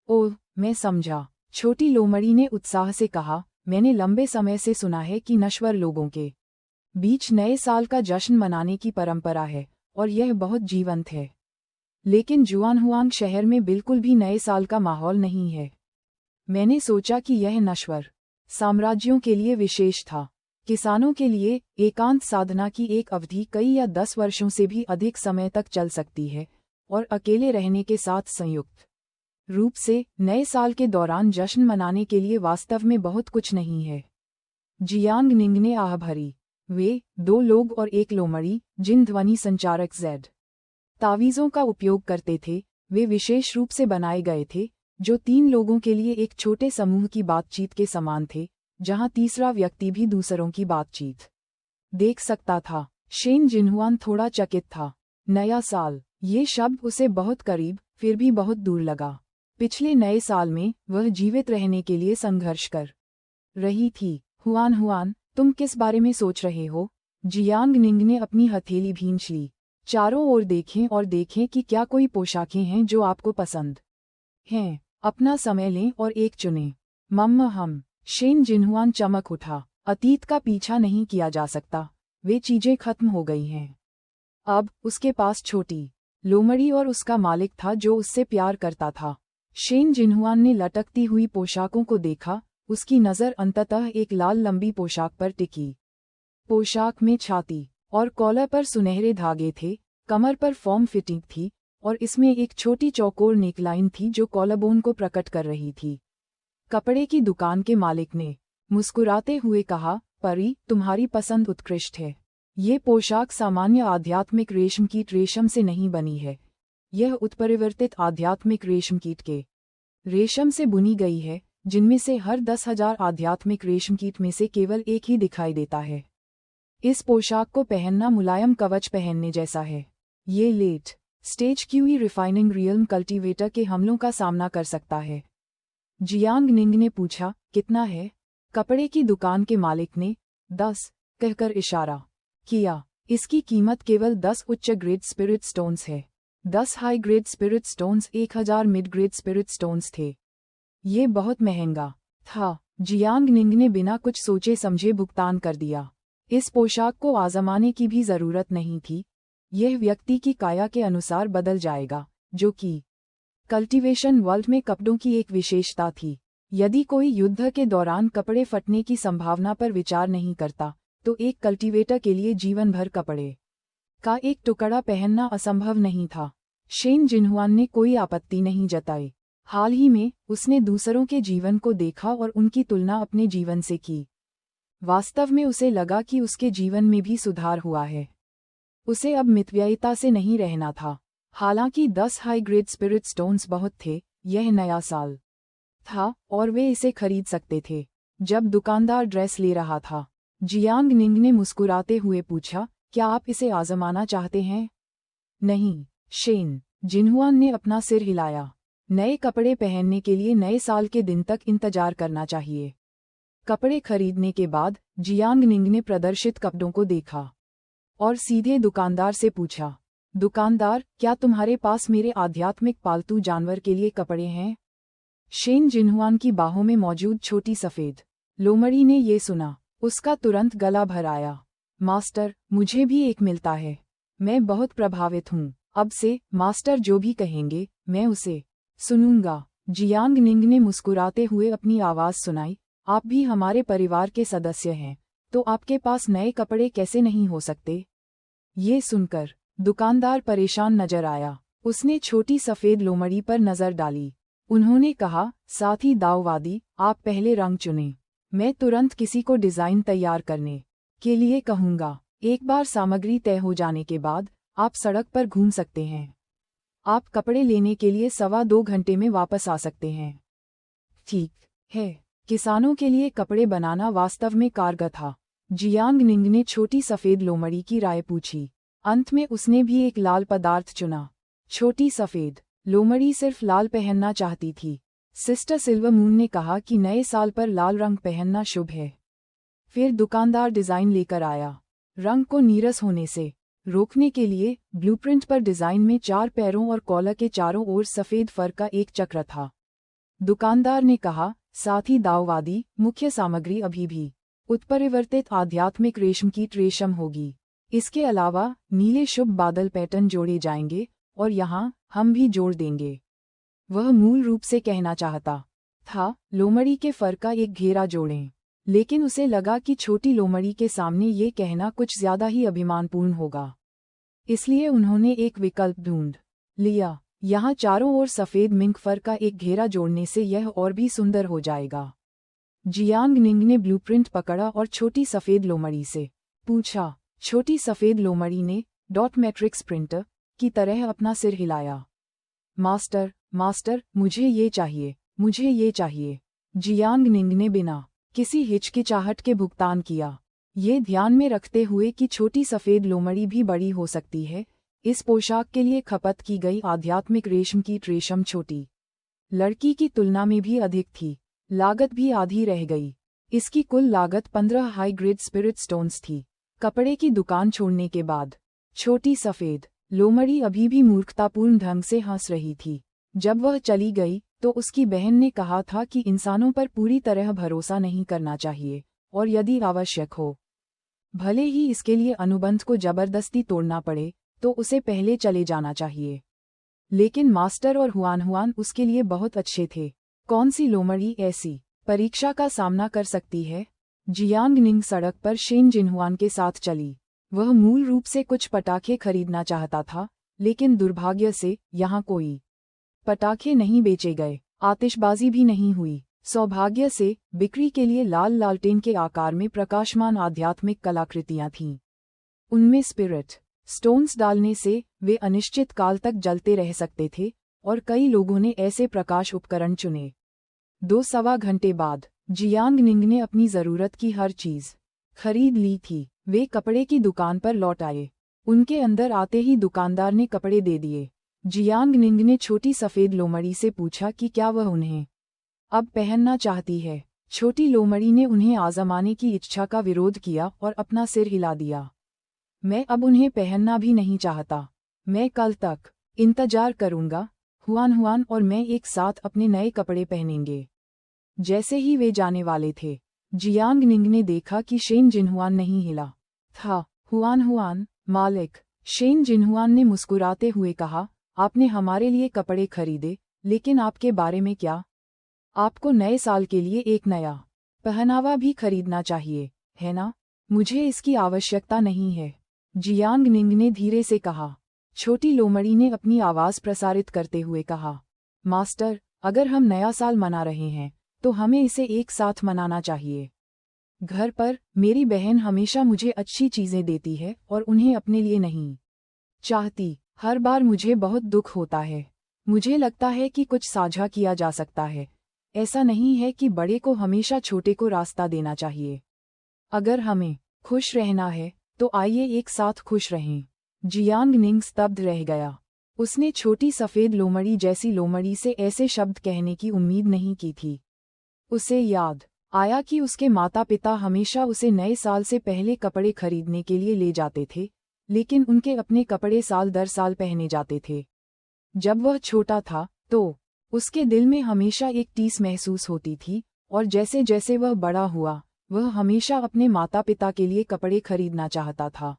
ओह, मैं समझा, छोटी लोमड़ी ने उत्साह से कहा। मैंने लंबे समय से सुना है कि नश्वर लोगों के बीच नए साल का जश्न मनाने की परंपरा है और यह बहुत जीवंत है, लेकिन जुआनहुआंग शहर में बिल्कुल भी नए साल का माहौल नहीं है। मैंने सोचा कि यह नश्वर साम्राज्यों के लिए विशेष था। किसानों के लिए एकांत साधना की एक अवधि कई या 10 वर्षों से भी अधिक समय तक चल सकती है, और अकेले रहने के साथ संयुक्त रूप से नए साल के दौरान जश्न मनाने के लिए वास्तव में बहुत कुछ नहीं है। जियांग निंग ने आह भरी। वे 2 लोग और एक लोमड़ी, जिन ध्वनि संचारक जेड तावीज़ों का उपयोग करते थे, वे विशेष रूप से बनाए गए थे, जो 3 लोगों के लिए एक छोटे समूह की बातचीत के समान थे, जहां तीसरा व्यक्ति भी दूसरों की बातचीत देख सकता था। शेन जिनहुआन थोड़ा चकित था। नया साल, ये शब्द उसे बहुत करीब फिर भी बहुत दूर लगा। पिछले नए साल में वह जीवित रहने के लिए संघर्ष कर रही थी। हुआन, तुम किस बारे में सोच रहे हो? जियांग निंग ने अपनी हथेली भींच ली। चारों ओर देखें और देखें कि क्या कोई पोशाकें हैं जो आपको पसंद हैं। अपना समय लें और एक चुनें। हम। शेन जिनहुआन चमक उठा। अतीत का पीछा नहीं किया जा सकता, वे चीजें खत्म हो गई हैं। अब उसके पास छोटी लोमड़ी और उसका मालिक था जो उससे प्यार करता था। शेन जिनहुआन ने लटकती हुई पोशाकों को देखा। उसकी नज़र अंततः एक लाल लंबी पोशाक पर टिकी। पोशाक में छाती और कॉलर पर सुनहरे धागे थे, कमर पर फॉर्म फिटिंग थी और इसमें एक छोटी चौकोर नेकलाइन थी जो कॉलरबोन को प्रकट कर रही थी। कपड़े की दुकान के मालिक ने मुस्कुराते हुए कहा, परी, तुम्हारी पसंद उत्कृष्ट है। ये पोशाक सामान्य आध्यात्मिक रेशम कीट रेशम से नहीं बनी है। यह उत्परिवर्तित आध्यात्मिक रेशम कीट के रेशम से बुनी गई है, जिनमें से हर 10,000 आध्यात्मिक रेशम कीट में से केवल एक ही दिखाई देता है। इस पोशाक को पहनना मुलायम कवच पहनने जैसा है। ये late stage qi refining realm cultivator के हमलों का सामना कर सकता है। जियांग निंग ने पूछा, कितना है? कपड़े की दुकान के मालिक ने 10 कहकर इशारा किया। इसकी कीमत केवल 10 उच्च ग्रेड स्पिरिट स्टोन्स है। 10 high grade spirit stones 1000 mid grade spirit stones थे। ये बहुत महंगा था। जियांग निंग ने बिना कुछ सोचे समझे भुगतान कर दिया। इस पोशाक को आजमाने की भी जरूरत नहीं थी। यह व्यक्ति की काया के अनुसार बदल जाएगा, जो कि कल्टीवेशन वर्ल्ड में कपड़ों की एक विशेषता थी। यदि कोई युद्ध के दौरान कपड़े फटने की संभावना पर विचार नहीं करता, तो एक कल्टीवेटर के लिए जीवन भर कपड़े का एक टुकड़ा पहनना असंभव नहीं था। शेन जिनहुआन ने कोई आपत्ति नहीं जताई। हाल ही में उसने दूसरों के जीवन को देखा और उनकी तुलना अपने जीवन से की। वास्तव में उसे लगा कि उसके जीवन में भी सुधार हुआ है। उसे अब मितव्ययिता से नहीं रहना था। हालांकि 10 हाई ग्रेड स्पिरिट स्टोन्स बहुत थे, यह नया साल था और वे इसे खरीद सकते थे। जब दुकानदार ड्रेस ले रहा था, जियांग निंग ने मुस्कुराते हुए पूछा, क्या आप इसे आजमाना चाहते हैं? नहीं, शेन जिनहुआन ने अपना सिर हिलाया। नए कपड़े पहनने के लिए नए साल के दिन तक इंतजार करना चाहिए। कपड़े खरीदने के बाद जियांग निंग ने प्रदर्शित कपड़ों को देखा और सीधे दुकानदार से पूछा, दुकानदार, क्या तुम्हारे पास मेरे आध्यात्मिक पालतू जानवर के लिए कपड़े हैं? शेन जिनहुआन की बाहों में मौजूद छोटी सफेद लोमड़ी ने ये सुना, उसका तुरंत गला भर आया। मास्टर, मुझे भी एक मिलता है। मैं बहुत प्रभावित हूँ। अब से मास्टर जो भी कहेंगे, मैं उसे सुनूंगा। जियांग निंग ने मुस्कुराते हुए अपनी आवाज सुनाई, आप भी हमारे परिवार के सदस्य हैं, तो आपके पास नए कपड़े कैसे नहीं हो सकते? ये सुनकर दुकानदार परेशान नजर आया। उसने छोटी सफेद लोमड़ी पर नजर डाली। उन्होंने कहा, साथी दाववादी, आप पहले रंग चुनें। मैं तुरंत किसी को डिजाइन तैयार करने के लिए कहूंगा। एक बार सामग्री तय हो जाने के बाद आप सड़क पर घूम सकते हैं। आप कपड़े लेने के लिए 2.25 घंटे में वापस आ सकते हैं। ठीक है। किसानों के लिए कपड़े बनाना वास्तव में कारगर था। जियांग निंग ने छोटी सफेद लोमड़ी की राय पूछी। अंत में उसने भी एक लाल पदार्थ चुना। छोटी सफेद लोमड़ी सिर्फ लाल पहनना चाहती थी। सिस्टर सिल्वर मून ने कहा कि नए साल पर लाल रंग पहनना शुभ है। फिर दुकानदार डिजाइन लेकर आया। रंग को नीरस होने से रोकने के लिए ब्लूप्रिंट पर डिजाइन में 4 पैरों और कॉलर के चारों ओर सफेद फर का एक चक्र था। दुकानदार ने कहा, साथ ही दाववादी, मुख्य सामग्री अभी भी उत्परिवर्तित आध्यात्मिक रेशम कीट रेशम होगी। इसके अलावा नीले शुभ बादल पैटर्न जोड़े जाएंगे और यहाँ हम भी जोड़ देंगे। वह मूल रूप से कहना चाहता था, लोमड़ी के फर का एक घेरा जोड़ें, लेकिन उसे लगा कि छोटी लोमड़ी के सामने ये कहना कुछ ज्यादा ही अभिमानपूर्ण होगा। इसलिए उन्होंने एक विकल्प ढूंढ लिया। यहाँ चारों ओर सफेद मिंक फर का एक घेरा जोड़ने से यह और भी सुंदर हो जाएगा। जियांग निंग ने ब्लूप्रिंट पकड़ा और छोटी सफेद लोमड़ी से पूछा। छोटी सफेद लोमड़ी ने डॉट मैट्रिक्स प्रिंटर की तरह अपना सिर हिलाया। मास्टर, मास्टर, मुझे ये चाहिए, मुझे ये चाहिए। जियांग निंग ने बिना किसी हिचकिचाहट के भुगतान किया। ये ध्यान में रखते हुए कि छोटी सफेद लोमड़ी भी बड़ी हो सकती है, इस पोशाक के लिए खपत की गई आध्यात्मिक रेशम की रेशम छोटी लड़की की तुलना में भी अधिक थी। लागत भी आधी रह गई। इसकी कुल लागत 15 हाई ग्रेड स्पिरिट स्टोन्स थी। कपड़े की दुकान छोड़ने के बाद छोटी सफेद लोमड़ी अभी भी मूर्खतापूर्ण ढंग से हंस रही थी। जब वह चली गई तो उसकी बहन ने कहा था कि इंसानों पर पूरी तरह भरोसा नहीं करना चाहिए और यदि आवश्यक हो, भले ही इसके लिए अनुबंध को जबरदस्ती तोड़ना पड़े, तो उसे पहले चले जाना चाहिए। लेकिन मास्टर और हुआन उसके लिए बहुत अच्छे थे। कौन सी लोमड़ी ऐसी परीक्षा का सामना कर सकती है? जियांग निंग सड़क पर शेन जिनहुआन के साथ चली। वह मूल रूप से कुछ पटाखे खरीदना चाहता था, लेकिन दुर्भाग्य से यहाँ कोई पटाखे नहीं बेचे गए, आतिशबाजी भी नहीं हुई। सौभाग्य से बिक्री के लिए लाल लालटेन के आकार में प्रकाशमान आध्यात्मिक कलाकृतियां थीं। उनमें स्पिरिट स्टोन्स डालने से वे अनिश्चित काल तक जलते रह सकते थे, और कई लोगों ने ऐसे प्रकाश उपकरण चुने। 2 घंटे बाद जियांग निंग ने अपनी जरूरत की हर चीज खरीद ली थी। वे कपड़े की दुकान पर लौट आए। उनके अंदर आते ही दुकानदार ने कपड़े दे दिए। जियांग निंग ने छोटी सफेद लोमड़ी से पूछा कि क्या वह उन्हें अब पहनना चाहती है। छोटी लोमड़ी ने उन्हें आजमाने की इच्छा का विरोध किया और अपना सिर हिला दिया। मैं अब उन्हें पहनना भी नहीं चाहता। मैं कल तक इंतजार करूंगा। हुआन और मैं एक साथ अपने नए कपड़े पहनेंगे। जैसे ही वे जाने वाले थे, जियांग निंग ने देखा कि शेन जिनहुआन नहीं हिला था। हुआन मालिक, शेन जिनहुआन ने मुस्कुराते हुए कहा, आपने हमारे लिए कपड़े खरीदे, लेकिन आपके बारे में क्या? आपको नए साल के लिए एक नया पहनावा भी खरीदना चाहिए, है ना? मुझे इसकी आवश्यकता नहीं है, जियांग निंग ने धीरे से कहा। छोटी लोमड़ी ने अपनी आवाज़ प्रसारित करते हुए कहा, मास्टर, अगर हम नया साल मना रहे हैं, तो हमें इसे एक साथ मनाना चाहिए। घर पर मेरी बहन हमेशा मुझे अच्छी चीज़ें देती है और उन्हें अपने लिए नहीं चाहती। हर बार मुझे बहुत दुख होता है। मुझे लगता है कि कुछ साझा किया जा सकता है। ऐसा नहीं है कि बड़े को हमेशा छोटे को रास्ता देना चाहिए। अगर हमें खुश रहना है, तो आइए एक साथ खुश रहें। जियांग निंग स्तब्ध रह गया। उसने छोटी सफ़ेद लोमड़ी जैसी लोमड़ी से ऐसे शब्द कहने की उम्मीद नहीं की थी। उसे याद आया कि उसके माता पिता हमेशा उसे नए साल से पहले कपड़े खरीदने के लिए ले जाते थे, लेकिन उनके अपने कपड़े साल दर साल पहने जाते थे। जब वह छोटा था, तो उसके दिल में हमेशा एक टीस महसूस होती थी, और जैसे जैसे वह बड़ा हुआ, वह हमेशा अपने माता पिता के लिए कपड़े खरीदना चाहता था।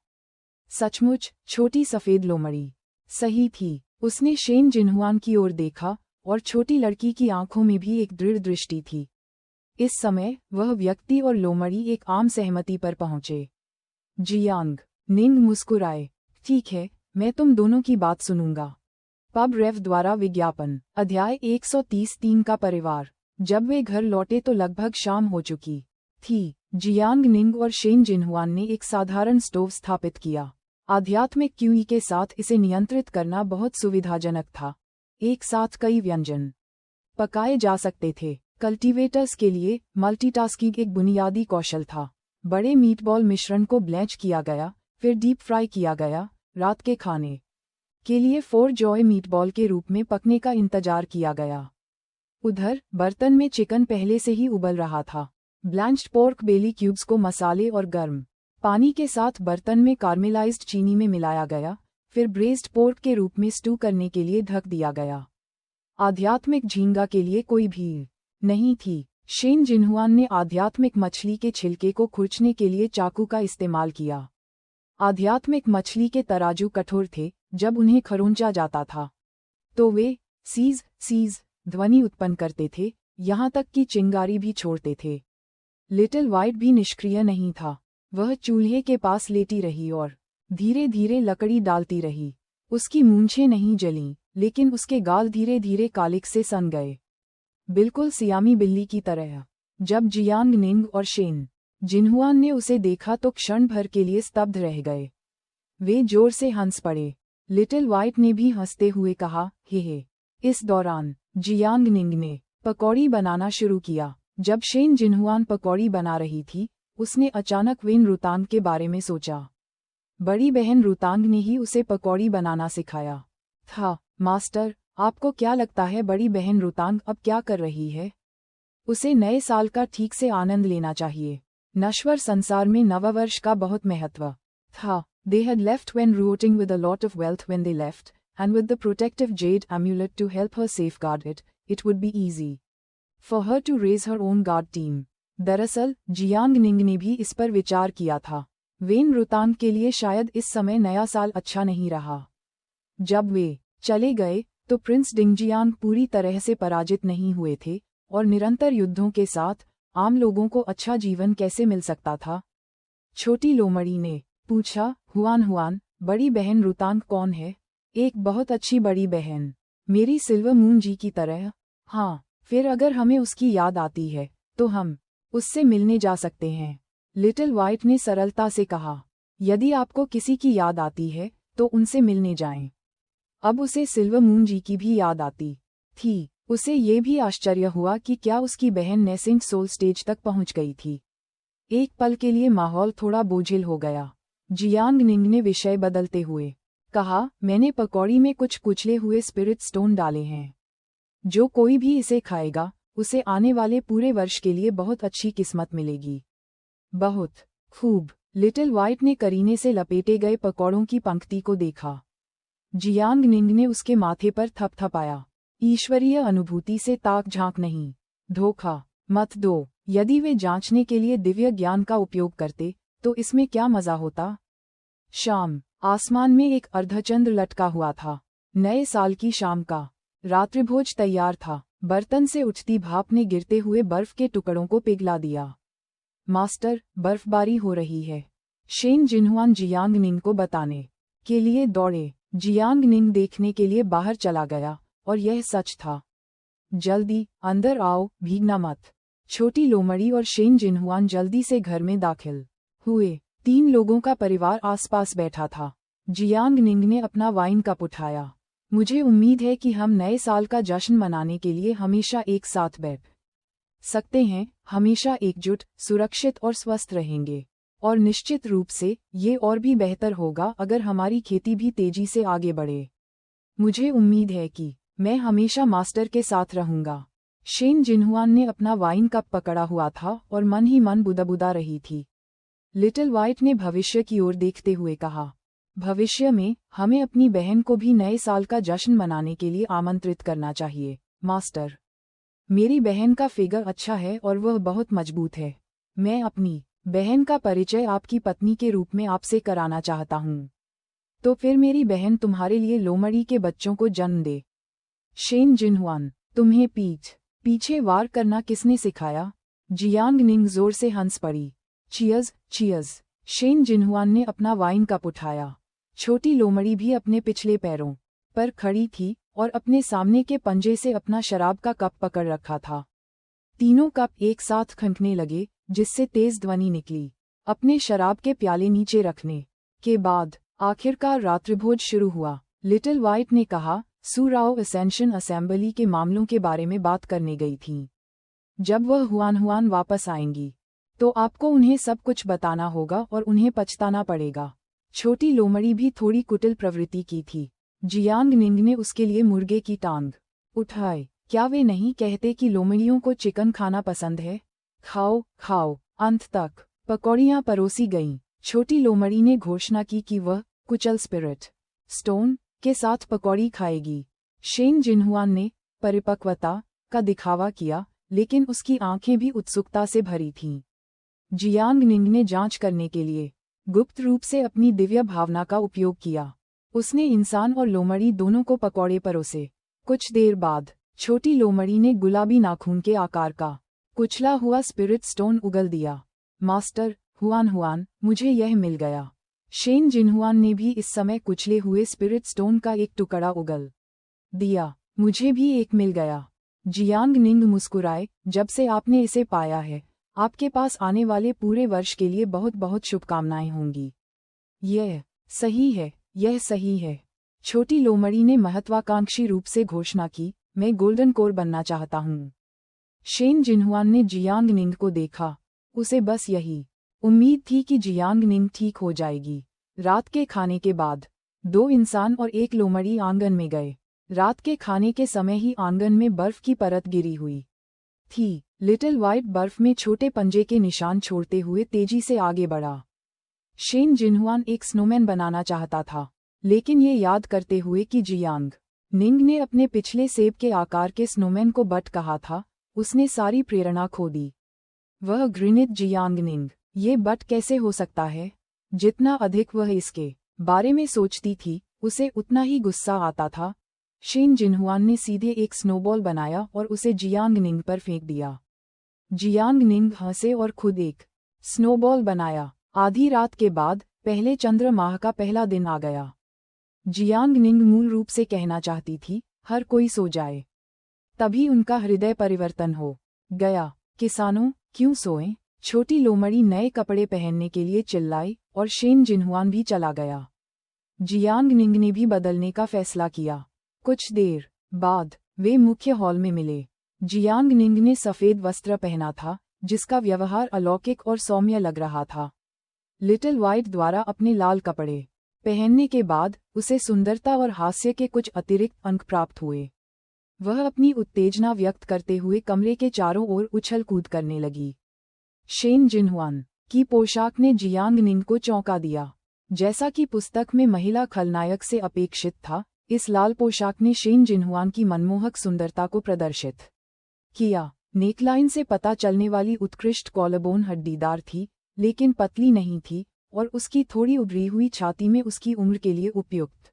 सचमुच, छोटी सफ़ेद लोमड़ी सही थी। उसने शेन जिनहुआन की ओर देखा, और छोटी लड़की की आंखों में भी एक दृढ़ दृष्टि थी। इस समय वह व्यक्ति और लोमड़ी एक आम सहमति पर पहुंचे। जियांग निंग मुस्कुराए, ठीक है, मैं तुम दोनों की बात सुनूंगा। पब रेव द्वारा विज्ञापन। अध्याय 133 का परिवार। जब वे घर लौटे तो लगभग शाम हो चुकी थी। जियांग निंग और शेन जिनहुआन ने एक साधारण स्टोव स्थापित किया। आध्यात्मिक क्यूई के साथ इसे नियंत्रित करना बहुत सुविधाजनक था। एक साथ कई व्यंजन पकाए जा सकते थे। कल्टीवेटर्स के लिए मल्टीटास्किंग एक बुनियादी कौशल था। बड़े मीटबॉल मिश्रण को ब्लैंच किया गया, फिर डीप फ्राई किया गया। रात के खाने के लिए 4 जॉय मीटबॉल के रूप में पकने का इंतजार किया गया। उधर बर्तन में चिकन पहले से ही उबल रहा था। ब्लैंच्ड पोर्क बेली क्यूब्स को मसाले और गर्म पानी के साथ बर्तन में कार्मेलाइज्ड चीनी में मिलाया गया, फिर ब्रेस्ड पोर्क के रूप में स्टू करने के लिए ढक दिया गया। आध्यात्मिक झींगा के लिए कोई भीड़ नहीं थी। शेन जिनहुआन ने आध्यात्मिक मछली के छिलके को खुरचने के लिए चाकू का इस्तेमाल किया। आध्यात्मिक मछली के तराजू कठोर थे। जब उन्हें खरोंचा जाता था, तो वे सीज ध्वनि उत्पन्न करते थे, यहाँ तक कि चिंगारी भी छोड़ते थे। लिटिल वाइट भी निष्क्रिय नहीं था। वह चूल्हे के पास लेटी रही और धीरे धीरे लकड़ी डालती रही। उसकी मूंछें नहीं जलीं, लेकिन उसके गाल धीरे धीरे कालिक से सन गए, बिल्कुल सियामी बिल्ली की तरह। जब जियांग निंग और शेन जिनहुआन ने उसे देखा तो क्षण भर के लिए स्तब्ध रह गए। वे जोर से हंस पड़े। लिटिल वाइट ने भी हंसते हुए कहा, हे। इस दौरान जियांग निंग ने पकौड़ी बनाना शुरू किया। जब शेन जिनहुआन पकौड़ी बना रही थी, उसने अचानक वेन रुतांग के बारे में सोचा। बड़ी बहन रुतांग ने ही उसे पकौड़ी बनाना सिखाया था। मास्टर, आपको क्या लगता है बड़ी बहन रुतांग अब क्या कर रही है? उसे नए साल का ठीक से आनंद लेना चाहिए। नश्वर संसार में नववर्ष का बहुत महत्व था। They had left when rooting with a lot of wealth when they left, and with the protective jade amulet to help her safeguard it, it would be easy for her to raise her own guard team. दरअसल Jiang निंग ने भी इस पर विचार किया था। When रुतांग के लिए शायद इस समय नया साल अच्छा नहीं रहा। जब वे चले गए तो प्रिंस डिंगजियांग पूरी तरह से पराजित नहीं हुए थे, और निरंतर युद्धों के साथ आम लोगों को अच्छा जीवन कैसे मिल सकता था? छोटी लोमड़ी ने पूछा। हुआन हुआन, बड़ी बहन रुतांग कौन है? एक बहुत अच्छी बड़ी बहन, मेरी सिल्वर मून जी की तरह। हाँ, फिर अगर हमें उसकी याद आती है तो हम उससे मिलने जा सकते हैं, लिटिल व्हाइट ने सरलता से कहा। यदि आपको किसी की याद आती है तो उनसे मिलने जाएं। अब उसे सिल्वर मून जी की भी याद आती थी। उसे ये भी आश्चर्य हुआ कि क्या उसकी बहन नेसिंग सोल स्टेज तक पहुंच गई थी। एक पल के लिए माहौल थोड़ा बोझिल हो गया। जियांग निंग ने विषय बदलते हुए कहा, मैंने पकौड़ी में कुछ कुचले हुए स्पिरिट स्टोन डाले हैं। जो कोई भी इसे खाएगा उसे आने वाले पूरे वर्ष के लिए बहुत अच्छी किस्मत मिलेगी। बहुत खूब, लिटिल व्हाइट ने करीने से लपेटे गए पकौड़ों की पंक्ति को देखा। जियांग निंग ने उसके माथे पर थपथपाया। ईश्वरीय अनुभूति से ताक झांक नहीं, धोखा मत दो। यदि वे जांचने के लिए दिव्य ज्ञान का उपयोग करते तो इसमें क्या मजा होता। शाम, आसमान में एक अर्धचंद्र लटका हुआ था। नए साल की शाम का रात्रिभोज तैयार था। बर्तन से उठती भाप ने गिरते हुए बर्फ के टुकड़ों को पिघला दिया। मास्टर, बर्फबारी हो रही है। शेन जिनहुआन जियांग निंग को बताने के लिए दौड़े। जियांग निंग देखने के लिए बाहर चला गया और यह सच था। जल्दी अंदर आओ, भीगना मत। छोटी लोमड़ी और शेन जिनहुआन जल्दी से घर में दाखिल हुए। 3 लोगों का परिवार आसपास बैठा था। जियांग निंग ने अपना वाइन कप उठाया। मुझे उम्मीद है कि हम नए साल का जश्न मनाने के लिए हमेशा एक साथ बैठ सकते हैं, हमेशा एकजुट, सुरक्षित और स्वस्थ रहेंगे। और निश्चित रूप से ये और भी बेहतर होगा अगर हमारी खेती भी तेजी से आगे बढ़े। मुझे उम्मीद है कि मैं हमेशा मास्टर के साथ रहूंगा। शेन जिनहुआन ने अपना वाइन कप पकड़ा हुआ था और मन ही मन बुदबुदा रही थी। लिटिल व्हाइट ने भविष्य की ओर देखते हुए कहा, भविष्य में हमें अपनी बहन को भी नए साल का जश्न मनाने के लिए आमंत्रित करना चाहिए। मास्टर, मेरी बहन का फिगर अच्छा है और वह बहुत मजबूत है। मैं अपनी बहन का परिचय आपकी पत्नी के रूप में आपसे कराना चाहता हूँ। तो फिर मेरी बहन तुम्हारे लिए लोमड़ी के बच्चों को जन्म दे। शेन जिनहुआन, तुम्हें पीछे वार करना किसने सिखाया? जियांग निंग जोर से हंस पड़ी। Cheers, cheers. शेन जिनहुआन ने अपना वाइन कप उठाया। छोटी लोमड़ी भी अपने पिछले पैरों पर खड़ी थी और अपने सामने के पंजे से अपना शराब का कप पकड़ रखा था। तीनों कप एक साथ खनकने लगे, जिससे तेज ध्वनि निकली। अपने शराब के प्याले नीचे रखने के बाद आखिरकार रात्रिभोज शुरू हुआ। लिटिल व्हाइट ने कहा, सुराओ असेंशन असेंबली के मामलों के बारे में बात करने गई थी। जब वह हुआन हुआन वापस आएंगी तो आपको उन्हें सब कुछ बताना होगा और उन्हें पछताना पड़ेगा। छोटी लोमड़ी भी थोड़ी कुटिल प्रवृत्ति की थी। जियांग निंग ने उसके लिए मुर्गे की टांग उठाई। क्या वे नहीं कहते कि लोमड़ियों को चिकन खाना पसंद है? खाओ खाओ। अंत तक पकौड़ियाँ परोसी गईं। छोटी लोमड़ी ने घोषणा की कि वह कुचल स्पिरिट स्टोन के साथ पकौड़ी खाएगी। शेन जिनहुआन ने परिपक्वता का दिखावा किया, लेकिन उसकी आंखें भी उत्सुकता से भरी थीं। जियांग निंग ने जांच करने के लिए गुप्त रूप से अपनी दिव्य भावना का उपयोग किया। उसने इंसान और लोमड़ी दोनों को पकौड़े परोसे। कुछ देर बाद छोटी लोमड़ी ने गुलाबी नाखून के आकार का कुचला हुआ स्पिरिट स्टोन उगल दिया। मास्टर, हुआन हुआन, मुझे यह मिल गया। शेन जिनहुआन ने भी इस समय कुचले हुए स्पिरिट स्टोन का एक टुकड़ा उगल दिया। मुझे भी एक मिल गया। जियांग निंग मुस्कुराए, जब से आपने इसे पाया है, आपके पास आने वाले पूरे वर्ष के लिए बहुत बहुत शुभकामनाएं होंगी। यह सही है, यह सही है। छोटी लोमड़ी ने महत्वाकांक्षी रूप से घोषणा की, मैं गोल्डन कोर बनना चाहता हूँ। शेन जिनहुआन ने जियांग निंग को देखा। उसे बस यही उम्मीद थी कि जियांग निंग ठीक हो जाएगी। रात के खाने के बाद 2 इंसान और एक लोमड़ी आंगन में गए। रात के खाने के समय ही आंगन में बर्फ की परत गिरी हुई थी। लिटिल व्हाइट बर्फ में छोटे पंजे के निशान छोड़ते हुए तेजी से आगे बढ़ा। शेन जिनहुआन एक स्नोमैन बनाना चाहता था, लेकिन ये याद करते हुए कि जियांग निंग ने अपने पिछले सेब के आकार के स्नोमैन को बट कहा था, उसने सारी प्रेरणा खो दी। वह घृणित जियांग निंग, ये बट कैसे हो सकता है? जितना अधिक वह इसके बारे में सोचती थी, उसे उतना ही गुस्सा आता था। शेन जिनहुआन ने सीधे एक स्नोबॉल बनाया और उसे जियांग निंग पर फेंक दिया। जियांग निंग हंसे और खुद एक स्नोबॉल बनाया। आधी रात के बाद पहले चंद्र माह का पहला दिन आ गया। जियांग निंग मूल रूप से कहना चाहती थी, हर कोई सो जाए। तभी उनका हृदय परिवर्तन हो गया। किसानों, क्यों सोएं? छोटी लोमड़ी नए कपड़े पहनने के लिए चिल्लाई और शेन जिनहुआन भी चला गया। जियांग निंग ने भी बदलने का फैसला किया। कुछ देर बाद वे मुख्य हॉल में मिले। जियांग निंग ने सफेद वस्त्र पहना था, जिसका व्यवहार अलौकिक और सौम्य लग रहा था। लिटिल व्हाइट द्वारा अपने लाल कपड़े पहनने के बाद उसे सुंदरता और हास्य के कुछ अतिरिक्त अंक प्राप्त हुए। वह अपनी उत्तेजना व्यक्त करते हुए कमरे के चारों ओर उछल कूद करने लगी। शेन जिनहुआन की पोशाक ने जियांग निंग को चौंका दिया। जैसा कि पुस्तक में महिला खलनायक से अपेक्षित था, इस लाल पोशाक ने शेन जिनहुआन की मनमोहक सुंदरता को प्रदर्शित किया। नेकलाइन से पता चलने वाली उत्कृष्ट कॉलरबोन हड्डीदार थी, लेकिन पतली नहीं थी, और उसकी थोड़ी उभरी हुई छाती में उसकी उम्र के लिए उपयुक्त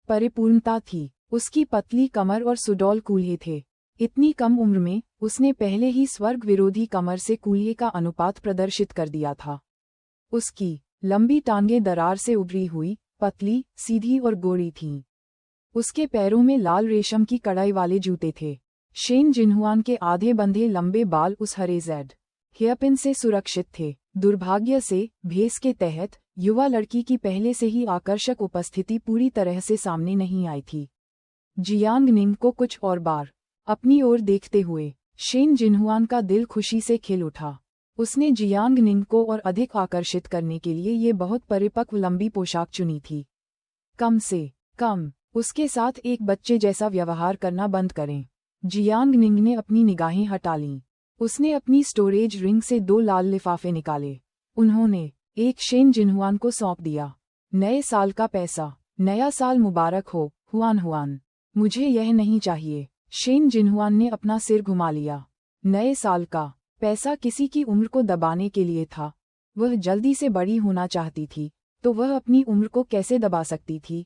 परिपूर्णता थी। उसकी पतली कमर और सुडौल कूल्हे थे। इतनी कम उम्र में उसने पहले ही स्वर्ग विरोधी कमर से कूल्हे का अनुपात प्रदर्शित कर दिया था। उसकी लंबी टांगें दरार से उभरी हुई, पतली, सीधी और गोरी थीं। उसके पैरों में लाल रेशम की कड़ाई वाले जूते थे। शेन जिनहुआन के आधे बंधे लंबे बाल उस हरे जेड हेयरपिन से सुरक्षित थे। दुर्भाग्य से भेस के तहत युवा लड़की की पहले से ही आकर्षक उपस्थिति पूरी तरह से सामने नहीं आई थी। जियांग निंग को कुछ और बार अपनी ओर देखते हुए शेन जिनहुआन का दिल खुशी से खिल उठा। उसने जियांग निंग को और अधिक आकर्षित करने के लिए ये बहुत परिपक्व लंबी पोशाक चुनी थी। कम से कम उसके साथ एक बच्चे जैसा व्यवहार करना बंद करें। जियांग निंग ने अपनी निगाहें हटा लीं। उसने अपनी स्टोरेज रिंग से 2 लाल लिफाफे निकाले। उन्होंने एक शेन जिनहुआन को सौंप दिया। नए साल का पैसा। नया साल मुबारक हो, हुआन हुआन। मुझे यह नहीं चाहिए। शेन जिनहुआन ने अपना सिर घुमा लिया। नए साल का पैसा किसी की उम्र को दबाने के लिए था। वह जल्दी से बड़ी होना चाहती थी, तो वह अपनी उम्र को कैसे दबा सकती थी?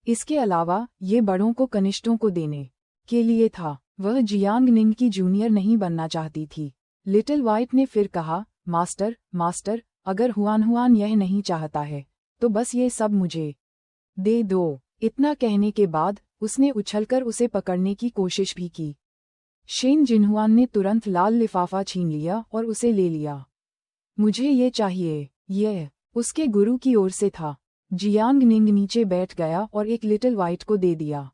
इसके अलावा ये बड़ों को कनिष्ठों को देने के लिए था। वह जियांग निंग की जूनियर नहीं बनना चाहती थी। लिटिल व्हाइट ने फिर कहा, मास्टर, अगर हुआन हुआन यह नहीं चाहता है, तो बस ये सब मुझे दे दो। इतना कहने के बाद उसने उछलकर उसे पकड़ने की कोशिश भी की। शेन जिनहुआन ने तुरंत लाल लिफाफा छीन लिया और उसे ले लिया। मुझे ये चाहिए। यह उसके गुरु की ओर से था। जियांग निंग नीचे बैठ गया और एक लिटिल व्हाइट को दे दिया।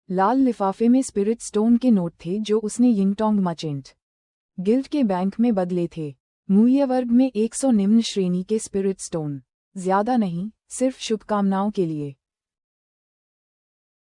लाल लिफाफे में स्पिरिट स्टोन के नोट थे जो उसने यिंगटोंग मर्चेंट गिल्ड के बैंक में बदले थे। मूल्य वर्ग में 100 निम्न श्रेणी के स्पिरिट स्टोन। ज्यादा नहीं, सिर्फ शुभकामनाओं के लिए।